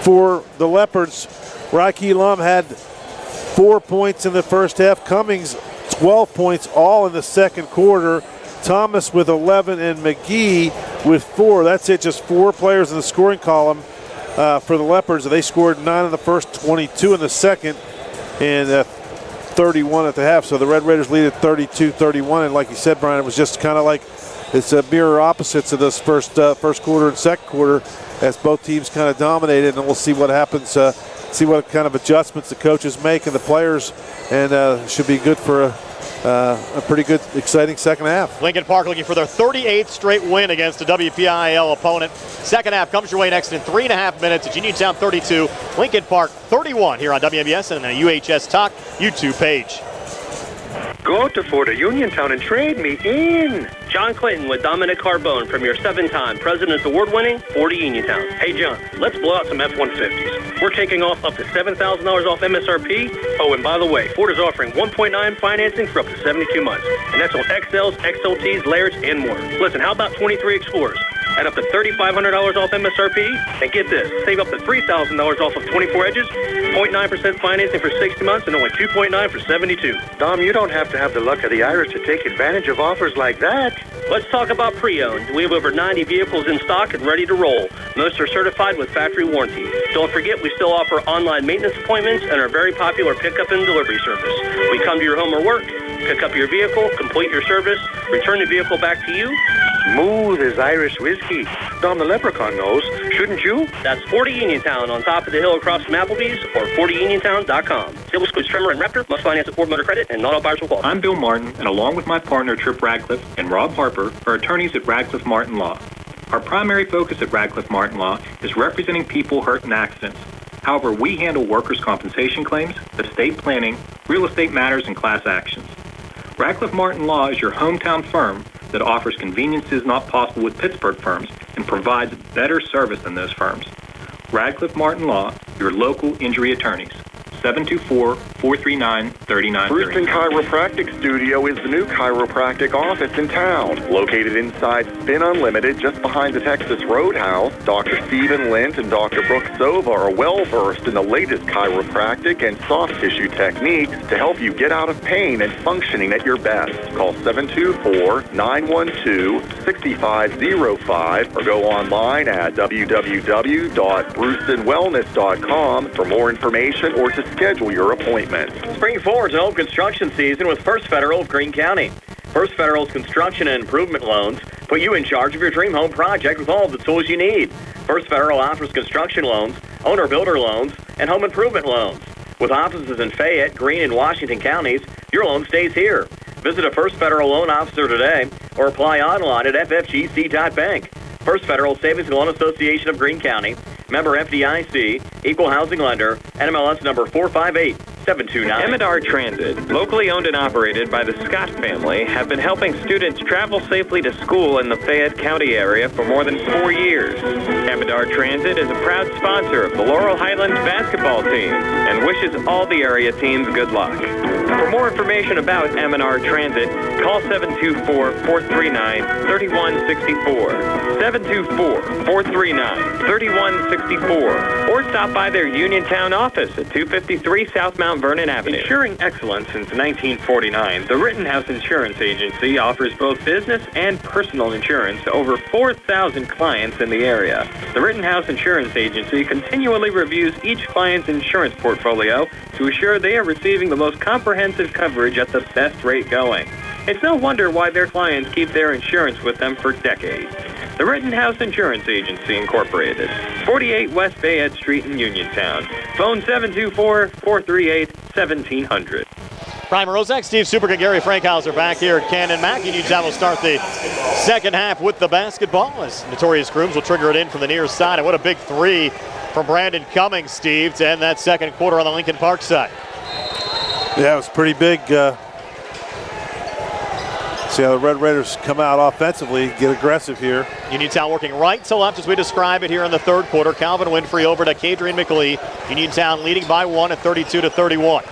For the Leopards, Rocky Lum had 4 points in the first half. Cummings, 12 points, all in the second quarter. Thomas with 11 and McGee with 4. That's it, just 4 players in the scoring column for the Leopards. They scored 9 in the first, 22 in the second, and 31 at the half. So the Red Raiders lead at 32-31. And like you said, Brian, it was just kind of like it's a mirror opposites of this first quarter and second quarter, as both teams kind of dominated. And we'll see what happens, see what kind of adjustments the coaches make and the players, and should be good for a pretty good, exciting second half. Lincoln Park looking for their 38th straight win against a WPIAL opponent. Second half comes your way next in 3.5 minutes. It's Uniontown 32, Lincoln Park 31 here on WMBS and the UHS Talk YouTube page. Go Go to Ford of Uniontown and trade me in. John Clayton with Dominic Carbone from your 7-time President's Award-winning Ford of Uniontown. Hey, John, let's blow out some F-150s. We're taking off up to $7,000 off MSRP. Oh, and by the way, Ford is offering 1.9 financing for up to 72 months. And that's on XLs, XLTs, Layers, and more. Listen, how about 23 Explorers? At up to $3,500 off MSRP. And get this, save up to $3,000 off of 24 Edges, 0.9% financing for 60 months, and only 2.9 for 72. Dom, you don't have to have the luck of the Irish to take advantage of offers like that. Let's talk about pre-owned. We have over 90 vehicles in stock and ready to roll. Most are certified with factory warranty. Don't forget, we still offer online maintenance appointments and our very popular pickup and delivery service. We come to your home or work, pick up your vehicle, complete your service, return the vehicle back to you. Smooth as Irish whiskey. Dom the Leprechaun knows, shouldn't you? That's 40 Uniontown on top of the hill across from Applebee's or 40uniontown.com. Sale excludes Tremor and Raptor, must finance at Ford Motor Credit, and not all buyers will qualify. I'm Bill Martin, and along with my partner Trip Radcliffe and Rob Harper, are attorneys at Radcliffe Martin Law. Our primary focus at Radcliffe Martin Law is representing people hurt in accidents. However, we handle workers' compensation claims, estate planning, real estate matters, and class actions. Radcliffe Martin Law is your hometown firm that offers conveniences not possible with Pittsburgh firms and provides better service than those firms. Radcliffe Martin Law, your local injury attorneys. 724-439-3930. Brewston Chiropractic Studio is the new chiropractic office in town. Located inside Spin Unlimited, just behind the Texas Roadhouse, Dr. Stephen Lint and Dr. Brooke Sova are well-versed in the latest chiropractic and soft tissue techniques to help you get out of pain and functioning at your best. Call 724-912-6505 or go online at www.brewstonwellness.com for more information or to schedule your appointment. Spring forward's an old construction season with First Federal of Greene County. First Federal's construction and improvement loans put you in charge of your dream home project with all of the tools you need. First Federal offers construction loans, owner-builder loans, and home improvement loans. With offices in Fayette, Greene, and Washington counties, your loan stays here. Visit a First Federal loan officer today or apply online at ffgc.bank. First Federal Savings and Loan Association of Greene County, member FDIC, equal housing lender, NMLS number 458729. M&R Transit, locally owned and operated by the Scott family, have been helping students travel safely to school in the Fayette County area for more than 4 years. M&R Transit is a proud sponsor of the Laurel Highlands basketball team and wishes all the area teams good luck. For more information about M&R Transit, call 724-439-3164, 724-439-3164, or stop by their Uniontown office at 253 South Mount Vernon Avenue. Ensuring excellence since 1949, the Rittenhouse Insurance Agency offers both business and personal insurance to over 4,000 clients in the area. The Rittenhouse Insurance Agency continually reviews each client's insurance portfolio to assure they are receiving the most comprehensive coverage at the best rate going. It's no wonder why their clients keep their insurance with them for decades. The Rittenhouse Insurance Agency, Incorporated, 48 West Fayette Street in Uniontown. Phone 724-438-1700. Brian Rozak, Steve Superk, and Gary Frankhauser back here at Canon Mac. Uniontown will start the second half with the basketball as Notorious Grooms will trigger it in from the near side. And what a big three from Brandon Cummings, Steve, to end that second quarter on the Lincoln Park side. Yeah, it was pretty big. See how the Red Raiders come out offensively, get aggressive here. Uniontown working right to left as we describe it here in the third quarter. Calvin Winfrey over to Kadrian McLee. Uniontown leading by 1 at 32-31.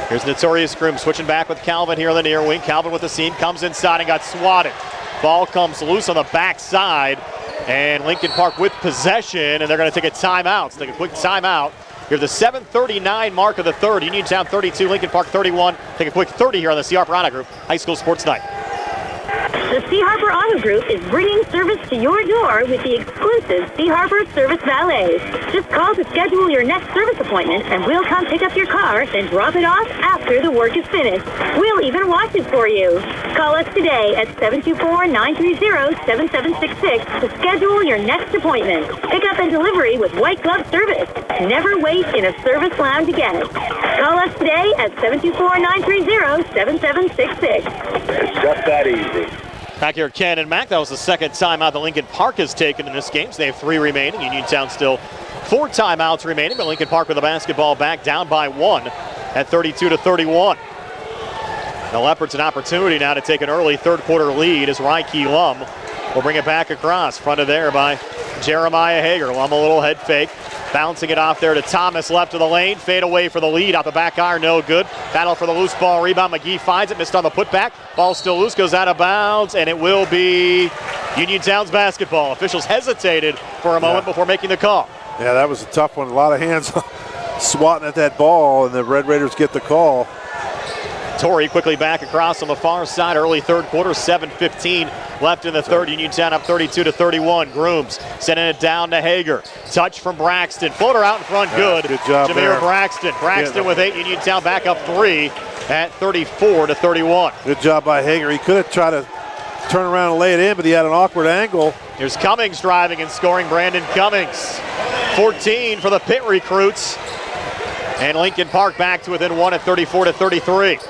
Here's Notorious Groom switching back with Calvin here on the near wing. Calvin with the seam, comes inside and got swatted. Ball comes loose on the backside, and Lincoln Park with possession, and they're going to take a timeout. So take a quick timeout. Here's the 7:39 mark of the third. Uniontown 32, Lincoln Park 31. Take a quick 30 here on the C. Harper Auto Group High School Sports Night. The C. Harper Auto Group is bringing service to your door with the exclusive C. Harper Service Valet. Just call to schedule your next service appointment, and we'll come pick up your car, then drop it off after the work is finished. We'll even wash it for you. Call us today at 724-930-7766 to schedule your next appointment. Pickup and delivery with white glove service. Never wait in a service lounge again. Call us today at 724-930-7766. It's just that easy. Back here at Canon Mac, that was the second timeout that Lincoln Park has taken in this game. So they have 3 remaining. Uniontown still 4 timeouts remaining, but Lincoln Park with the basketball back down by 1 at 32-31. The Leopards an opportunity now to take an early third quarter lead as Ryke Lum will bring it back across. Fronted there by Jeremiah Hager. Lum a little head fake. Bouncing it off there to Thomas, left of the lane. Fade away for the lead. Out the back iron, no good. Battle for the loose ball rebound. McGee finds it, missed on the putback. Ball still loose, goes out of bounds, and it will be Uniontown's basketball. Officials hesitated for a moment before making the call. Yeah, that was a tough one. A lot of hands swatting at that ball, and the Red Raiders get the call. Torrey quickly back across on the far side. Early third quarter, 7:15 left in the third. Uniontown up 32-31. Grooms sending it down to Hager. Touch from Braxton. Floater out in front, good. Good job Jameer there. Braxton with 8. Uniontown back up 3 at 34-31. Good job by Hager. He could have tried to turn around and lay it in, but he had an awkward angle. Here's Cummings driving and scoring. Brandon Cummings. 14 for the Pitt recruits. And Lincoln Park back to within 1 at 34-33.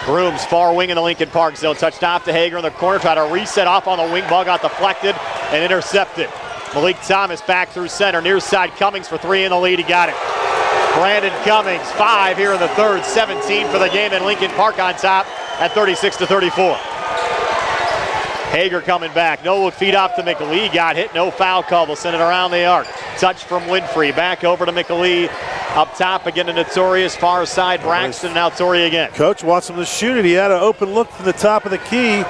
Grooms far wing in the Lincoln Park zone. Touched off to Hager in the corner. Tried to reset off on the wing. Ball got deflected and intercepted. Malik Thomas back through center. Near side Cummings for 3 in the lead. He got it. Brandon Cummings, 5 here in the third. 17 for the game, and Lincoln Park on top at 36-34. Hager coming back. No look feed off to McLee. Got hit. No foul call. They'll send it around the arc. Touch from Winfrey. Back over to McLee. Up top again to Notorious. Far side Braxton. Now Torrey again. Coach wants him to shoot it. He had an open look from the top of the key,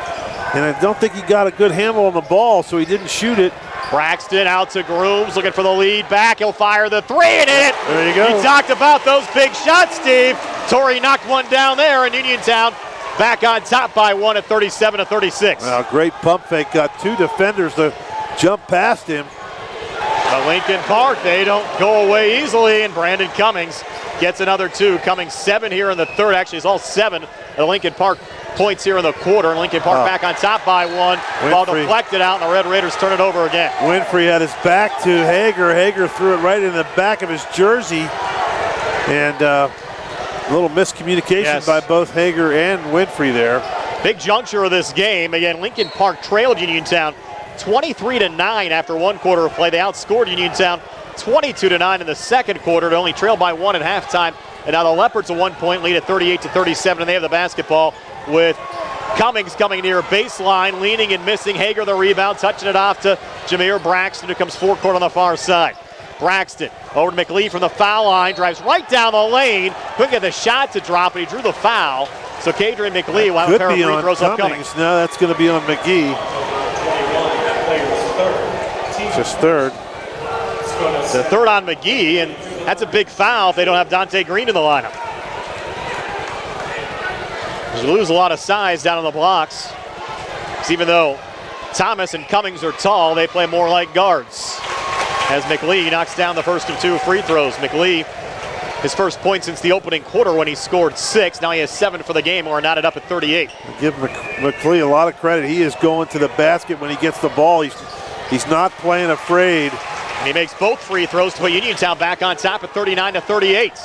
and I don't think he got a good handle on the ball, so he didn't shoot it. Braxton out to Grooms, looking for the lead back. He'll fire the 3 and hit it. There you go. He talked about those big shots, Steve. Torrey knocked one down there, and Uniontown back on top by 1 at 37-36. Well, great pump fake. Got 2 defenders to jump past him. But Lincoln Park, they don't go away easily, and Brandon Cummings gets another 2. Cummings 7 here in the third. Actually, it's all 7 at Lincoln Park points here in the quarter. And Lincoln Park back on top by 1. Ball deflected out, and the Red Raiders turn it over again. Winfrey had his back to Hager. Hager threw it right in the back of his jersey. And a little miscommunication by both Hager and Winfrey there. Big juncture of this game. Again, Lincoln Park trailed Uniontown 23-9 after 1 quarter of play. They outscored Uniontown 22-9 in the second quarter to only trail by 1 at halftime. And now the Leopards a 1-point lead at 38-37, and they have the basketball with Cummings coming near baseline, leaning and missing. Hager the rebound, touching it off to Jameer Braxton, who comes forecourt on the far side. Braxton over to McLee from the foul line, drives right down the lane. Couldn't get the shot to drop, but he drew the foul. So Kadrian McLee will have a pair of free throws upcoming. No, that's going to be on McGee. It's his third. The third on McGee, and that's a big foul if they don't have Dante Green in the lineup. You lose a lot of size down on the blocks. Because even though Thomas and Cummings are tall, they play more like guards. As McLee knocks down the first of 2 free throws. McLee, his first point since the opening quarter when he scored 6. Now he has 7 for the game, or knotted up at 38. Give McLee a lot of credit. He is going to the basket when he gets the ball. He's not playing afraid. And he makes both free throws to put Uniontown back on top at 39-38.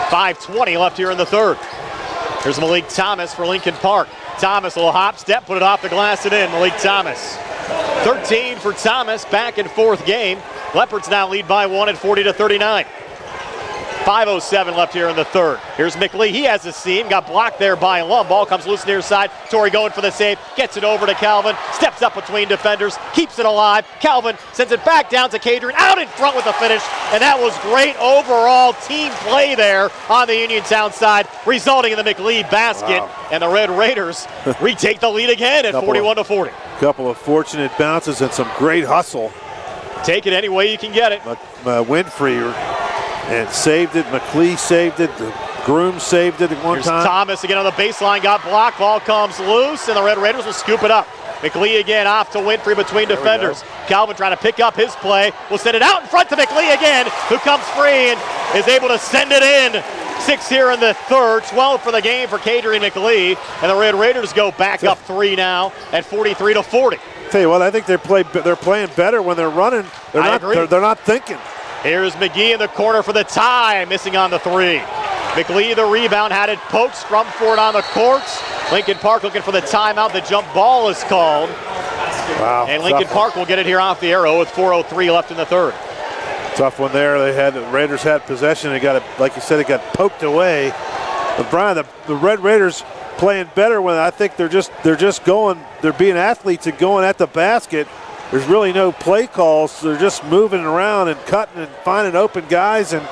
5:20 left here in the third. Here's Malik Thomas for Lincoln Park. Thomas, a little hop step, put it off the glass and in. Malik Thomas. 13 for Thomas, back in 4th game. Leopards now lead by 1 at 40-39. 5:07 left here in the third. Here's McLee. He has a seam. Got blocked there by Lum. Ball comes loose near side. Torrey going for the save. Gets it over to Calvin. Steps up between defenders. Keeps it alive. Calvin sends it back down to Kadrian. Out in front with the finish. And that was great overall team play there on the Uniontown side, resulting in the McLee basket. Wow. And the Red Raiders retake the lead again at 41-40. Couple of fortunate bounces and some great hustle. Take it any way you can get it. Winfrey and saved it. McLee saved it. Groom saved it at one time. Thomas again on the baseline, got blocked. Ball comes loose, and the Red Raiders will scoop it up. McLee again off to Winfrey between defenders. Calvin trying to pick up his play. Will send it out in front to McLee again, who comes free and is able to send it in. 6 here in the third, 12 for the game for Kadrian McLee, and the Red Raiders go back up 3 now at 43-40. Tell you what, I think they're playing better when they're running. They're not thinking. Here's McGee in the corner for the tie, missing on the 3. McLee the rebound, had it poked, scrum for it on the courts. Lincoln Park looking for the timeout. The jump ball is called. Wow. And Lincoln Park will get it here off the arrow with 4:03 left in the third. Tough one there. The Raiders had possession. They got it, like you said, it got poked away. But Brian, the Red Raiders playing better when I think they're being athletes and going at the basket. There's really no play calls. They're just moving around and cutting and finding open guys and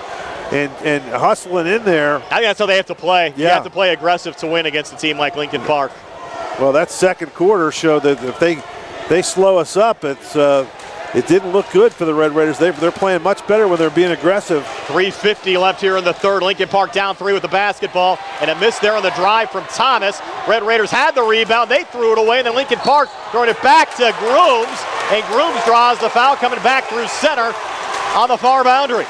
hustling in there. I think that's how they have to play. Yeah. You have to play aggressive to win against a team like Lincoln Park. Well, that second quarter showed that if they slow us up, it didn't look good for the Red Raiders. They're playing much better when they're being aggressive. 3:50 left here in the third. Lincoln Park down 3 with the basketball, and a miss there on the drive from Thomas. Red Raiders had the rebound. They threw it away, and then Lincoln Park throwing it back to Grooms, and Grooms draws the foul coming back through center on the far boundary.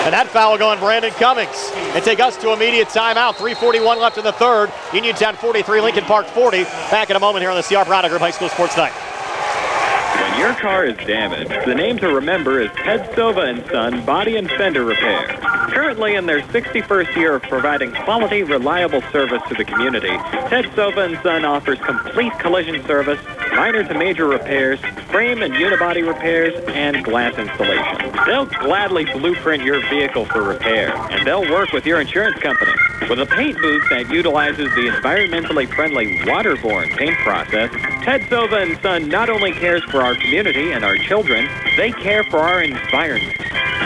And that foul will go on Brandon Cummings and take us to immediate timeout. 3:41 left in the third. Uniontown 43, Lincoln Park 40. Back in a moment here on the CR Product Group High School Sports Night. When your car is damaged, the name to remember is Ted Silva & Son Body and Fender Repair. Currently in their 61st year of providing quality, reliable service to the community, Ted Silva & Son offers complete collision service, minor to major repairs, frame and unibody repairs, and glass installation. They'll gladly blueprint your vehicle for repair, and they'll work with your insurance company. With a paint booth that utilizes the environmentally friendly waterborne paint process, Ted Silva & Son not only cares for our community and our children, they care for our environment.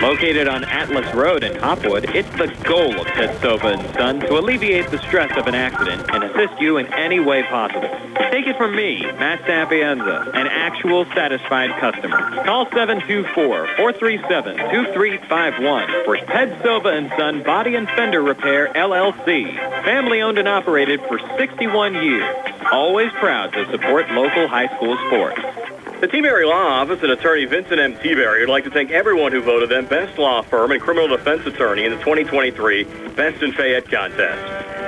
Located on Atlas Road in Hopwood, it's the goal of Ted Silva & Son to alleviate the stress of an accident and assist you in any way possible. Take it from me, Matt Sapienza, an actual satisfied customer. Call 724-437-2351 for Ted Silva & Son Body and Fender Repair, LLC. Family owned and operated for 61 years. Always proud to support local high school sports. The T-Berry Law Office and attorney Vincent M. T-Berry would like to thank everyone who voted them Best Law Firm and Criminal Defense Attorney in the 2023 Best in Fayette contest.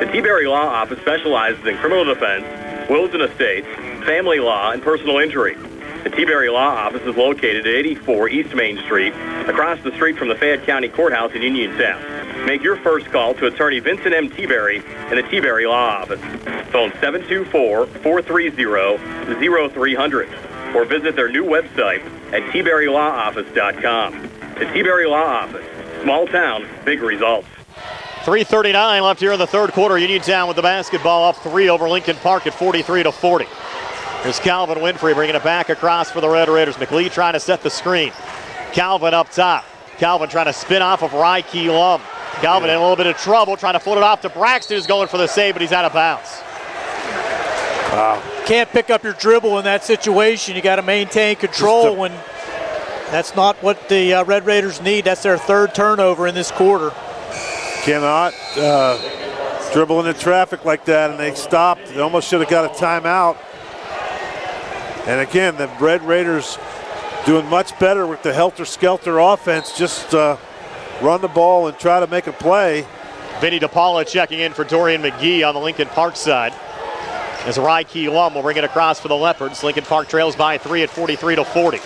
The T-Berry Law Office specializes in criminal defense, wills and estates, family law, and personal injury. The T-Berry Law Office is located at 84 East Main Street, across the street from the Fayette County Courthouse in Uniontown. Make your first call to attorney Vincent M. T-Berry in the T-Berry Law Office. Phone 724-430-0300. Or visit their new website at tberrylawoffice.com. The T-Berry Law Office. Small town, big results. 3:39 left here in the third quarter. Uniontown with the basketball up 3 over Lincoln Park at 43-40. Here's Calvin Winfrey bringing it back across for the Red Raiders. McLeod trying to set the screen. Calvin up top. Calvin trying to spin off of Ryke Lum. Calvin in a little bit of trouble, trying to float it off to Braxton, who's going for the save, but he's out of bounds. Wow. Can't pick up your dribble in that situation. You got to maintain control when that's not what the Red Raiders need. That's their third turnover in this quarter. Cannot dribble into traffic like that, and they stopped. They almost should have got a timeout. And again, the Red Raiders doing much better with the helter-skelter offense. Just run the ball and try to make a play. Vinny DePaula checking in for Dorian McGee on the Lincoln Park side. As Ryke Lum will bring it across for the Leopards. Lincoln Park trails by 3 at 43-40.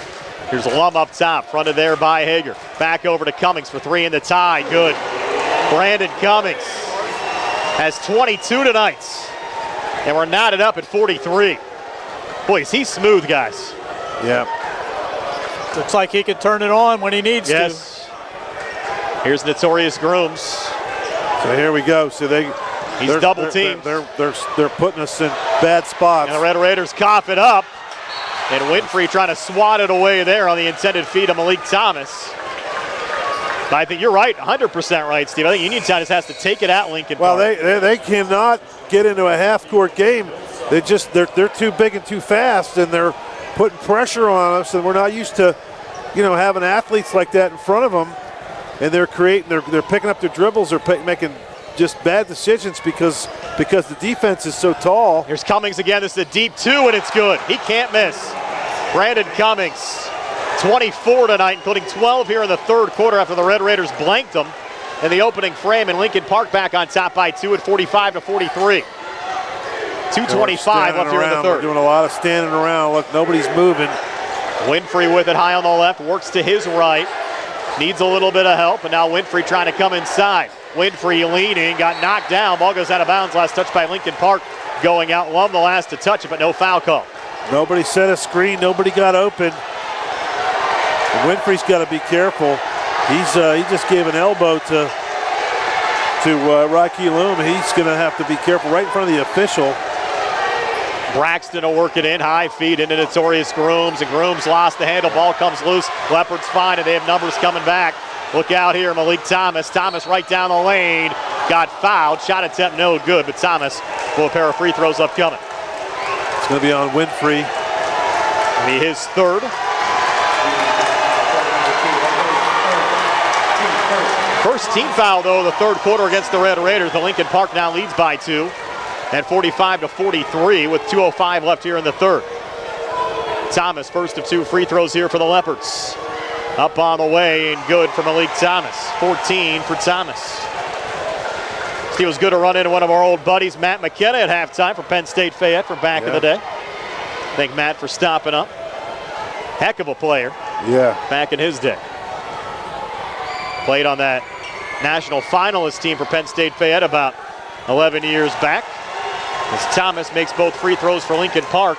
Here's Lum up top, fronted there by Hager. Back over to Cummings for 3 in the tie. Good. Brandon Cummings has 22 tonight. And we're knotted up at 43. Boy, is he smooth, guys. Yeah. Looks like he can turn it on when he needs to. Here's Notorious Grooms. So here we go. So he's double teamed. They're putting us in bad spots. And the Red Raiders cough it up. And Winfrey trying to swat it away there on the intended feed of Malik Thomas. But I think you're right, 100% right, Steve. I think Uniontown just has to take it at Lincoln Park. Well, they cannot get into a half-court game. They're too big and too fast, and they're putting pressure on us, and we're not used to, having athletes like that in front of them. And they're picking up their dribbles, they're making just bad decisions because the defense is so tall. Here's Cummings again. This is a deep 2, and it's good. He can't miss. Brandon Cummings, 24 tonight, including 12 here in the third quarter after the Red Raiders blanked them in the opening frame. And Lincoln Park back on top by 2 at 45-43. 2:25 left here in the third. We're doing a lot of standing around. Look, nobody's moving. Winfrey with it high on the left, works to his right. Needs a little bit of help, and now Winfrey trying to come inside. Winfrey leaning, got knocked down. Ball goes out of bounds. Last touch by Lincoln Park going out. Lum the last to touch it, but no foul call. Nobody set a screen. Nobody got open. And Winfrey's got to be careful. He just gave an elbow to to Rocky Loom. He's going to have to be careful right in front of the official. Braxton will work it in, high feed into Notorious Grooms, and Grooms lost the handle. Ball comes loose. Leopards find it. They have numbers coming back. Look out here, Malik Thomas. Thomas right down the lane. Got fouled. Shot attempt no good, but Thomas will have a pair of free throws upcoming. It's going to be on Winfrey. Be his third. First team foul, though, the third quarter against the Red Raiders. The Lincoln Park now leads by 2 at 45-43 with 2:05 left here in the third. Thomas, first of 2 free throws here for the Leopards. Up on the way and good for Malik Thomas. 14 for Thomas. He was good to run into one of our old buddies, Matt McKenna, at halftime for Penn State Fayette from back in the day. Thank Matt for stopping up. Heck of a player. Yeah. Back in his day. Played on that national finalist team for Penn State Fayette about 11 years back. As Thomas makes both free throws for Lincoln Park.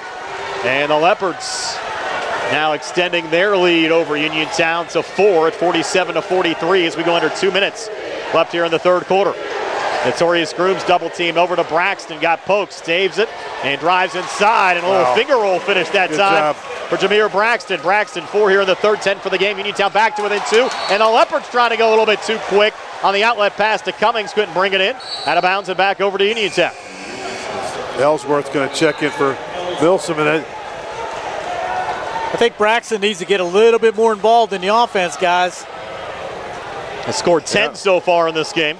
And the Leopards now extending their lead over Uniontown to 4 at 47-43 as we go under 2 minutes left here in the third quarter. Notorious Grooms double team over to Braxton, got poked, saves it, and drives inside, and a little finger roll finish that Good time job. for Jameer Braxton. Braxton 4 here in the third, 10 for the game. Uniontown back to within 2, and the Leopards trying to go a little bit too quick on the outlet pass to Cummings, couldn't bring it in. Out of bounds and back over to Uniontown. Ellsworth's going to check in for Milsom, and I think Braxton needs to get a little bit more involved in the offense, guys. Has scored 10 so far in this game.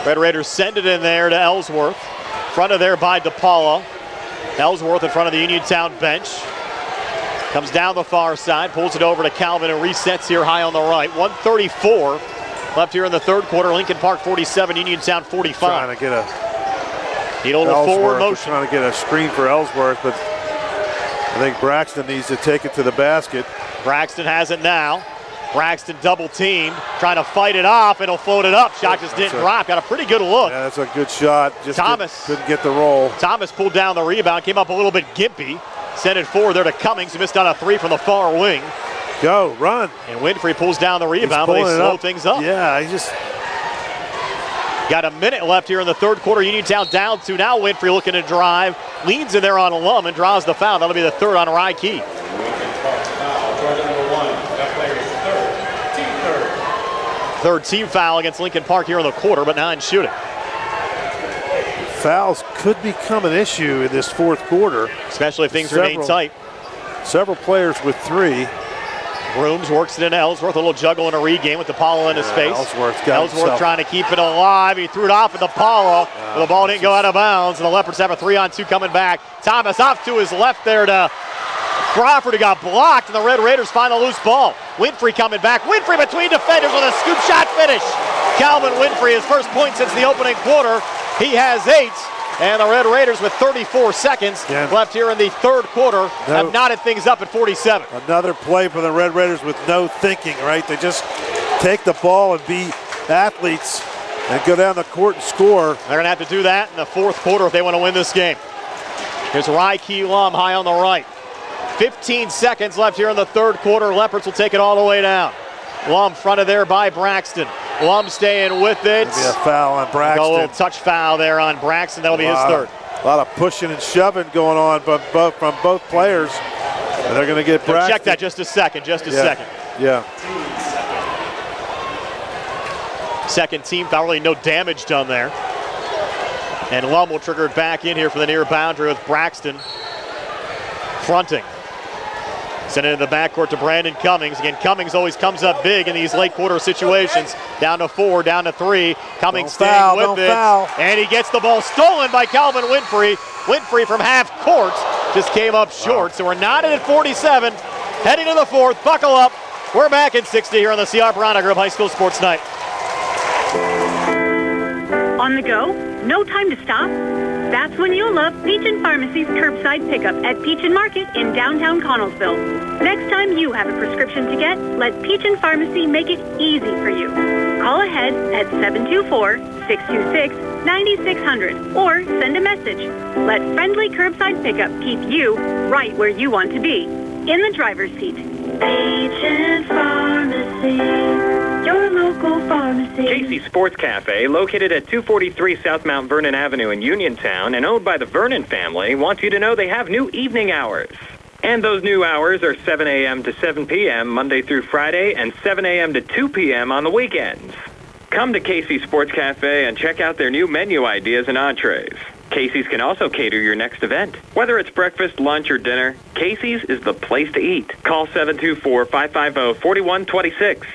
Red Raiders send it in there to Ellsworth. Front of there by DePaula. Ellsworth in front of the Uniontown bench. Comes down the far side, pulls it over to Calvin and resets here high on the right. 1:34 left here in the third quarter. Lincoln Park 47, Uniontown 45. trying to get a Need a little forward motion. Trying to get a screen for Ellsworth, but I think Braxton needs to take it to the basket. Braxton has it now. Braxton double teamed, trying to fight it off, and he'll float it up. Shot just didn't drop. Got a pretty good look. Yeah, that's a good shot. Just Thomas couldn't get the roll. Thomas pulled down the rebound, came up a little bit gimpy. Sent it forward there to Cummings, who missed on a 3 from the far wing. Go, run. And Winfrey pulls down the rebound, but they slow things up. Yeah, he just... Got a minute left here in the third quarter. Uniontown down 2. Now Winfrey looking to drive. Leans in there on Lum and draws the foul. That'll be the third on Rye Key. Third team foul against Lincoln Park here in the quarter, but 9 shooting. Fouls could become an issue in this fourth quarter. Especially if things remain tight. Several players with 3. Grooms works it into Ellsworth. A little juggle and a regain with DePaula in his face. Ellsworth trying to keep it alive. He threw it off at DePaula, but the ball didn't go out of bounds, and the Leopards have a 3-on-2 coming back. Thomas off to his left there to Crawford, who got blocked, and the Red Raiders find a loose ball. Winfrey coming back. Winfrey between defenders with a scoop shot finish. Calvin Winfrey, his first point since the opening quarter. He has 8. And the Red Raiders with 34 seconds left here in the third quarter have knotted things up at 47. Another play for the Red Raiders with no thinking, right? They just take the ball and be athletes and go down the court and score. They're going to have to do that in the fourth quarter if they want to win this game. Here's Rye Key Lum high on the right. 15 seconds left here in the third quarter. Leopards will take it all the way down. Lum fronted there by Braxton. Lum staying with it. Maybe a foul on Braxton. A little touch foul there on Braxton. That'll be his third. A lot of pushing and shoving going on from both players. And they're going to get Braxton. Check that just a second, second. Yeah. Second team foul, really no damage done there. And Lum will trigger it back in here for the near boundary with Braxton fronting. Send it in the backcourt to Brandon Cummings. Again, Cummings always comes up big in these late quarter situations. Down to 4, down to 3. Cummings staying with it. And he gets the ball stolen by Calvin Winfrey. Winfrey from half court just came up short. So we're knotted at 47. Heading to the fourth. Buckle up. We're back in 60 here on the C.R. Barana Group High School Sports Night. On the go? No time to stop? That's when you'll love Peach & Pharmacy's curbside pickup at Peach & Market in downtown Connellsville. Next time you have a prescription to get, let Peach & Pharmacy make it easy for you. Call ahead at 724-626-9600 or send a message. Let friendly curbside pickup keep you right where you want to be, in the driver's seat. Peach & Pharmacy. your local pharmacy. Casey's Sports Cafe, located at 243 South Mount Vernon Avenue in Uniontown and owned by the Vernon family, wants you to know they have new evening hours. And those new hours are 7 a.m. to 7 p.m. Monday through Friday and 7 a.m. to 2 p.m. on the weekends. Come to Casey's Sports Cafe and check out their new menu ideas and entrees. Casey's can also cater your next event. Whether it's breakfast, lunch, or dinner, Casey's is the place to eat. Call 724-550-4126.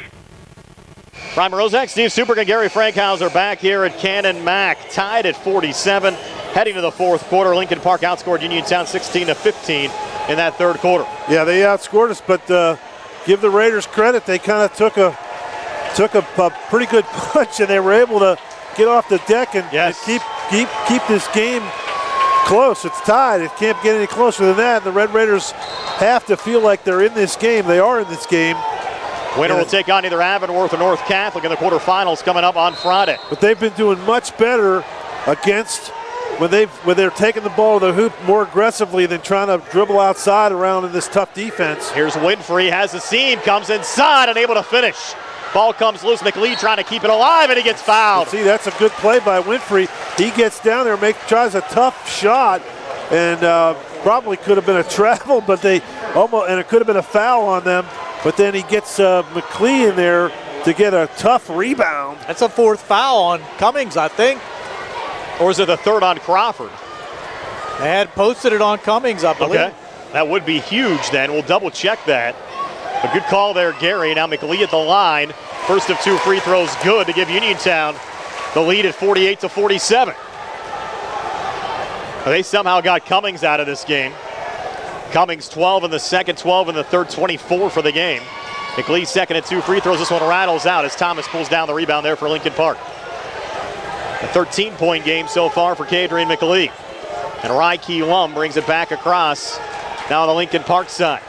Brian Mrozek, Steve Superk, and Gary Frankhauser back here at Canon Mac, tied at 47. Heading to the fourth quarter, Lincoln Park outscored Uniontown 16-15 in that third quarter. Yeah, they outscored us, but give the Raiders credit. They kind of took a pretty good punch, and they were able to get off the deck and keep this game close. It's tied. It can't get any closer than that. The Red Raiders have to feel like they're in this game. They are in this game. Winner will take on either Avonworth or North Catholic in the quarterfinals coming up on Friday. But they've been doing much better against when they're taking the ball to the hoop more aggressively than trying to dribble outside around in this tough defense. Here's Winfrey, has a seam, comes inside and able to finish. Ball comes loose. McLeod trying to keep it alive, and he gets fouled. See, that's a good play by Winfrey. He gets down there, tries a tough shot, and probably could have been a travel, but and it could have been a foul on them. But then he gets McLeod in there to get a tough rebound. That's a fourth foul on Cummings, I think. Or is it the third on Crawford? They had posted it on Cummings, I believe. Okay, that would be huge then. We'll double check that. A good call there, Gary. Now McLeod at the line. First of two free throws good to give Uniontown the lead at 48-47. They somehow got Cummings out of this game. Cummings 12 in the second, 12 in the third, 24 for the game. McLeod second at two free throws. This one rattles out as Thomas pulls down the rebound there for Lincoln Park. A 13-point game so far for Kadrian McLeod. And Ryke Lum brings it back across now on the Lincoln Park side.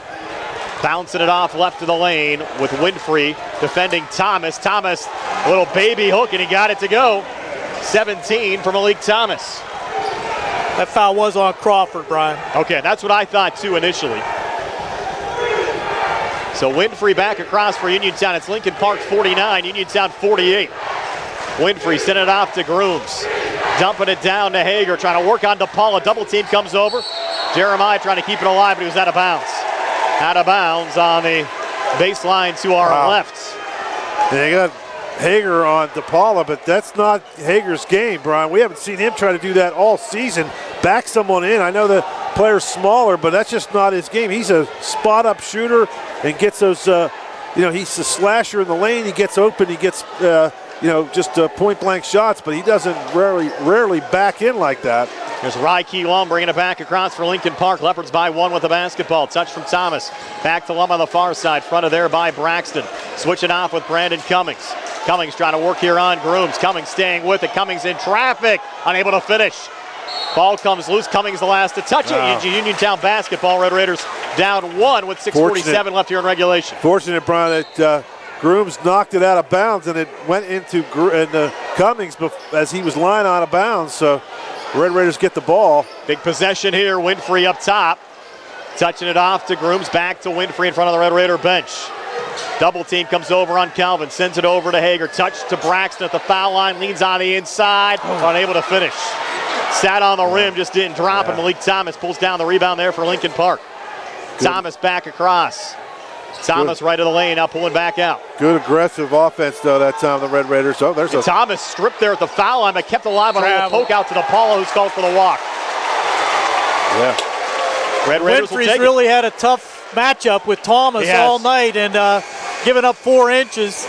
Bouncing it off left of the lane with Winfrey defending Thomas. Thomas, a little baby hook, and he got it to go. 17 for Malik Thomas. That foul was on Crawford, Brian. Okay, that's what I thought too initially. So Winfrey back across for Uniontown. It's Lincoln Park 49, Uniontown 48. Winfrey sending it off to Grooms. Dumping it down to Hager, trying to work on DePaul. A double team comes over. Jeremiah trying to keep it alive, but he was out of bounds. Out of bounds on the baseline to our left. They got Hager on DePaula, but that's not Hager's game, Brian. We haven't seen him try to do that all season. Back someone in. I know the player's smaller, but that's just not his game. He's a spot-up shooter and gets those, he's a slasher in the lane. He gets open. He gets, just point-blank shots, but he doesn't rarely back in like that. Here's Ryke Lum bringing it back across for Lincoln Park. Leopards by one with the basketball. Touch from Thomas. Back to Lum on the far side. Fronted there by Braxton. Switching off with Brandon Cummings. Cummings trying to work here on Grooms. Cummings staying with it. Cummings in traffic. Unable to finish. Ball comes loose. Cummings the last to touch it. Uniontown basketball. Red Raiders down one with 6:47 left here in regulation. Fortunate, Brian, that Grooms knocked it out of bounds, and it went into Cummings as he was lying out of bounds. So Red Raiders get the ball. Big possession here. Winfrey up top. Touching it off to Grooms. Back to Winfrey in front of the Red Raider bench. Double team comes over on Calvin. Sends it over to Hager. Touch to Braxton at the foul line. Leans on the inside. Unable to finish. Sat on the rim. Just didn't drop it. Malik Thomas pulls down the rebound there for Lincoln Park. Good. Thomas back across. Thomas right of the lane, now pulling back out. Good aggressive offense, though, that time, the Red Raiders. Oh, there's Thomas stripped there at the foul line, but kept alive on a little poke out to DePaula, who's called for the walk. Yeah. Red Raiders Winfrey's really had a tough matchup with Thomas all night and giving up 4 inches.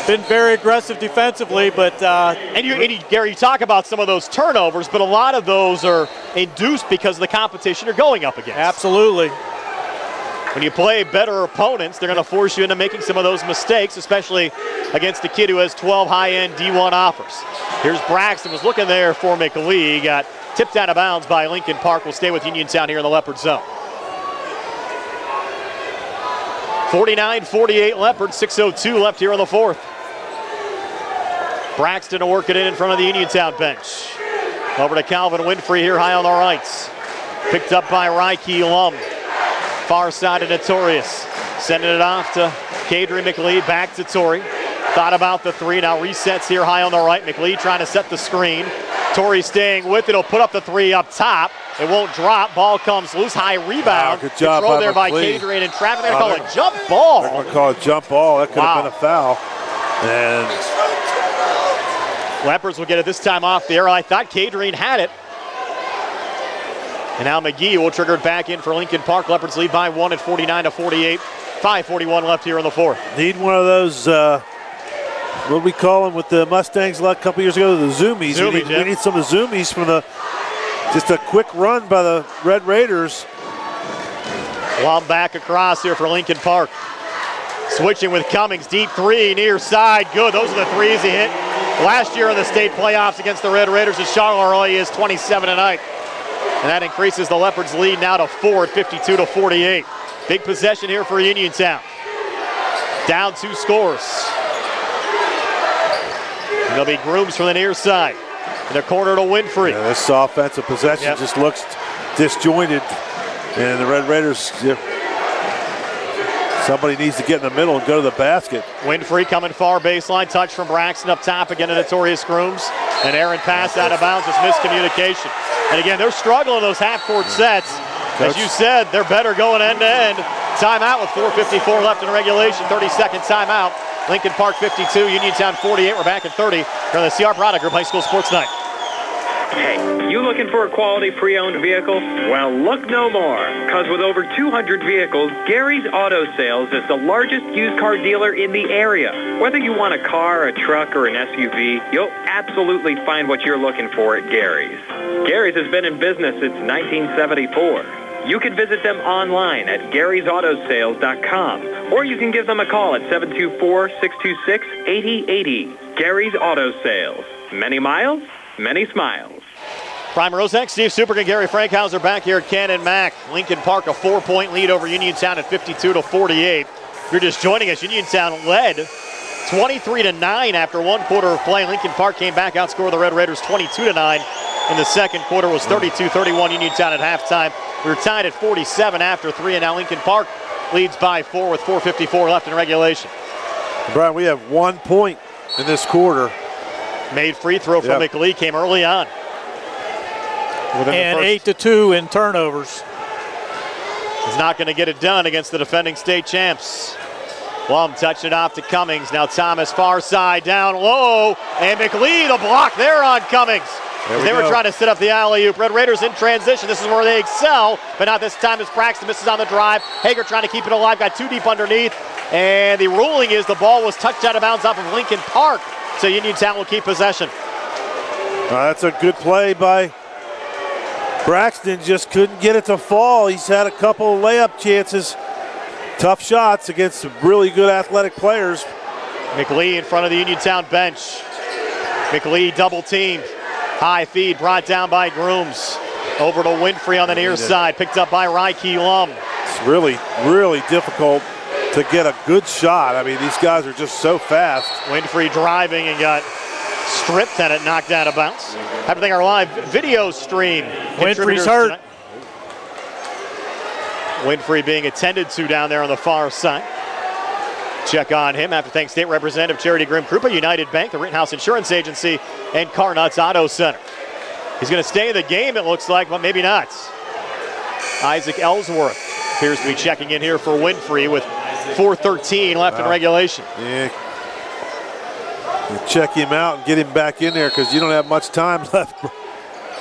Been very aggressive defensively, but... Gary, you talk about some of those turnovers, but a lot of those are induced because of the competition you're going up against. Absolutely. When you play better opponents, they're going to force you into making some of those mistakes, especially against a kid who has 12 high-end D1 offers. Here's Braxton, was looking there for McLeod. Got tipped out of bounds by Lincoln Park. Will stay with Uniontown here in the Leopard zone. 49-48 Leopards, 6:02 left here in the fourth. Braxton to work it in front of the Uniontown bench. Over to Calvin Winfrey here high on the rights. Picked up by Ryke Lum. Far side of Notorious. Sending it off to Kadrian McLeod. Back to Torrey. Thought about the three, now resets here high on the right. McLeod trying to set the screen. Torrey staying with it, he'll put up the three up top. It won't drop, ball comes loose, high rebound. Wow, good job throw by there by McLeod. Cadrian and traffic. They're going to call it jump ball. They're going to call it jump ball. That could have been a foul. And Leopards will get it this time off the arrow. I thought Cadrian had it. And now McGee will trigger it back in for Lincoln Park. Leopards lead by 1 at 49-48. 5:41 left here in the fourth. Need one of those, what did we call them with the Mustangs a couple years ago? The zoomies. We need some of the zoomies from just a quick run by the Red Raiders. Lob back across here for Lincoln Park. Switching with Cummings, deep three, near side, good. Those are the threes he hit last year in the state playoffs against the Red Raiders. As Charleroi is 27 tonight. And that increases the Leopards' lead now to 4 at 52-48. Big possession here for Uniontown. Down 2 scores. And there'll be Grooms from the near side. In the corner to Winfrey. Yeah, this offensive possession just looks disjointed. And the Red Raiders, somebody needs to get in the middle and go to the basket. Winfrey coming far baseline. Touch from Braxton up top again to Notorious Grooms. An errant pass out of bounds, just miscommunication. And again, they're struggling those half-court sets. As you said, they're better going end-to-end. Timeout with 4:54 left in regulation. 30-second timeout. Lincoln Park 52, Uniontown 48. We're back at 30 here on the CR Product Group High School Sports Night. Hey, you looking for a quality pre-owned vehicle? Well, look no more, because with over 200 vehicles, Gary's Auto Sales is the largest used car dealer in the area. Whether you want a car, a truck, or an SUV, you'll absolutely find what you're looking for at Gary's. Gary's has been in business since 1974. You can visit them online at Gary'sAutoSales.com, or you can give them a call at 724-626-8080. Gary's Auto Sales. Many miles, many smiles. Prime Rozek, Steve Superk, and Gary Frankhauser back here at Canon Mac. Lincoln Park a 4-point lead over Uniontown at 52-48. If you're just joining us, Uniontown led 23-9 after one quarter of play. Lincoln Park came back, outscored the Red Raiders 22-9. In the second quarter was 32-31 Uniontown at halftime. We were tied at 47 after 3, and now Lincoln Park leads by 4 with 4:54 left in regulation. Brian, we have 1 point in this quarter. Made free throw from McLeod came early on. And 8-2 in turnovers. He's not going to get it done against the defending state champs. Lum touching it off to Cummings. Now Thomas far side down low. And McLeod, the block there on Cummings. They were trying to set up the alley-oop. Red Raiders in transition. This is where they excel, but not this time as Braxton misses on the drive. Hager trying to keep it alive, got too deep underneath. And the ruling is the ball was touched out of bounds off of Lincoln Park. So Uniontown will keep possession. That's a good play by Braxton. Just couldn't get it to fall. He's had a couple of layup chances. Tough shots against really good athletic players. McLeod in front of the Uniontown bench. McLeod double teamed. High feed brought down by Grooms. Over to Winfrey on the near side. Picked up by Ryke Lum. It's really, really difficult to get a good shot. I mean, these guys are just so fast. Winfrey driving and got stripped and it knocked out of bounds. Everything our live video stream. Winfrey's hurt. Tonight. Winfrey being attended to down there on the far side. Check on him after thanks State Representative Charity Grimm Krupa, United Bank, the Rittenhouse Insurance Agency, and Carnuts Auto Center. He's going to stay in the game, it looks like, but maybe not. Isaac Ellsworth appears to be checking in here for Winfrey with 4:13 left in regulation. Yeah. You check him out and get him back in there because you don't have much time left.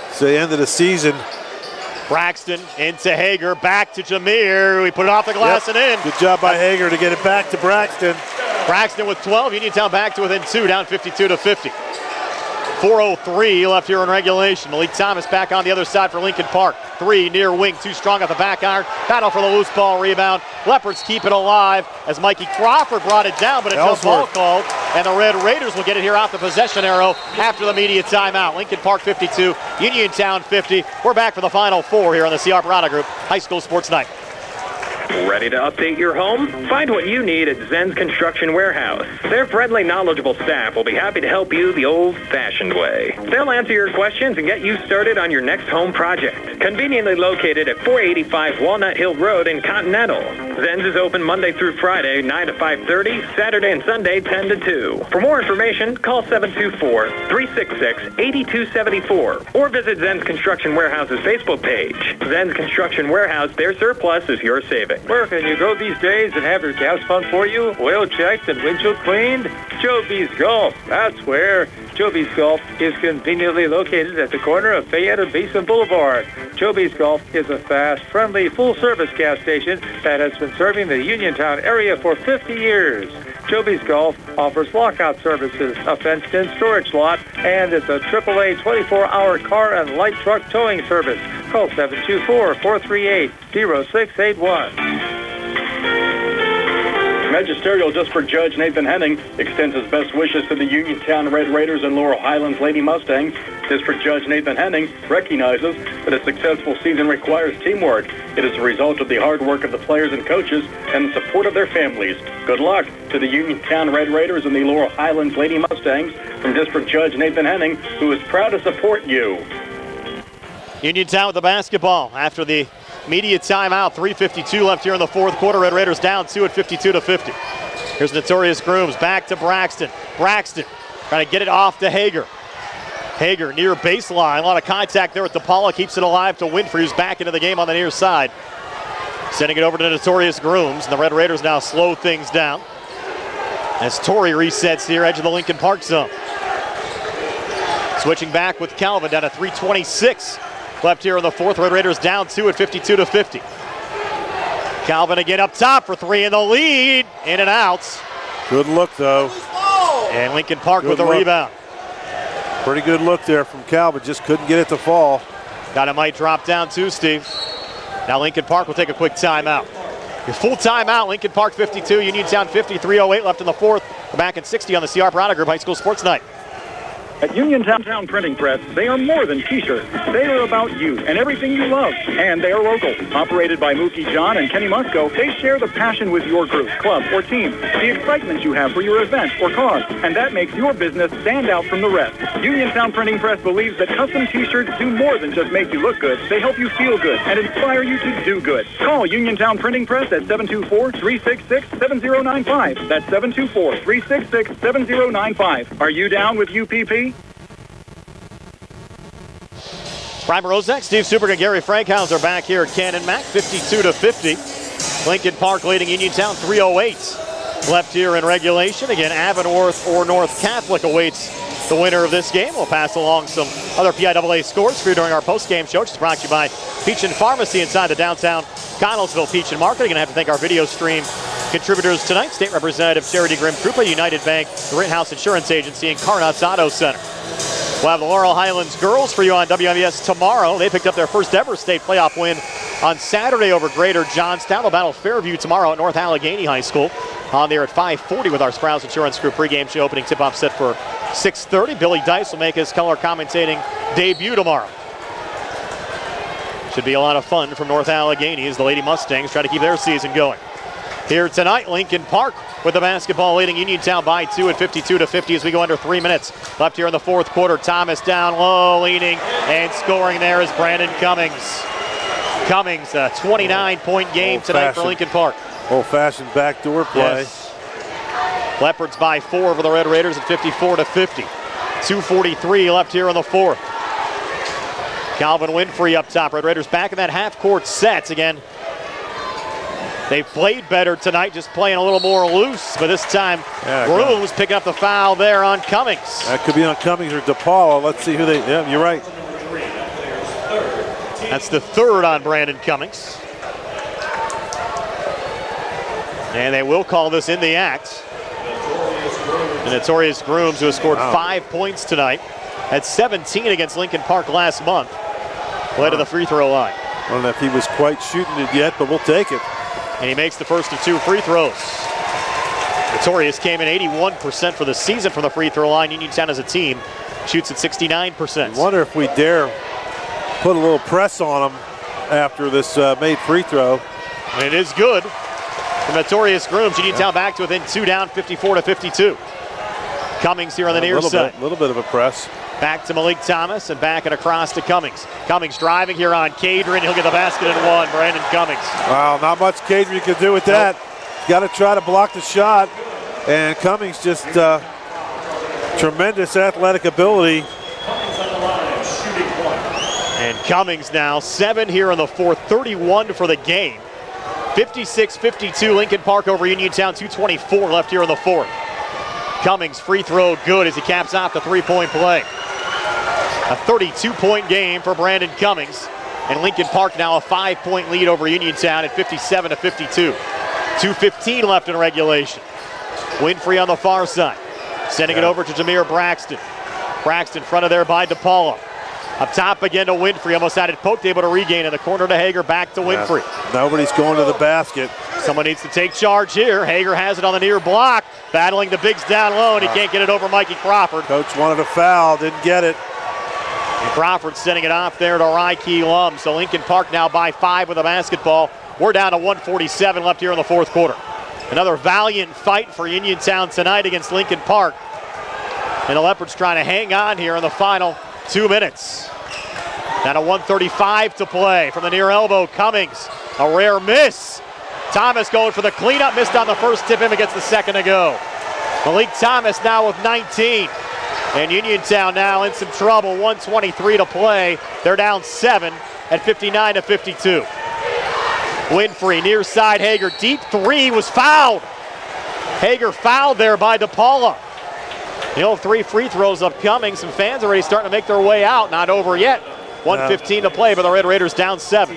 It's the end of the season. Braxton into Hager, back to Jameer. We put it off the glass and in. Good job by Hager to get it back to Braxton. Braxton with 12, Uniontown back to within 2, down 52-50. 4:03 left here in regulation. Malik Thomas back on the other side for Lincoln Park. 3 near wing, too strong at the back iron. Battle for the loose ball rebound. Leopards keep it alive as Mikey Crawford brought it down, but a jump ball called. And the Red Raiders will get it here off the possession arrow after the media timeout. Lincoln Park 52, Uniontown 50. We're back for the final 4 here on the CR Product Group High School Sports Night. Ready to update your home? Find what you need at Zen's Construction Warehouse. Their friendly, knowledgeable staff will be happy to help you the old-fashioned way. They'll answer your questions and get you started on your next home project. Conveniently located at 485 Walnut Hill Road in Continental. Zen's is open Monday through Friday, 9 to 5:30, Saturday and Sunday, 10 to 2. For more information, call 724-366-8274 or visit Zen's Construction Warehouse's Facebook page. Zen's Construction Warehouse, their surplus is your savings. Where can you go these days and have your gas pump for you, oil checked, and windshield cleaned? Joby's Golf. That's where. Joby's Golf is conveniently located at the corner of Fayette and Basin Boulevard. Joby's Golf is a fast, friendly, full-service gas station that has been serving the Uniontown area for 50 years. Joby's Golf offers lockout services, a fenced-in storage lot, and it's a AAA 24-hour car and light truck towing service. Call 724-438-0681. Magisterial District Judge Nathan Henning extends his best wishes to the Uniontown Red Raiders and Laurel Highlands Lady Mustangs. District Judge Nathan Henning recognizes that a successful season requires teamwork. It is a result of the hard work of the players and coaches and the support of their families. Good luck to the Uniontown Red Raiders and the Laurel Highlands Lady Mustangs from District Judge Nathan Henning, who is proud to support you. Uniontown with the basketball after the media timeout. 3:52 left here in the fourth quarter. Red Raiders down 2 at 52-50. Here's Notorious Grooms back to Braxton. Braxton trying to get it off to Hager. Hager near baseline. A lot of contact there with DePaula. Keeps it alive to Winfrey, who's back into the game on the near side. Sending it over to Notorious Grooms. And the Red Raiders now slow things down as Torrey resets here, edge of the Lincoln Park zone. Switching back with Calvin down to 3:26 left here in the fourth. Red Raiders down 2 at 52-50. Calvin again up top for three in the lead. In and out. Good look, though. And Lincoln Park Good with a look. rebound. Pretty good look there from Calvin. Just couldn't get it to fall. Dynamite drop down too, Steve. Now Lincoln Park will take a quick timeout. Your full timeout. Lincoln Park 52, Uniontown 50, 3:08 left in the fourth. We're back at 60 on the CR Piranha Group High School Sports Night. At Uniontown Printing Press, they are more than T-shirts. They are about you and everything you love. And they are local. Operated by Mookie John and Kenny Musco, they share the passion with your group, club, or team, the excitement you have for your event or cause, and that makes your business stand out from the rest. Uniontown Printing Press believes that custom T-shirts do more than just make you look good. They help you feel good and inspire you to do good. Call Uniontown Printing Press at 724-366-7095. That's 724-366-7095. Are you down with UPP? Brian Rozak, Steve Superga, Gary Frankhauser back here at Canon Mac, 52-50. Lincoln Park leading Uniontown, 3:08 left here in regulation. Again, Avonworth or North Catholic awaits the winner of this game. We'll pass along some other PIAA scores for you during our post-game show, which is brought to you by Peach and Pharmacy inside the downtown Connellsville Peach and Market. Going to have to thank our video stream contributors tonight, State Representative Charity Grimm-Krupa, United Bank, the Rittenhouse Insurance Agency, and Carnuts Auto Center. We'll have the Laurel Highlands girls for you on WMBS tomorrow. They picked up their first ever state playoff win on Saturday over Greater Johnstown. They'll battle Fairview tomorrow at North Allegheny High School. On there at 5:40 with our Sprouse Insurance Group pregame show. Opening tip-off set for 6:30. Billy Dice will make his color commentating debut tomorrow. Should be a lot of fun from North Allegheny as the Lady Mustangs try to keep their season going. Here tonight, Lincoln Park with the basketball leading Uniontown by 2 at 52-50 as we go under 3 minutes left here in the fourth quarter. Thomas down low, leading and scoring there is Brandon Cummings. Cummings, a 29-point game tonight for Lincoln Park. Old-fashioned backdoor play. Yes. Leopards by 4 for the Red Raiders at 54-50. 2:43 left here in the fourth. Calvin Winfrey up top. Red Raiders back in that half-court set again. They played better tonight, just playing a little more loose, but this time Grooms picking up the foul there on Cummings. That could be on Cummings or DePaula. Let's see who they, yeah, you're right. That's the third on Brandon Cummings. And they will call this in the act. The Notorious Grooms, who has scored 5 points tonight, had 17 against Lincoln Park last month, led to the free throw line. I don't know if he was quite shooting it yet, but we'll take it. And he makes the first of 2 free throws. Notorious came in 81% for the season from the free throw line. Uniontown as a team shoots at 69%. I wonder if we dare put a little press on him after this made free throw. And it is good for Notorious Grooms. Uniontown back to within 2 down, 54-52. Cummings here on the near side. A little bit of a press. Back to Malik Thomas and back and across to Cummings. Cummings driving here on Cadron. He'll get the basket and one. Brandon Cummings. Wow, not much Cadron can do with that. Got to try to block the shot. And Cummings just tremendous athletic ability. And Cummings now 7 here in the fourth, 31 for the game. 56-52 Lincoln Park over Uniontown, 2:24 left here in the fourth. Cummings free throw good as he caps off the three-point play. A 32-point game for Brandon Cummings. And Lincoln Park now a 5-point lead over Uniontown at 57-52. 2:15 left in regulation. Winfrey on the far side. Sending it over to Jameer Braxton. Braxton front of there by DePaula. Up top again to Winfrey. Almost had it poked, able to regain in the corner to Hager. Back to Winfrey. Nobody's going to the basket. Someone needs to take charge here. Hager has it on the near block. Battling the bigs down low, and he can't get it over Mikey Crawford. Coach wanted a foul, didn't get it. And Crawford sending it off there to Ryke Lum. So Lincoln Park now by 5 with a basketball. We're down to 1:47 left here in the fourth quarter. Another valiant fight for Uniontown tonight against Lincoln Park. And the Leopards trying to hang on here in the final 2 minutes. Down to 1:35 to play from the near elbow. Cummings, a rare miss. Thomas going for the cleanup, missed on the first tip in, but gets the second to go. Malik Thomas now with 19. And Uniontown now in some trouble. 1:23 to play. They're down 7 at 59-52. Winfrey, near side, Hager, deep three, was fouled. Hager fouled there by DePaula. The old 3 free throws of Cummings. Some fans already starting to make their way out. Not over yet. 1:15 to play, but the Red Raiders down 7.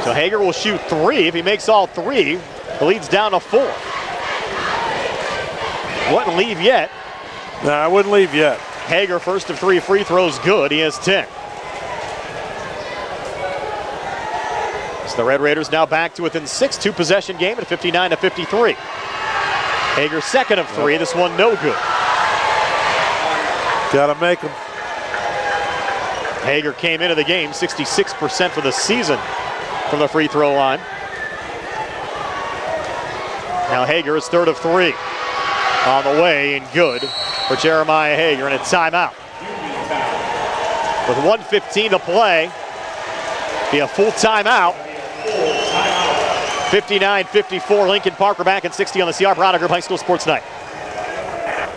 So Hager will shoot 3. If he makes all 3, the lead's down to 4. Wouldn't leave yet. No, I wouldn't leave yet. Hager, first of 3 free throws, good. He has 10. So the Red Raiders now back to within 6, 2-possession game at 59-53. Hager, second of 3. This one no good. Gotta make them. Hager came into the game 66% for the season from the free throw line. Now Hager is third of 3. On the way and good for Jeremiah Hager, and a timeout. With 1:15 to play, be a full timeout. 59-54 Lincoln Park. We're back at 60 on the CR Browder Group High School Sports Night.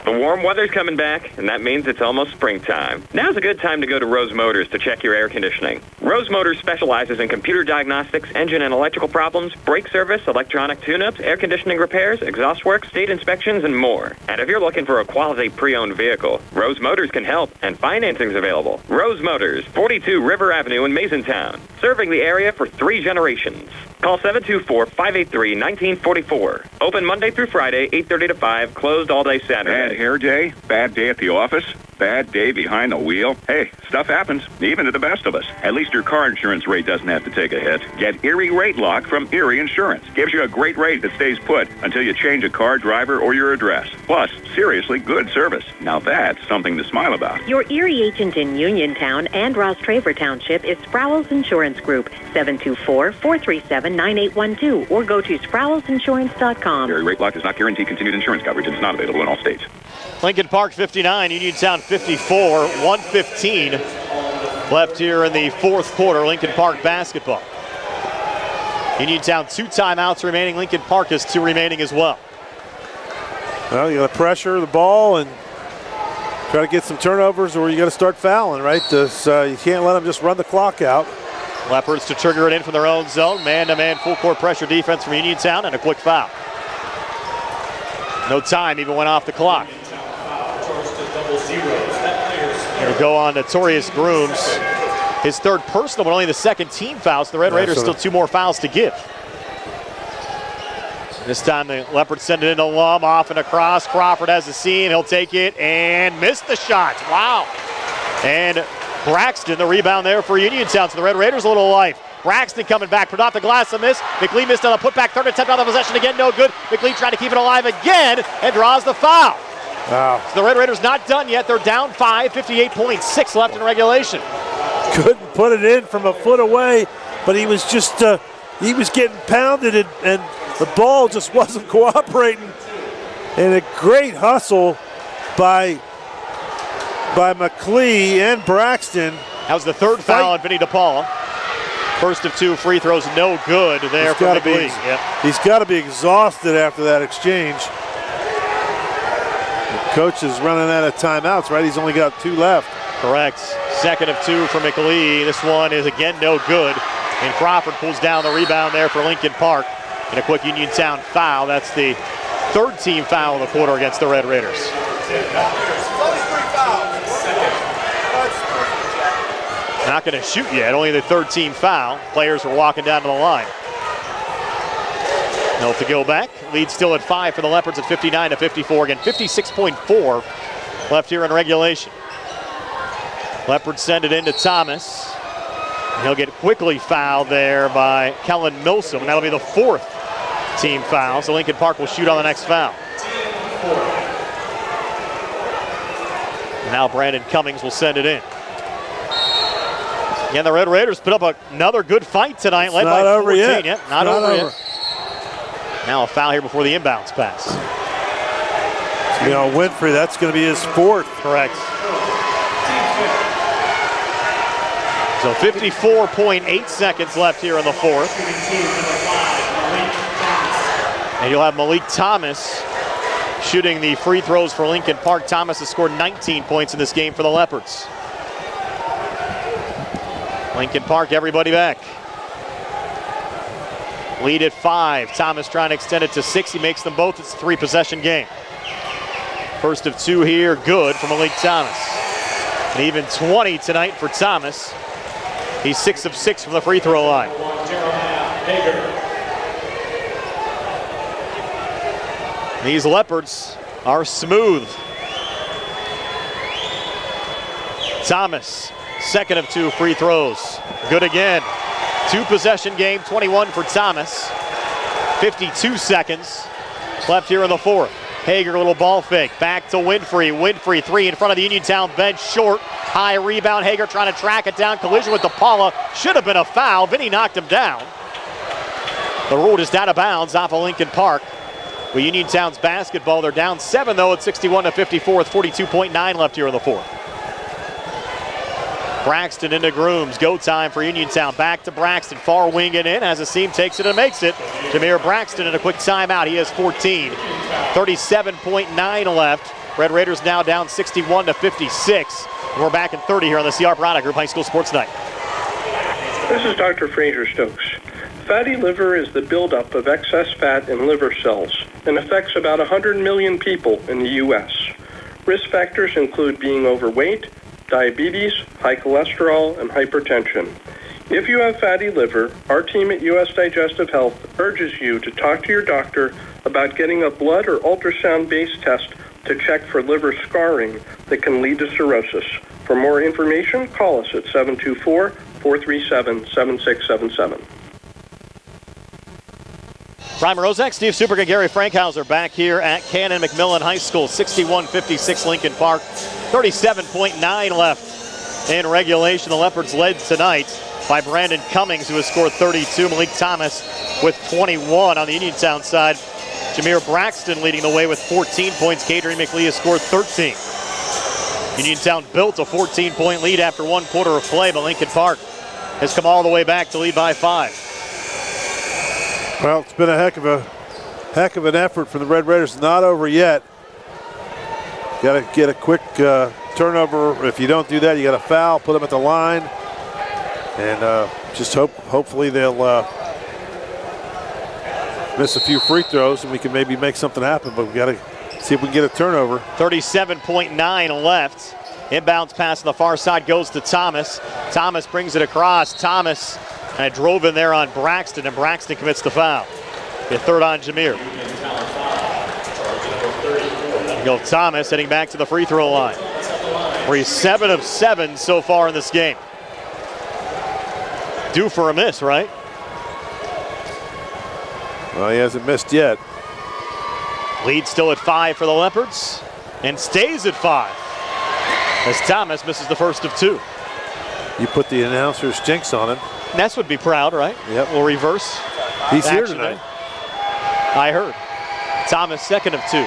The warm weather's coming back, and that means it's almost springtime. Now's a good time to go to Rose Motors to check your air conditioning. Rose Motors specializes in computer diagnostics, engine and electrical problems, brake service, electronic tune-ups, air conditioning repairs, exhaust work, state inspections, and more. And if you're looking for a quality pre-owned vehicle, Rose Motors can help, and financing's available. Rose Motors, 42 River Avenue in Masontown, serving the area for 3 generations. Call 724-583-1944. Open Monday through Friday, 8:30 to 5. Closed all day Saturday. Bad hair day? Bad day at the office? Bad day behind the wheel? Hey, stuff happens, even to the best of us. At least your car insurance rate doesn't have to take a hit. Get Erie Rate Lock from Erie Insurance. Gives you a great rate that stays put until you change a car, driver, or your address. Plus, seriously good service. Now that's something to smile about. Your Erie agent in Uniontown and Ross Traver Township is Sproul's Insurance Group, 724-437-9812, or go to SproulsInsurance.com. Erie Rate Lock does not guarantee continued insurance coverage and is not available in all states. Lincoln Park 59, Uniontown 54, 1:15 left here in the fourth quarter. Lincoln Park basketball. Uniontown 2 timeouts remaining. Lincoln Park has 2 remaining as well. Well, you got to pressure the ball and try to get some turnovers, or you got to start fouling, right? You can't let them just run the clock out. Leopards to trigger it in from their own zone. Man-to-man full court pressure defense from Uniontown and a quick foul. No time even went off the clock. Here we go on Notorious Grooms. His third personal, but only the second team foul. So the Red Raiders still 2 more fouls to give. This time the Leopards send it into Lum, off and across. Crawford has the seam. He'll take it and miss the shot. Wow. And Braxton, the rebound there for Uniontown. So the Red Raiders a little life. Braxton coming back, put off the glass, a miss. McLean missed on a putback, third attempt on the possession again, no good. McLean trying to keep it alive again and draws the foul. Wow. So the Red Raiders not done yet. They're down 5, 58.6 left in regulation. couldn't put it in from a foot away, but he was just he was getting pounded, and the ball just wasn't cooperating. And a great hustle by McLee and Braxton. That was the third foul on Vinny DePaula. First of 2 free throws, no good there for McLee. He's got to be exhausted after that exchange. The coach is running out of timeouts, right? He's only got 2 left. Correct. Second of 2 for McLee. This one is again no good. And Crawford pulls down the rebound there for Lincoln Park. And a quick Uniontown foul. That's the 3rd team foul of the quarter against the Red Raiders. Not going to shoot yet, only the 3rd team foul. Players are walking down to the line. They'll have to go back. Lead still at 5 for the Leopards at 59-54. Again, 56.4 left here in regulation. Leopards send it into Thomas. He'll get quickly fouled there by Kellen Milsom, and that'll be the 4th team foul. So Lincoln Park will shoot on the next foul. Now Brandon Cummings will send it in. Again, the Red Raiders put up another good fight tonight, led by 14. Over yet. Yep, not over yet. Now a foul here before the inbounds pass. You know, Winfrey, that's going to be his 4th. Correct. So 54.8 seconds left here in the 4th. And you'll have Malik Thomas shooting the free throws for Lincoln Park. Thomas has scored 19 points in this game for the Leopards. Lincoln Park, everybody back. Lead at 5. Thomas trying to extend it to 6. He makes them both. It's a 3-possession game. First of 2 here, good for Malik Thomas. And even 20 tonight for Thomas. He's 6 of 6 from the free throw line. These Leopards are smooth. Thomas, 2nd of 2 free throws. Good again. 2-possession game, 21 for Thomas. 52 seconds left here in the 4th. Hager, little ball fake. Back to Winfrey. Winfrey, 3 in front of the Uniontown bench. Short. High rebound. Hager trying to track it down. Collision with DePaula. Should have been a foul. Vinny knocked him down. The rule just out of bounds off of Lincoln Park. With Uniontown's basketball, they're down 7 though at 61-54 with 42.9 left here in the 4th. Braxton into Grooms. Go time for Uniontown. Back to Braxton. Far wing it in as the seam takes it and makes it. Jameer Braxton in a quick timeout. He has 14. 37.9 left. Red Raiders now down 61-56. And we're back in 30 here on the CR Product Group High School Sports Night. This is Dr. Fraser Stokes. Fatty liver is the buildup of excess fat in liver cells and affects about 100 million people in the U.S. Risk factors include being overweight, diabetes, high cholesterol, and hypertension. If you have fatty liver, our team at U.S. Digestive Health urges you to talk to your doctor about getting a blood or ultrasound-based test to check for liver scarring that can lead to cirrhosis. For more information, call us at 724-437-7677. Brian Rozak, Steve Superga, Gary Frankhauser back here at Canon McMillan High School. 61-56 Lincoln Park. 37.9 left in regulation. The Leopards led tonight by Brandon Cummings, who has scored 32. Malik Thomas with 21 on the Uniontown side. Jameer Braxton leading the way with 14 points. Kadri McLee has scored 13. Uniontown built a 14-point lead after 1 quarter of play, but Lincoln Park has come all the way back to lead by 5. Well, it's been a heck of an effort from the Red Raiders. Not over yet. Got to get a quick turnover. If you don't do that, you got to foul, put them at the line, and just hopefully they'll miss a few free throws and we can maybe make something happen. But we got to see if we can get a turnover. 37.9 left. Inbounds pass on the far side goes to Thomas. Thomas brings it across. Thomas and drove in there on Braxton, and Braxton commits the foul. The 3rd on Jameer. Go Thomas heading back to the free throw line, where he's 7 of 7 so far in this game. Due for a miss, right? Well, he hasn't missed yet. Lead still at 5 for the Leopards, and stays at 5 as Thomas misses the first of 2. You put the announcer's jinx on him. Ness would be proud, right? Yep. We'll reverse. He's here tonight. I heard. Thomas, second of 2.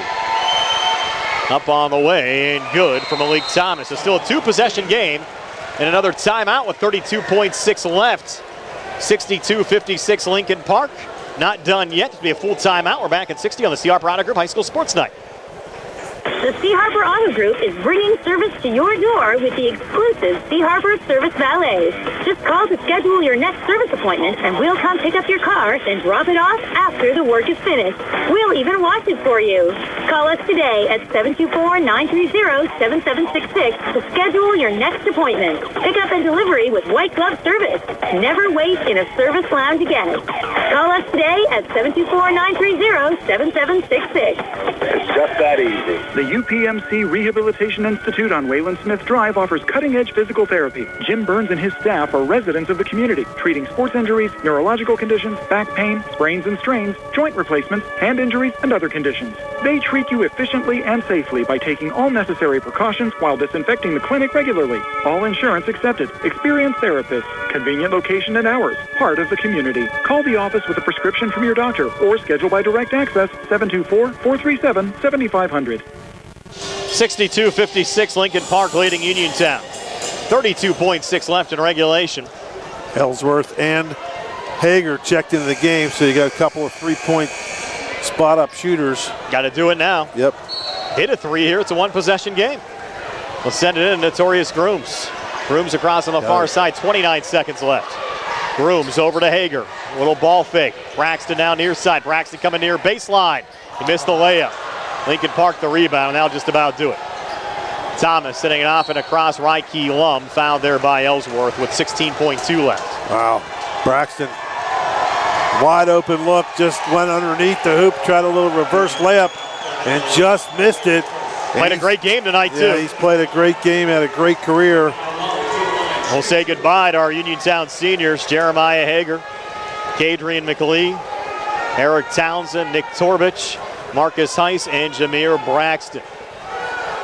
Up on the way and good for Malik Thomas. It's still a 2-possession game and another timeout with 32.6 left. 62-56 Lincoln Park. Not done yet. It'll be a full timeout. We're back at 60 on the C. Harper Auto Group High School Sports Night. The C. Harper Auto Group is bringing service to your door with the exclusive C. Harper Service Valet. Just call to schedule your next service appointment, and we'll come pick up your car and drop it off after the work is finished. We'll even wash it for you. Call us today at 724-930-7766 to schedule your next appointment. Pickup and delivery with white glove service. Never wait in a service lounge again. Call us today at 724-930-7766. It's just that easy. The UPMC Rehabilitation Institute on Wayland Smith Drive offers cutting-edge physical therapy. Jim Burns and his staff are residents of the community, treating sports injuries, neurological conditions, back pain, sprains and strains, joint replacements, hand injuries, and other conditions. They treat you efficiently and safely by taking all necessary precautions while disinfecting the clinic regularly. All insurance accepted. Experienced therapists. Convenient location and hours. Part of the community. Call the office with a prescription from your doctor or schedule by direct access 724-437-7500. 62-56 Lincoln Park leading Uniontown. 32.6 left in regulation. Ellsworth and Hager checked into the game, so you got a couple of 3-point spot-up shooters. Got to do it now. Yep. Hit a 3 here. It's a 1-possession game. We'll send it in. Notorious Grooms. Grooms across on the far side. 29 seconds left. Grooms over to Hager. Little ball fake. Braxton down near side. Braxton coming near baseline. He missed the layup. Lincoln Park the rebound. Now just about do it. Thomas sitting it off and across. Ryke Lum fouled there by Ellsworth with 16.2 left. Wow. Braxton. Wide open look. Just went underneath the hoop. Tried a little reverse layup and just missed it. Played a great game tonight, too. Yeah, he's played a great game. Had a great career. We'll say goodbye to our Uniontown seniors. Jeremiah Hager, Kadrian McLee, Eric Townsend, Nick Torbich, Marcus Heiss, and Jameer Braxton.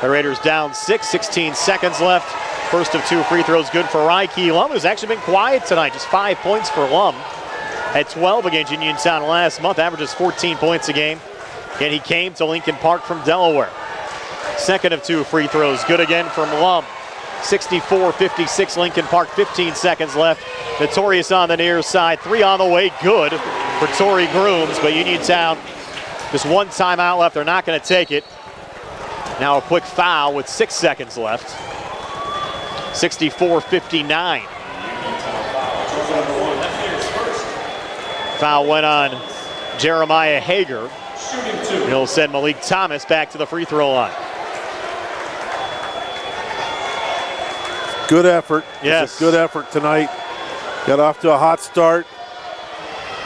The Raiders down 6, 16 seconds left. First of 2 free throws good for Ryke Lum, who's actually been quiet tonight. Just 5 points for Lum. Had 12 against Uniontown last month, averages 14 points a game. And he came to Lincoln Park from Delaware. Second of 2 free throws, good again from Lum. 64-56 Lincoln Park, 15 seconds left. Notorious on the near side, 3 on the way, good for Torrey Grooms, but Uniontown, just 1 timeout left. They're not going to take it. Now a quick foul with 6 seconds left. 64-59. Foul went on Jeremiah Hager. He'll send Malik Thomas back to the free throw line. Good effort. Yes. It's a good effort tonight. Got off to a hot start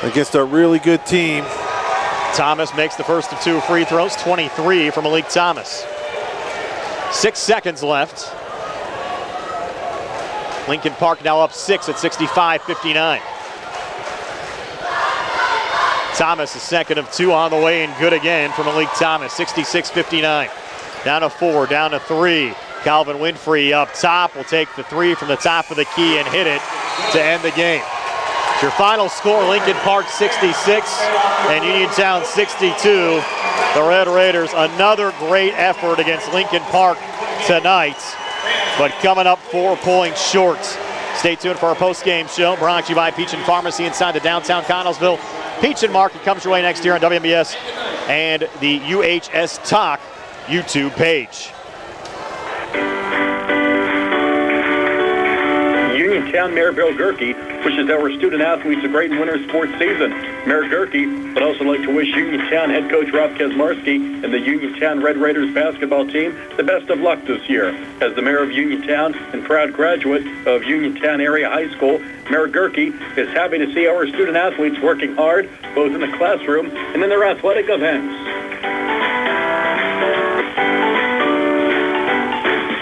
against a really good team. Thomas makes the first of 2 free throws, 23 for Malik Thomas. 6 seconds left. Lincoln Park now up 6 at 65-59. Thomas, a second of 2 on the way and good again for Malik Thomas, 66-59. Down to 4, down to 3. Calvin Winfrey up top will take the 3 from the top of the key and hit it to end the game. It's your final score, Lincoln Park 66 and Uniontown 62. The Red Raiders, another great effort against Lincoln Park tonight, but coming up 4 points short. Stay tuned for our post-game show, brought to you by Peach & Pharmacy inside the downtown Connellsville Peach & Market. Comes your way next year on WMBS and the UHS Talk YouTube page. Uniontown Mayor Bill Gerke wishes our student athletes a great winter sports season. Mayor Gerke would also like to wish Uniontown head coach Rob Kezmarsky and the Uniontown Red Raiders basketball team the best of luck this year. As the mayor of Uniontown and proud graduate of Uniontown Area High School, Mayor Gerke is happy to see our student athletes working hard both in the classroom and in their athletic events.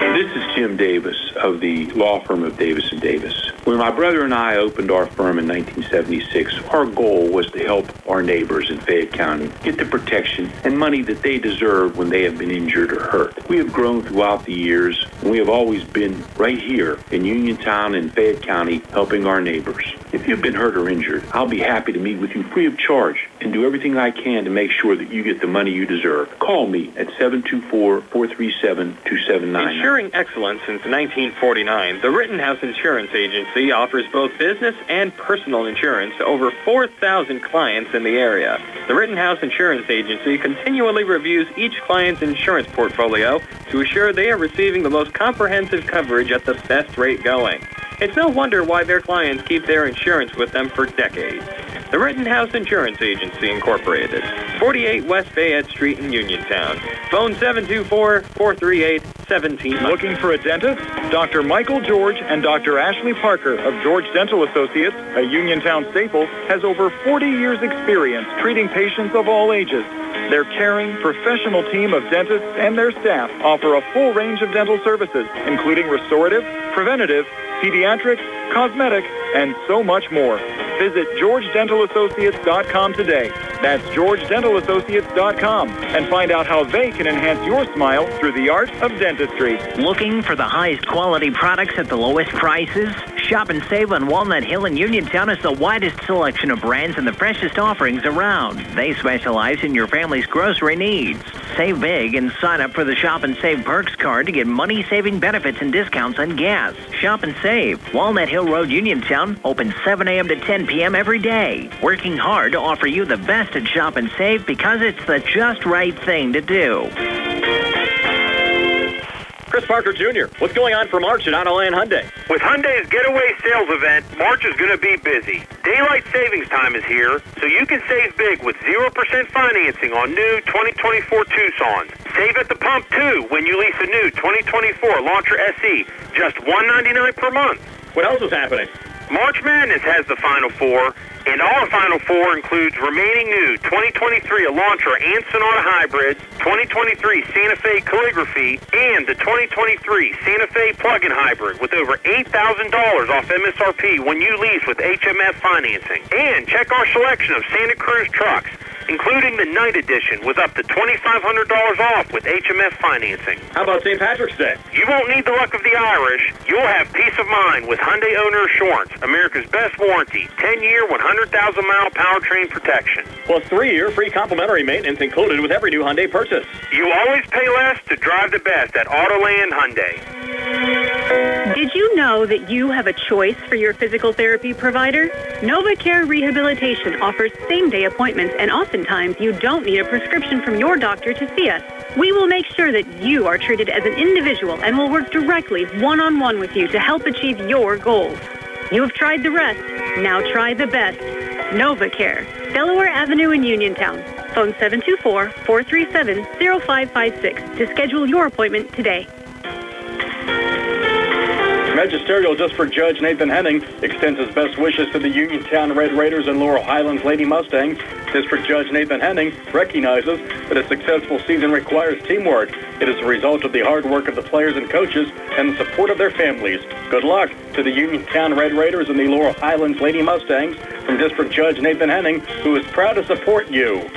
This is Jim Davis of the law firm of Davis & Davis. When my brother and I opened our firm in 1976, our goal was to help our neighbors in Fayette County get the protection and money that they deserve when they have been injured or hurt. We have grown throughout the years, and we have always been right here in Uniontown and Fayette County helping our neighbors. If you've been hurt or injured, I'll be happy to meet with you free of charge and do everything I can to make sure that you get the money you deserve. Call me at 724-437-2799. Ensuring excellence since 1949, the Rittenhouse Insurance Agency offers both business and personal insurance to over 4,000 clients in the area. The Rittenhouse Insurance Agency continually reviews each client's insurance portfolio to assure they are receiving the most comprehensive coverage at the best rate going. It's no wonder why their clients keep their insurance with them for decades. The Rittenhouse Insurance Agency, Incorporated, 48 West Fayette Street in Uniontown. Phone 724-438-1700. Looking for a dentist? Dr. Michael George and Dr. Ashley Parker of George Dental Associates, a Uniontown staple, has over 40 years' experience treating patients of all ages. Their caring, professional team of dentists and their staff offer a full range of dental services, including restorative, preventative, pediatric, cosmetic, and so much more. Visit GeorgeDentalAssociates.com today. That's GeorgeDentalAssociates.com and find out how they can enhance your smile through the art of dentistry. Looking for the highest quality products at the lowest prices? Shop and save on Walnut Hill in Uniontown has the widest selection of brands and the freshest offerings around. They specialize in your family's grocery needs. Save big and sign up for the Shop and Save Perks card to get money-saving benefits and discounts on gas. Shop and save. Walnut Hill Road, Uniontown, open 7 a.m. to 10 p.m. every day. Working hard to offer you the best at Shop and Save because it's the just right thing to do. Chris Parker Jr., what's going on for March at Autoland Hyundai? With Hyundai's Getaway Sales Event, March is going to be busy. Daylight savings time is here, so you can save big with 0% financing on new 2024 Tucsons. Save at the pump, too, when you lease a new 2024 Elantra SE, just $199 per month. What else is happening? March Madness has the Final Four, and our Final Four includes remaining new 2023 Elantra and Sonata hybrids, 2023 Santa Fe Calligraphy, and the 2023 Santa Fe plug-in hybrid with over $8,000 off MSRP when you lease with HMF financing. And check our selection of Santa Cruz trucks, including the Night Edition with up to $2,500 off with HMF financing. How about St. Patrick's Day? You won't need the luck of the Irish. You'll have peace of mind with Hyundai Owner Assurance, America's best warranty, 10-year, 100,000-mile powertrain protection. Plus 3-year free complimentary maintenance included with every new Hyundai purchase. You always pay less to drive the best at Autoland Hyundai. Did you know that you have a choice for your physical therapy provider? NovaCare Rehabilitation offers same-day appointments, and oftentimes you don't need a prescription from your doctor to see us. We will make sure that you are treated as an individual and will work directly one-on-one with you to help achieve your goals. You have tried the rest. Now try the best. NovaCare, Delaware Avenue in Uniontown. Phone 724-437-0556 to schedule your appointment today. Magisterial just for Judge Nathan Henning extends his best wishes to the Uniontown Red Raiders and Laurel Highlands Lady Mustangs. District Judge Nathan Henning recognizes that a successful season requires teamwork. It is the result of the hard work of the players and coaches and the support of their families. Good luck to the Uniontown Red Raiders and the Laurel Highlands Lady Mustangs from District Judge Nathan Henning, who is proud to support you.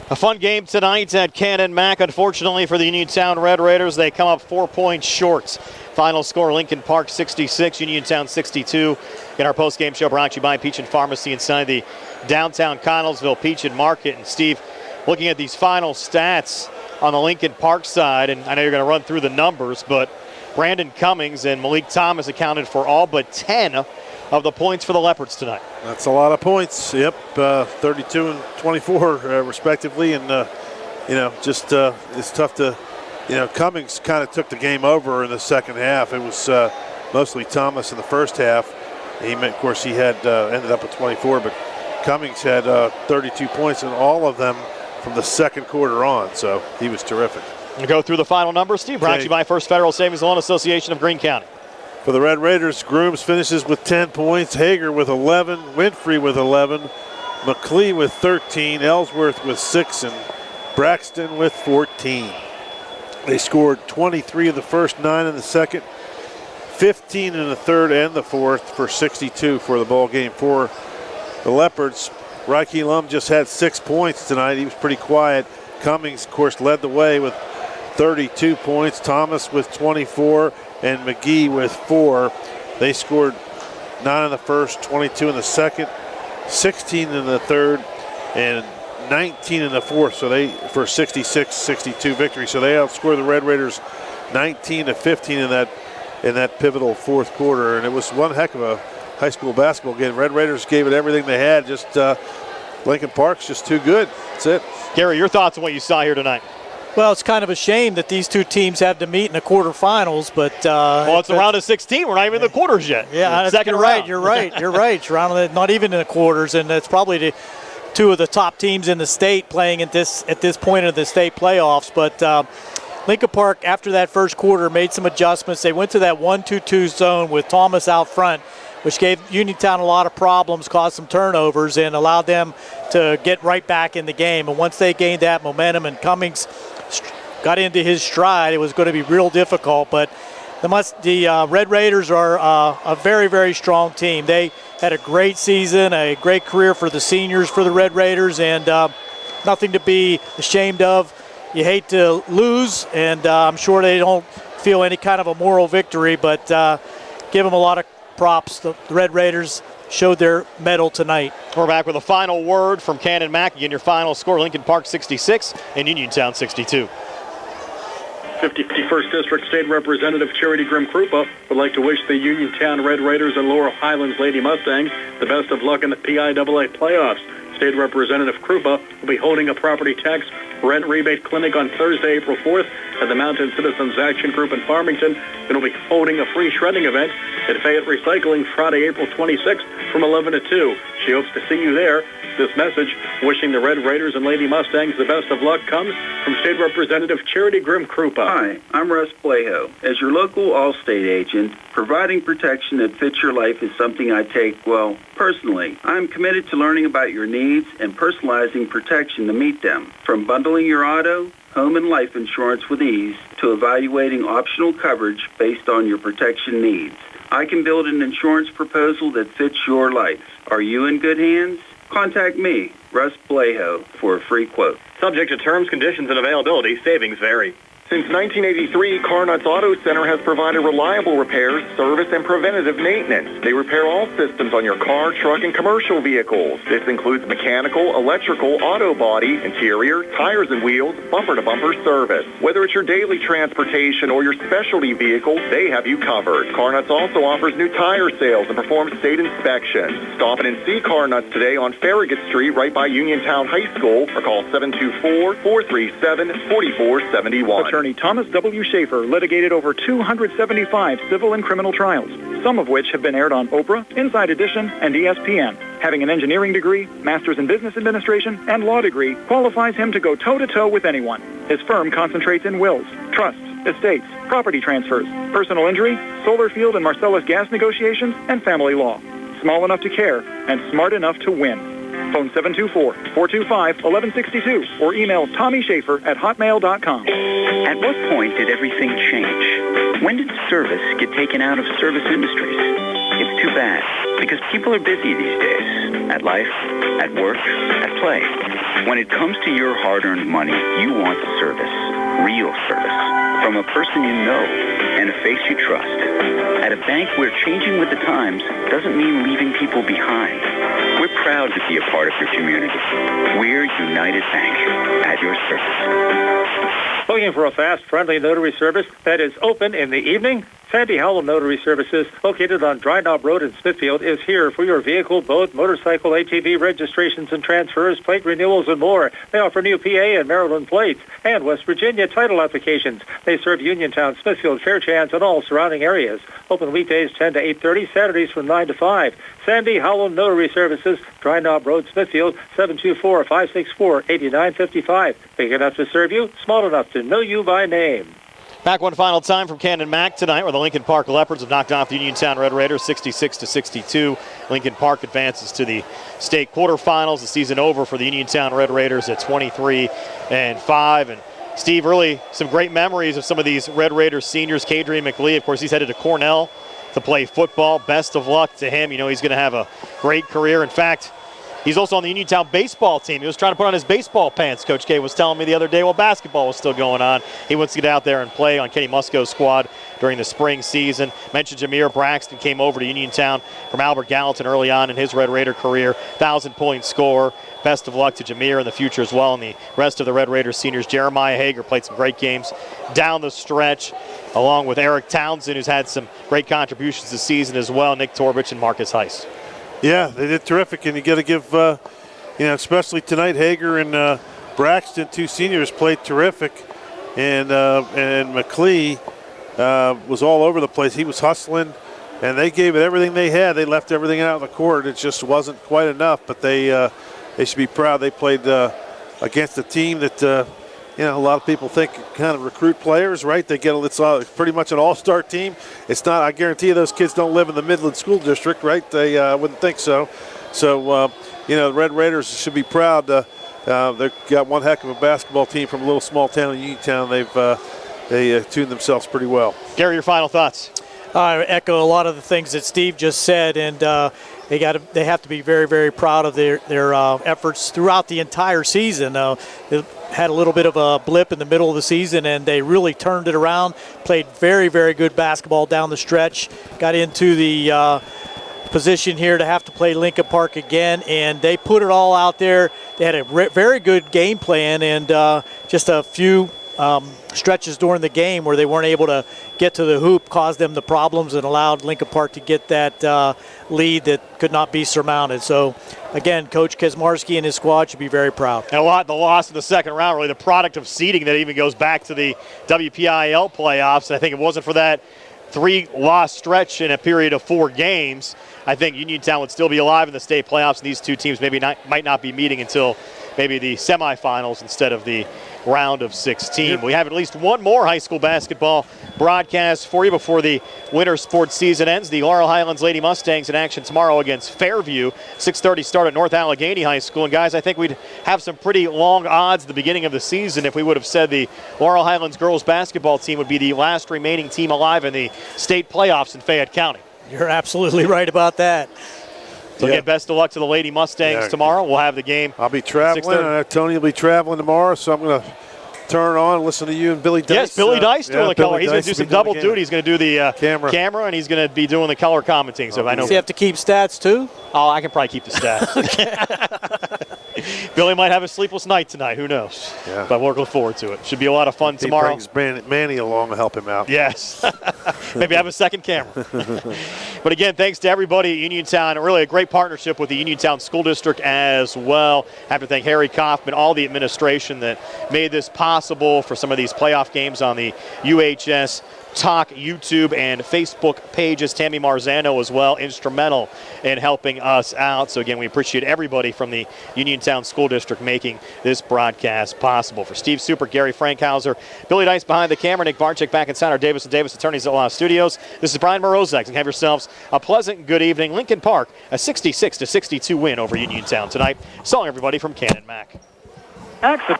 A fun game tonight at Canon Mac. Unfortunately for the Uniontown Red Raiders, they come up 4 points short. Final score, Lincoln Park 66, Uniontown 62. In our post-game show brought to you by Peach and Pharmacy inside the downtown Connellsville Peach and Market. And Steve, looking at these final stats on the Lincoln Park side, and I know you're going to run through the numbers, but Brandon Cummings and Malik Thomas accounted for all but 10 of the points for the Leopards tonight. That's a lot of points. Yep, 32 and 24 respectively, and it's tough to, Cummings kind of took the game over in the second half. It was mostly Thomas in the first half. He had ended up with 24, but Cummings had 32 points, and all of them from the second quarter on. So he was terrific. We'll go through the final numbers, Steve. Brought to you by First Federal Savings Loan Association of Greene County. For the Red Raiders, Grooms finishes with 10 points, Hager with 11, Winfrey with 11, McClee with 13, Ellsworth with 6, and Braxton with 14. They scored 23 in the first, 9 in the second, 15 in the third and the fourth for 62 for the ball game for the Leopards. Rocky Lum just had 6 points tonight. He was pretty quiet. Cummings, of course, led the way with 32 points. Thomas with 24 and McGee with 4. They scored 9 in the first, 22 in the second, 16 in the third, and 19 in the fourth. So they for 66-62 victory. So they outscored the Red Raiders 19-15 in that pivotal fourth quarter, and it was one heck of a high school basketball game. Red Raiders gave it everything they had. Just Lincoln Park's just too good. That's it. Gary, your thoughts on what you saw here tonight? Well, it's kind of a shame that these two teams have to meet in the quarterfinals, but it's the round of 16. We're not even in the quarters yet. Yeah, second you're round. Right. You're right. You're right. It's not even in the quarters, and it's probably the two of the top teams in the state playing at this point of the state playoffs. But Lincoln Park, after that first quarter, made some adjustments. They went to that 1-2-2 zone with Thomas out front, which gave Uniontown a lot of problems, caused some turnovers, and allowed them to get right back in the game. And once they gained that momentum and Cummings got into his stride, it was going to be real difficult. But the Red Raiders are a very, very strong team. They had a great season, a great career for the seniors for the Red Raiders, and nothing to be ashamed of. You hate to lose, and I'm sure they don't feel any kind of a moral victory, but give them a lot of props. The Red Raiders showed their mettle tonight. We're back with a final word from Canon Mack. Again, your final score, Lincoln Park 66 and Uniontown 62. 51st District State Representative Charity Grimm-Krupa would like to wish the Uniontown Red Raiders and Laurel Highlands Lady Mustangs the best of luck in the PIAA playoffs. State Representative Krupa will be holding a property tax rent rebate clinic on Thursday, April 4th at the Mountain Citizens Action Group in Farmington. It will be holding a free shredding event at Fayette Recycling Friday, April 26th from 11 to 2. She hopes to see you there. This message, wishing the Red Raiders and Lady Mustangs the best of luck, comes from State Representative Charity Grimm-Krupa. Hi, I'm Russ Blejo. As your local Allstate agent, providing protection that fits your life is something I take, personally. I'm committed to learning about your needs and personalizing protection to meet them. From bundling your auto, home, and life insurance with ease to evaluating optional coverage based on your protection needs. I can build an insurance proposal that fits your life. Are you in good hands? Contact me, Russ Blejo, for a free quote. Subject to terms, conditions, and availability. Savings vary. Since 1983, Carnut's Auto Center has provided reliable repairs, service, and preventative maintenance. They repair all systems on your car, truck, and commercial vehicles. This includes mechanical, electrical, auto body, interior, tires and wheels, bumper-to-bumper service. Whether it's your daily transportation or your specialty vehicle, they have you covered. Carnut's also offers new tire sales and performs state inspections. Stop in and see Carnut's today on Farragut Street right by Uniontown High School or call 724-437-4471. Attorney Thomas W. Schaefer litigated over 275 civil and criminal trials, some of which have been aired on Oprah, Inside Edition, and ESPN. Having an engineering degree, master's in business administration, and law degree qualifies him to go toe-to-toe with anyone. His firm concentrates in wills, trusts, estates, property transfers, personal injury, solar field and Marcellus gas negotiations, and family law. Small enough to care and smart enough to win. Phone 724-425-1162 or email TommySchaefer@hotmail.com. At what point did everything change? When did service get taken out of service industries? It's too bad, because people are busy these days. At life, at work, at play. When it comes to your hard-earned money, you want service. Real service. From a person you know and a face you trust. At a bank where changing with the times doesn't mean leaving people behind. We're proud to be a part of your community. We're United Bank, at your service. Looking for a fast, friendly notary service that is open in the evening? Sandy Howell Notary Services, located on Dry Knob Road in Smithfield, is here for your vehicle, boat, motorcycle, ATV registrations and transfers, plate renewals, and more. They offer new PA and Maryland plates and West Virginia title applications. They serve Uniontown, Smithfield, Fairchance, and all surrounding areas. Open weekdays 10 to 8:30, Saturdays from 9 to 5. Sandy Howell Notary Services, Dry Knob Road, Smithfield, 724-564-8955. Big enough to serve you, small enough to know you by name. Back one final time from Canon Mack tonight, where the Lincoln Park Leopards have knocked off the Uniontown Red Raiders 66-62. Lincoln Park advances to the state quarterfinals. The season over for the Uniontown Red Raiders at 23-5. And Steve, really some great memories of some of these Red Raiders seniors. Kadrian McLee, of course, he's headed to Cornell to play football. Best of luck to him. You know he's going to have a great career. In fact, he's also on the Uniontown baseball team. He was trying to put on his baseball pants. Coach K was telling me the other day while basketball was still going on. He wants to get out there and play on Kenny Musco's squad during the spring season. Mentioned Jameer Braxton came over to Uniontown from Albert Gallatin early on in his Red Raider career. 1,000-point scorer. Best of luck to Jameer in the future as well. And the rest of the Red Raiders seniors. Jeremiah Hager played some great games down the stretch, along with Eric Townsend, who's had some great contributions this season as well. Nick Torbich and Marcus Heiss. Yeah, they did terrific, and you got to give, especially tonight, Hager and Braxton, 2 seniors, played terrific, and McLee was all over the place. He was hustling, and they gave it everything they had. They left everything out on the court. It just wasn't quite enough, but they should be proud. They played against a team that a lot of people think kind of recruit players, right? They get it's pretty much an all-star team. It's not. I guarantee you, those kids don't live in the Midland School District, right? They wouldn't think so. So the Red Raiders should be proud. They've got one heck of a basketball team from a little small town in Uniontown. They tuned themselves pretty well. Gary, your final thoughts? I echo a lot of the things that Steve just said, and they have to be very, very proud of their efforts throughout the entire season. They had a little bit of a blip in the middle of the season, and they really turned it around. Played very, very good basketball down the stretch. Got into the position here to have to play Lincoln Park again, and they put it all out there. They had a very good game plan, and just a few stretches during the game where they weren't able to get to the hoop caused them the problems and allowed Lincoln Park to get that lead that could not be surmounted. So, again, Coach Kezmarsky and his squad should be very proud. And the loss in the second round, really the product of seeding that even goes back to the WPIAA playoffs. And I think if it wasn't for that 3-loss stretch in a period of 4 games, I think Uniontown would still be alive in the state playoffs, and these 2 teams might not be meeting until maybe the semifinals instead of the round of 16. We have at least one more high school basketball broadcast for you before the winter sports season ends. The Laurel Highlands Lady Mustangs in action tomorrow against Fairview. 6:30 start at North Allegheny High School. And guys, I think we'd have some pretty long odds at the beginning of the season if we would have said the Laurel Highlands girls basketball team would be the last remaining team alive in the state playoffs in Fayette County. You're absolutely right about that. So again, best of luck to the Lady Mustangs tomorrow. We'll have the game. I'll be traveling. Tony will be traveling tomorrow, so I'm going to turn on and listen to you and Billy Dice. Yes, Billy Dice doing the color. He's going to do some double duty. He's going to do the camera, and he's going to be doing the color commenting. So I know. Does he have to keep stats too? Oh, I can probably keep the stats. Billy might have a sleepless night tonight. Who knows? Yeah. But we're looking forward to it. Should be a lot of fun tomorrow. He brings Manny along to help him out. Yes. Maybe have a second camera. But again, thanks to everybody at Uniontown. Really a great partnership with the Uniontown School District as well. I have to thank Harry Kaufman, all the administration that made this possible for some of these playoff games on the UHS Talk YouTube and Facebook pages. Tammy Marzano as well, instrumental in helping us out. So again, we appreciate everybody from the Uniontown School District making this broadcast possible. For Steve Super, Gary Frankhauser, Billy Dice behind the camera, Nick Barczyk back inside our Davis & Davis Attorneys at Law Studios. This is Brian Morozek, and have yourselves a pleasant good evening. Lincoln Park, a 66-62 win over Uniontown tonight. So long, everybody, from Canon Mac. Exit.